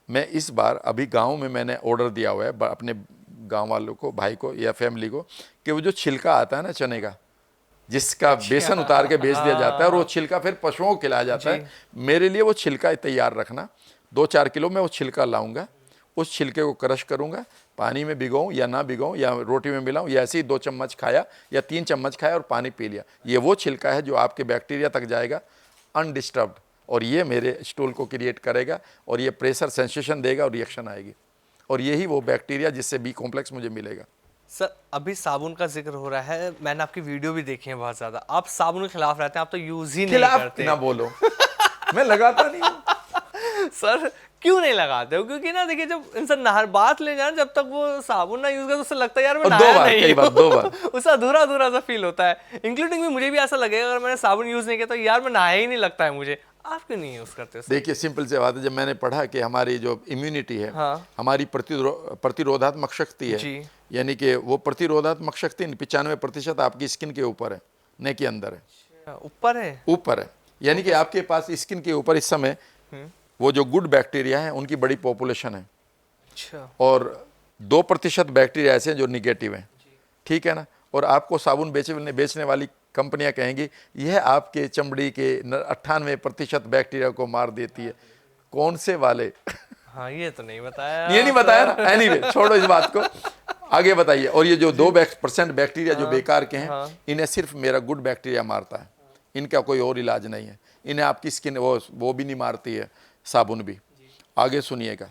मैं इस बार अभी गांव में मैंने ऑर्डर दिया हुआ है अपने गांव वालों को, भाई को या फैमिली को, कि वो जो छिलका आता है ना चने का, जिसका बेसन उतार के बेच दिया जाता है और वो छिलका फिर पशुओं को खिलाया जाता है, मेरे लिए वो छिलका तैयार रखना। 2-4 किलो मैं वो छिलका लाऊंगा, उस छिलके को क्रश करूंगा, पानी में भिगोऊं या ना भिगोऊं या रोटी में मिलाऊं, या ऐसे ही 2 चम्मच खाया या 3 चम्मच खाया और पानी पी लिया। ये वो छिलका है जो आपके बैक्टीरिया तक जाएगा अनडिस्टर्ब्ड, और ये मेरे स्टूल को क्रिएट करेगा और ये प्रेशर सेंसेशन देगा और रिएक्शन आएगी, और यही वो बैक्टीरिया जिससे बी कॉम्प्लेक्स मुझे मिलेगा। सर अभी साबुन का जिक्र हो रहा है, मैंने आपकी वीडियो भी देखी है बहुत ज्यादा। आप साबुन के खिलाफ रहते हैं, आप तो यूज ही नहीं खिलाफ करते। ना बोलो, मैं लगाता नहीं हूं। सर क्यों नहीं लगाते हो? क्योंकि ना देखिए, जब इंसान नहर बात ले जाए, जब तक वो साबुन ना यूज करे तो उससे लगता है यार मैं और नहाया 2 बार, नहीं कई बार 2 बार उससे अधूरा अधूरा सा फील होता है। इंक्लूडिंग भी मुझे भी ऐसा लगेगा अगर मैंने साबुन यूज नहीं किया तो यार मैं नहाया ही नहीं लगता है मुझे। आप क्यों नहीं यूज करते? देखिए सिंपल से बात है, जब मैंने पढ़ा कि हमारी जो इम्यूनिटी है, हाँ। हमारी प्रतिरोधात्मक शक्ति है, जी। यानी कि वो प्रतिरोधात्मक शक्ति 95% आपकी स्किन के ऊपर है, न कि अंदर है। ऊपर है? ऊपर है, यानी कि आपके पास स्किन के ऊपर इस समय वो जो गुड बैक्टीरिया है उनकी बड़ी पॉपुलेशन है। अच्छा। और 2% बैक्टीरिया ऐसे हैं जो निगेटिव हैं, ठीक है ना। और आपको साबुन बेचने वाली कंपनियां कहेंगी यह आपके चमड़ी के 98% बैक्टीरिया को मार देती है। कौन से वाले? हाँ ये तो नहीं बताया। ये नहीं बताया ना। एनीवे, छोड़ो इस बात को। आगे बताइए। और ये जो 2% बैक्टीरिया जो बेकार के हैं, हाँ। इन्हें सिर्फ मेरा गुड बैक्टीरिया मारता है, इनका कोई और इलाज नहीं है। इन्हें आपकी स्किन वो भी नहीं मारती है, साबुन भी। आगे सुनिएगा,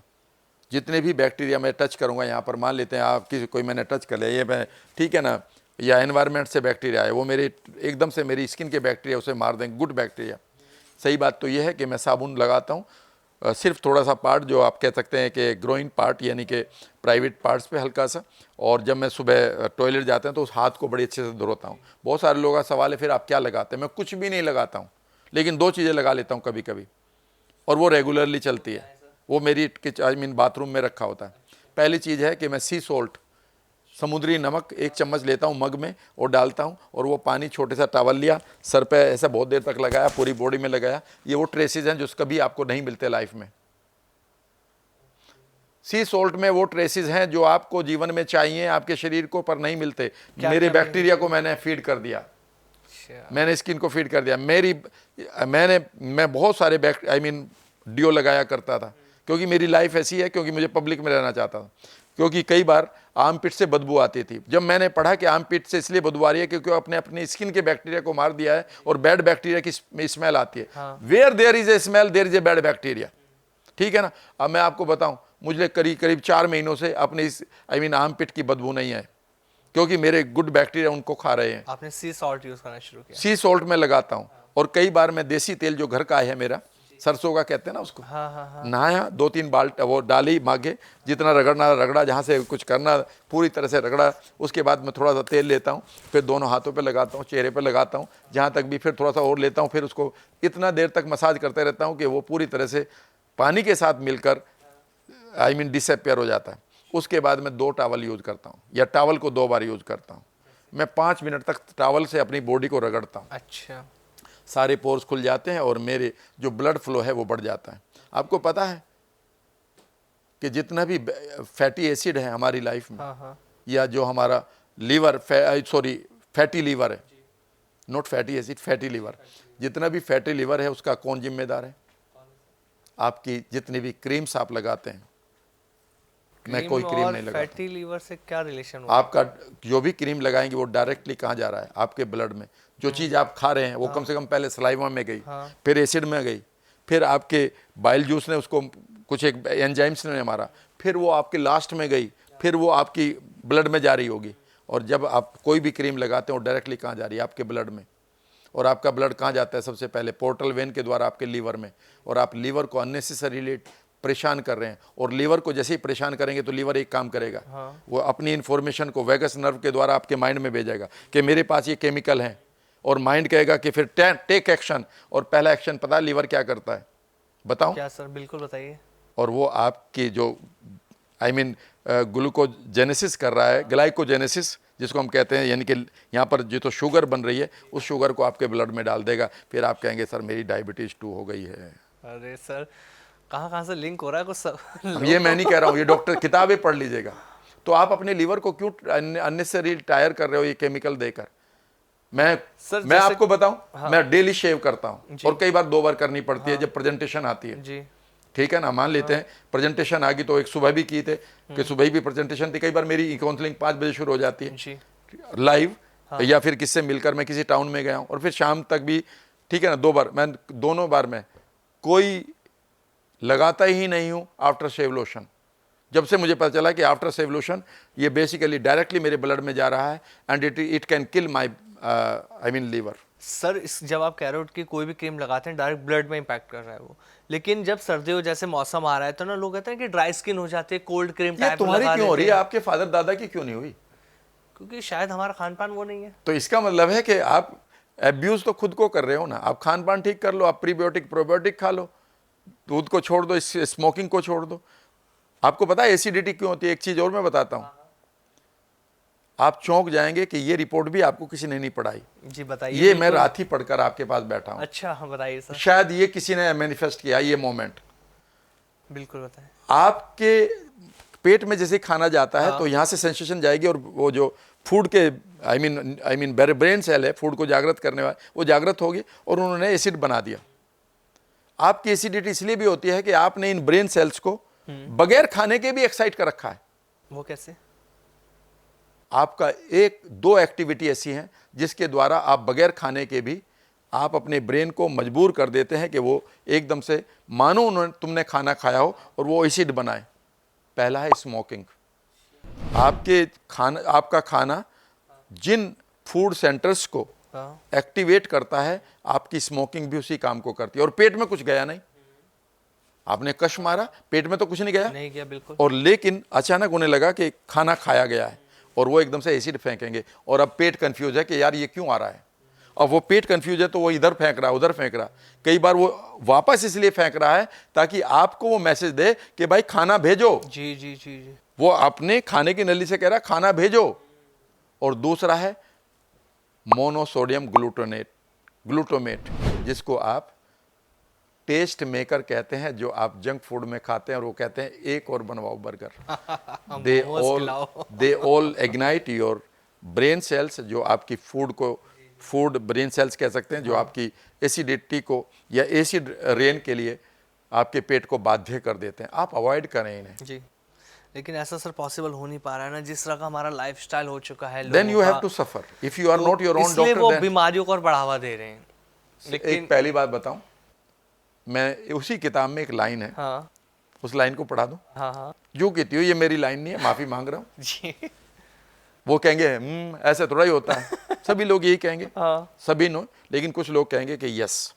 जितने भी बैक्टीरिया मैं टच करूंगा यहाँ पर, मान लेते हैं आपकी कोई मैंने टच कर लिया, ये मैं, ठीक है ना, या एनवायरनमेंट से बैक्टीरिया है, वो मेरे एकदम से मेरी स्किन के बैक्टीरिया उसे मार देंगे, गुड बैक्टीरिया। सही बात तो ये है कि मैं साबुन लगाता हूँ सिर्फ थोड़ा सा पार्ट, जो आप कह सकते हैं कि ग्रोइंग पार्ट, यानी कि प्राइवेट पार्ट्स पे हल्का सा। और जब मैं सुबह टॉयलेट जाते हैं तो उस हाथ को बड़ी अच्छे से धोता हूँ। बहुत सारे लोगों का सवाल है फिर आप क्या लगाते हैं? मैं कुछ भी नहीं लगाता हूँ, लेकिन 2 चीज़ें लगा लेता हूँ कभी कभी, और वो रेगुलरली चलती है। वो मेरी बाथरूम में रखा होता है। पहली चीज़ है कि मैं सी सॉल्ट, समुद्री नमक 1 चम्मच लेता हूँ मग में और डालता हूँ, और वो पानी छोटे सा टॉवल लिया, सर पे ऐसा बहुत देर तक लगाया, पूरी बॉडी में लगाया। ये वो ट्रेसेस हैं जो कभी आपको नहीं मिलते लाइफ में। सी सॉल्ट में वो ट्रेसेस हैं जो आपको जीवन में चाहिए, आपके शरीर को, पर नहीं मिलते। मेरे बैक्टीरिया को मैंने फीड कर दिया, मैंने स्किन को फीड कर दिया। मैं बहुत सारे डियो लगाया करता था, क्योंकि मेरी लाइफ ऐसी है, क्योंकि मुझे पब्लिक में रहना चाहता था। क्योंकि कई बार आर्म पिट से बदबू आती थी। जब मैंने पढ़ा कि आर्म पिट से इसलिए बदबू आ रही है क्योंकि आपने अपनी स्किन के बैक्टीरिया को मार दिया है और बैड बैक्टीरिया की स्मेल आती है। Where there is a smell there is a bad bacteria, ठीक है ना। अब मैं आपको बताऊं, मुझे करीब 4 महीनों से अपने इस आर्म पिट की बदबू नहीं है, क्योंकि मेरे गुड बैक्टीरिया उनको खा रहे हैं। आपने सी सॉल्ट यूज करना शुरू किया? सी सॉल्ट में लगाता हूँ। और कई बार मैं देसी तेल जो घर का है मेरा, सरसों का कहते हैं ना उसको, नहाया, 2-3 बाल्ट वो डाली मागे, जितना रगड़ा, जहाँ से कुछ करना पूरी तरह से रगड़ा। उसके बाद मैं थोड़ा सा तेल लेता हूँ, फिर दोनों हाथों पे लगाता हूँ, चेहरे पे लगाता हूँ, जहाँ तक भी, फिर थोड़ा सा और लेता हूँ, फिर उसको इतना देर तक मसाज करते रहता हूँ कि वो पूरी तरह से पानी के साथ मिलकर डिसअपियर हो जाता है। उसके बाद मैं 2 टॉवल यूज़ करता हूँ, या टॉवल को 2 बार यूज़ करता हूँ। मैं 5 मिनट तक टॉवल से अपनी बॉडी को रगड़ता हूँ। अच्छा। सारे पोर्स खुल जाते हैं और मेरे जो ब्लड फ्लो है वो बढ़ जाता है। आपको पता है कि जितना भी फैटी एसिड है हमारी लाइफ में, या जो हमारा लीवर, फैटी लीवर है, not fatty acid, fatty liver, जितना भी फैटी लीवर है उसका कौन जिम्मेदार है? आपकी जितनी भी क्रीम्स आप लगाते हैं, मैं कोई क्रीम नहीं लगाता। फैटी लीवर से क्या रिलेशन हो? आपका जो भी क्रीम लगाएंगे वो डायरेक्टली कहाँ जा रहा है? आपके ब्लड में। जो चीज़ आप खा रहे हैं वो कम से कम पहले सलाइवा में गई, फिर एसिड में गई, फिर आपके बाइल जूस ने उसको कुछ एक एंजाइम्स ने मारा, फिर वो आपके लास्ट में गई, फिर वो आपकी ब्लड में जा रही होगी। और जब आप कोई भी क्रीम लगाते हैं वो डायरेक्टली कहाँ जा रही है? आपके ब्लड में। और आपका ब्लड कहाँ जाता है? सबसे पहले पोर्टल वेन के द्वारा आपके लीवर में। और आप लीवर को अननेसेसरीली परेशान कर रहे हैं, और लीवर को जैसे ही परेशान करेंगे तो लीवर एक काम करेगा, वो अपनी इन्फॉर्मेशन को वेगस नर्व के द्वारा आपके माइंड में भेजेगा कि मेरे पास ये केमिकल है, और माइंड कहेगा कि फिर टेक एक्शन। और पहला एक्शन पता है लीवर क्या करता है? बताऊं? क्या सर? बिल्कुल बताइए। और वो आपकी जो ग्लूकोजेनेसिस कर रहा है, ग्लाइकोजेनेसिस जिसको हम कहते हैं, यानी कि यहाँ पर जो तो शुगर बन रही है उस शुगर को आपके ब्लड में डाल देगा। फिर आप कहेंगे सर मेरी डायबिटीज 2 हो गई है। अरे सर, कहाँ से लिंक हो रहा है कुछ सब? ये मैं नहीं कह रहा हूँ, ये डॉक्टर किताबें पढ़ लीजिएगा। तो आप अपने लीवर को क्यों अननेसेसरी टायर कर रहे हो ये केमिकल देकर? मैं आपको बताऊं, मैं डेली शेव करता हूं, और कई बार 2 बार करनी पड़ती है जब प्रेजेंटेशन आती है जी। ठीक है ना। मान लेते हैं प्रेजेंटेशन आ गई, तो एक सुबह भी की थे कि सुबह भी प्रेजेंटेशन थी। कई बार मेरी काउंसलिंग 5 बजे शुरू हो जाती है लाइव, या फिर किससे मिलकर मैं किसी टाउन में गया हूं, और फिर शाम तक भी, ठीक है ना। 2 बार मैं, दोनों बार मैं कोई लगाता ही नहीं हूं आफ्टर शेव लोशन। जब से मुझे पता चला कि आफ्टर शेव लोशन ये बेसिकली डायरेक्टली मेरे ब्लड में जा रहा है, and it can kill my liver. Sir, जब आप कह रहे हो कि कोई भी क्रीम लगाते हैं डायरेक्ट ब्लड में इंपैक्ट कर रहा है वो, लेकिन जब सर्दियों जैसे मौसम आ रहा है तो ना लोग कहते हैं कि ड्राई स्किन हो जाती है, कोल्ड क्रीम टाइप तुम्हारी क्यों हो रही है? आपके फादर दादा की क्यों नहीं हुई? क्योंकि शायद हमारा खान पान वो नहीं है। तो इसका मतलब है कि आप एब्यूज तो खुद को कर रहे हो ना। आप खान पान ठीक कर लो, आप प्रीबायोटिक प्रोबायोटिक खा लो, दूध को छोड़ दो, स्मोकिंग को छोड़ दो। आपको पता है एसिडिटी क्यों होती है? एक चीज और मैं बताता हूं, आप चौंक जाएंगे कि ये रिपोर्ट भी आपको किसी ने नहीं पढ़ाई। जी बताइए। ये मैं रात ही पढ़कर आपके पास बैठा हूं। अच्छा, बताइए सर। शायद ये किसी ने मैनिफेस्ट किया ये मोमेंट। बिल्कुल बताएं। आपके पेट में जैसे खाना जाता है तो यहां से सेंसेशन जाएगी, और वो जो फूड के ब्रेन सेल है, फूड को जागृत करने वाले, वो जागृत होगी, और उन्होंने एसिड बना दिया। आपकी एसिडिटी इसलिए भी होती है कि आपने इन ब्रेन सेल्स को बगैर खाने के भी एक्साइट कर रखा है। वो कैसे? आपका एक दो एक्टिविटी ऐसी हैं जिसके द्वारा आप बगैर खाने के भी आप अपने ब्रेन को मजबूर कर देते हैं कि वो एकदम से मानो उन्होंने तुमने खाना खाया हो और वो एसिड बनाए। पहला है स्मोकिंग। आपका खाना जिन फूड सेंटर्स को एक्टिवेट करता है, आपकी स्मोकिंग भी उसी काम को करती है। और पेट में कुछ गया नहीं, आपने कश मारा, पेट में तो कुछ नहीं गया बिल्कुल। और लेकिन अचानक उन्हें लगा कि खाना खाया गया है और वो एकदम से एसिड फेंकेंगे और अब पेट कंफ्यूज है कि यार ये क्यों आ रहा है। अब वो पेट कंफ्यूज है तो वो इधर फेंक रहा है, उधर फेंक रहा। कई बार वो वापस इसलिए फेंक रहा है ताकि आपको वो मैसेज दे कि भाई खाना भेजो। जी जी जी जी। वो अपने खाने की नली से कह रहा है खाना भेजो। और दूसरा है मोनोसोडियम ग्लूटामेट, जिसको आप टेस्ट मेकर कहते हैं, जो आप जंक फूड में खाते हैं और वो कहते हैं एक और बनवाओ burger. They all ignite your brain cells, जो आपकी फूड ब्रेन सेल्स कह सकते हैं, जो आपकी एसिडिटी को या एसिड रेन के लिए आपके पेट को बाध्य कर देते हैं। आप अवॉइड करें इन्हें जी। लेकिन ऐसा सर पॉसिबल हो नहीं पा रहा है ना, जिस तरह का हमारा लाइफस्टाइल हो चुका है। Then you have to suffer if you are not your own doctor. वो बीमारियों को और बढ़ावा दे रहे हैं। लेकिन एक पहली बात बताऊं, मैं उसी किताब में एक लाइन है, हाँ, उस लाइन को पढ़ा दूं। हाँ हाँ जो कहती हो ये मेरी लाइन नहीं है, माफी मांग रहा हूं। जी। वो कहेंगे ऐसे थोड़ा ही होता है। सभी लोग यही कहेंगे, हाँ। सभी नो, लेकिन कुछ लोग कहेंगे कि यस,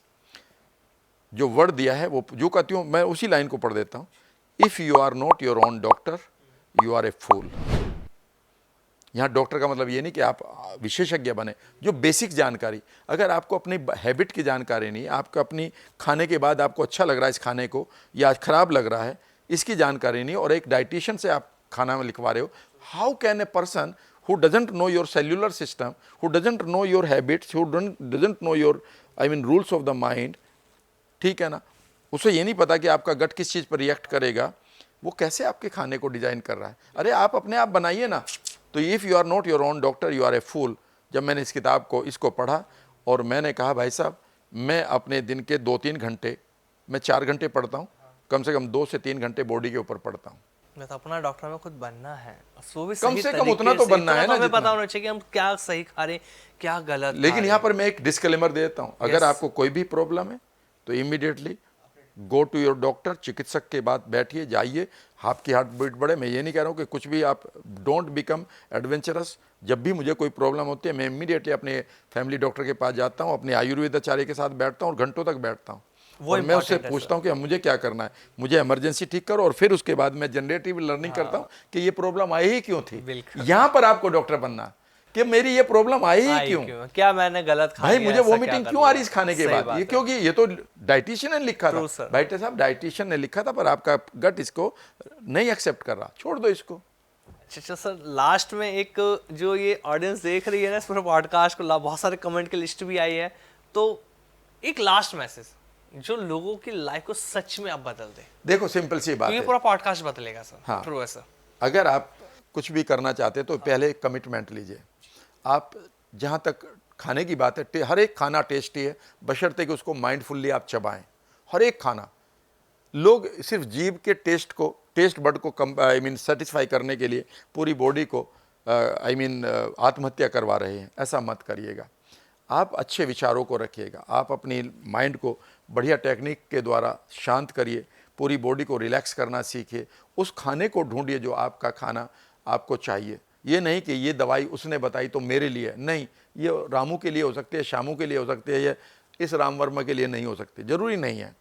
जो वर्ड दिया है वो जो कहती हूँ, मैं उसी लाइन को पढ़ देता हूँ। If you are not your own doctor you are a fool. यहाँ डॉक्टर का मतलब ये नहीं कि आप विशेषज्ञ बने, जो बेसिक जानकारी, अगर आपको अपनी हैबिट की जानकारी नहीं, आपको अपनी खाने के बाद आपको अच्छा लग रहा है इस खाने को या खराब लग रहा है इसकी जानकारी नहीं, और एक डाइटिशियन से आप खाना में लिखवा रहे हो, how can a person who doesn't know your cellular system, who doesn't know your habits, who doesn't know your rules of the mind, ठीक है ना, उसे ये नहीं पता कि आपका गट किस चीज़ पर रिएक्ट करेगा, वो कैसे आपके खाने को डिजाइन कर रहा है। अरे आप अपने आप बनाइए ना। तो if you are not your own doctor you are a fool. जब मैंने इस किताब को इसको पढ़ा और मैंने कहा भाई साहब, मैं अपने दिन के 2-3 घंटे, मैं 4 घंटे पढ़ता हूँ, कम से कम 2 से 3 घंटे बॉडी के ऊपर पढ़ता हूँ। मैं तो अपना डॉक्टर में खुद बनना है, वो भी कम से कम उतना तो बनना है ना, हमें पता होना चाहिए कि हम क्या सही खा रहे हैं, क्या गलत। लेकिन यहाँ पर मैं एक डिस्क्लेमर देता हूँ, अगर आपको कोई भी प्रॉब्लम है तो immediately go to your doctor. चिकित्सक के बाद बैठिए, जाइए, आपकी हार्ट बीट बढ़े। मैं ये नहीं कह रहा हूँ कि कुछ भी आप डोंट बिकम एडवेंचरस। जब भी मुझे कोई प्रॉब्लम होती है मैं इमीडिएटली अपने फैमिली डॉक्टर के पास जाता हूँ, अपने आयुर्वेद आचार्य के साथ बैठता हूँ और घंटों तक बैठता हूँ। और मैं उससे पूछता हूँ कि मुझे क्या करना है, मुझे इमरजेंसी ठीक करो, और फिर उसके बाद मैं जनरेटिव लर्निंग करता हूँ कि ये प्रॉब्लम आई ही क्यों थी। यहाँ पर आपको डॉक्टर बनना कि मेरी ये प्रॉब्लम आई ही क्यों, क्या मैंने गलत खाया, भाई मुझे वोमिटिंग क्यों आ रही इस खाने के बाद, ये क्योंकि ये तो डाइटिशियन ने लिखा था। भाई साहब डाइटिशियन ने लिखा था, पर आपका गट इसको नहीं एक्सेप्ट कर रहा, छोड़ दो इसको। अच्छा सर, लास्ट में एक जो ये ऑडियंस देख रही है ना इस पूरे पॉडकास्ट को, बहुत सारे कमेंट की लिस्ट भी आई है, तो एक लास्ट मैसेज जो लोगों की लाइफ को सच में आप बदल दे। देखो सिंपल सी बात है, ये पूरा पॉडकास्ट बदलेगा सर। हाँ, ट्रू है सर। अगर आप कुछ भी करना चाहते तो पहले कमिटमेंट लीजिए। आप जहाँ तक खाने की बात है, हर एक खाना टेस्टी है बशर्ते कि उसको माइंडफुली आप चबाएं। हर एक खाना, लोग सिर्फ जीभ के टेस्ट बड को सेटिस्फाई करने के लिए पूरी बॉडी को आत्महत्या करवा रहे हैं। ऐसा मत करिएगा। आप अच्छे विचारों को रखिएगा, आप अपनी माइंड को बढ़िया टेक्निक के द्वारा शांत करिए, पूरी बॉडी को रिलैक्स करना सीखिए, उस खाने को ढूंढिए जो आपका खाना आपको चाहिए। ये नहीं कि ये दवाई उसने बताई तो मेरे लिए, नहीं, ये रामू के लिए हो सकती है, श्यामू के लिए हो सकती है, ये इस राम वर्मा के लिए नहीं हो सकती, ज़रूरी नहीं है,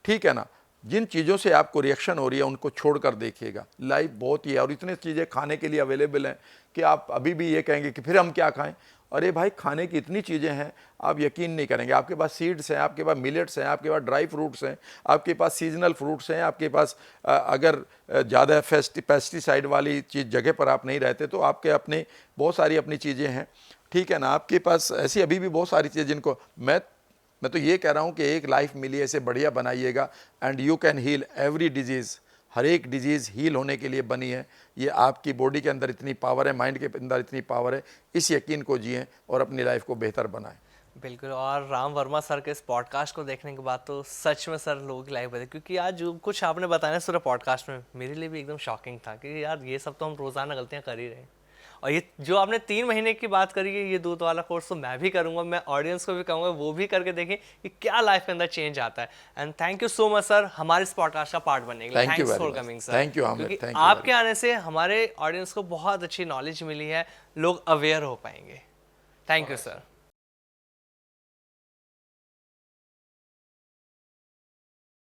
ठीक है ना। जिन चीज़ों से आपको रिएक्शन हो रही है उनको छोड़ कर देखिएगा। लाइफ बहुत ही है और इतनी चीज़ें खाने के लिए अवेलेबल हैं कि आप अभी भी ये कहेंगे कि फिर हम क्या खाएं। अरे भाई, खाने की इतनी चीज़ें हैं, आप यकीन नहीं करेंगे। आपके पास सीड्स हैं, आपके पास मिलेट्स हैं, आपके पास ड्राई फ्रूट्स हैं, आपके पास सीजनल फ्रूट्स हैं, आपके पास अगर ज़्यादा पेस्टिसाइड वाली चीज़ जगह पर आप नहीं रहते तो आपके अपने बहुत सारी अपनी चीज़ें हैं, ठीक है ना। आपके पास ऐसी अभी भी बहुत सारी चीज़ें जिनको मैं तो ये कह रहा हूँ कि एक लाइफ मिली है, इसे बढ़िया बनाइएगा and you can heal every disease. हर एक डिजीज़ हील होने के लिए बनी है। ये आपकी बॉडी के अंदर इतनी पावर है, माइंड के अंदर इतनी पावर है, इस यकीन को जिएं और अपनी लाइफ को बेहतर बनाएं। बिल्कुल। और राम वर्मा सर के इस पॉडकास्ट को देखने के बाद तो सच में सर लोगों की लाइफ बदली, क्योंकि आज जो कुछ आपने बताया पूरा पॉडकास्ट में मेरे लिए भी एकदम शॉकिंग था कि यार ये सब तो हम रोज़ाना गलतियाँ कर ही रहे हैं। और ये जो आपने 3 महीने की बात करी है, ये दूध वाला कोर्स तो मैं भी करूंगा, मैं ऑडियंस को भी कहूंगा वो भी करके देखें कि क्या लाइफ के अंदर चेंज आता है। And thank you so much sir हमारे इस पॉडकास्ट का पार्ट बनने के लिए। Thank you thanks very for much. Coming sir. Thank you, Ahmed. क्योंकि Thank you आपके आने से हमारे ऑडियंस को बहुत अच्छी नॉलेज मिली है, लोग अवेयर हो पाएंगे। Thank you sir.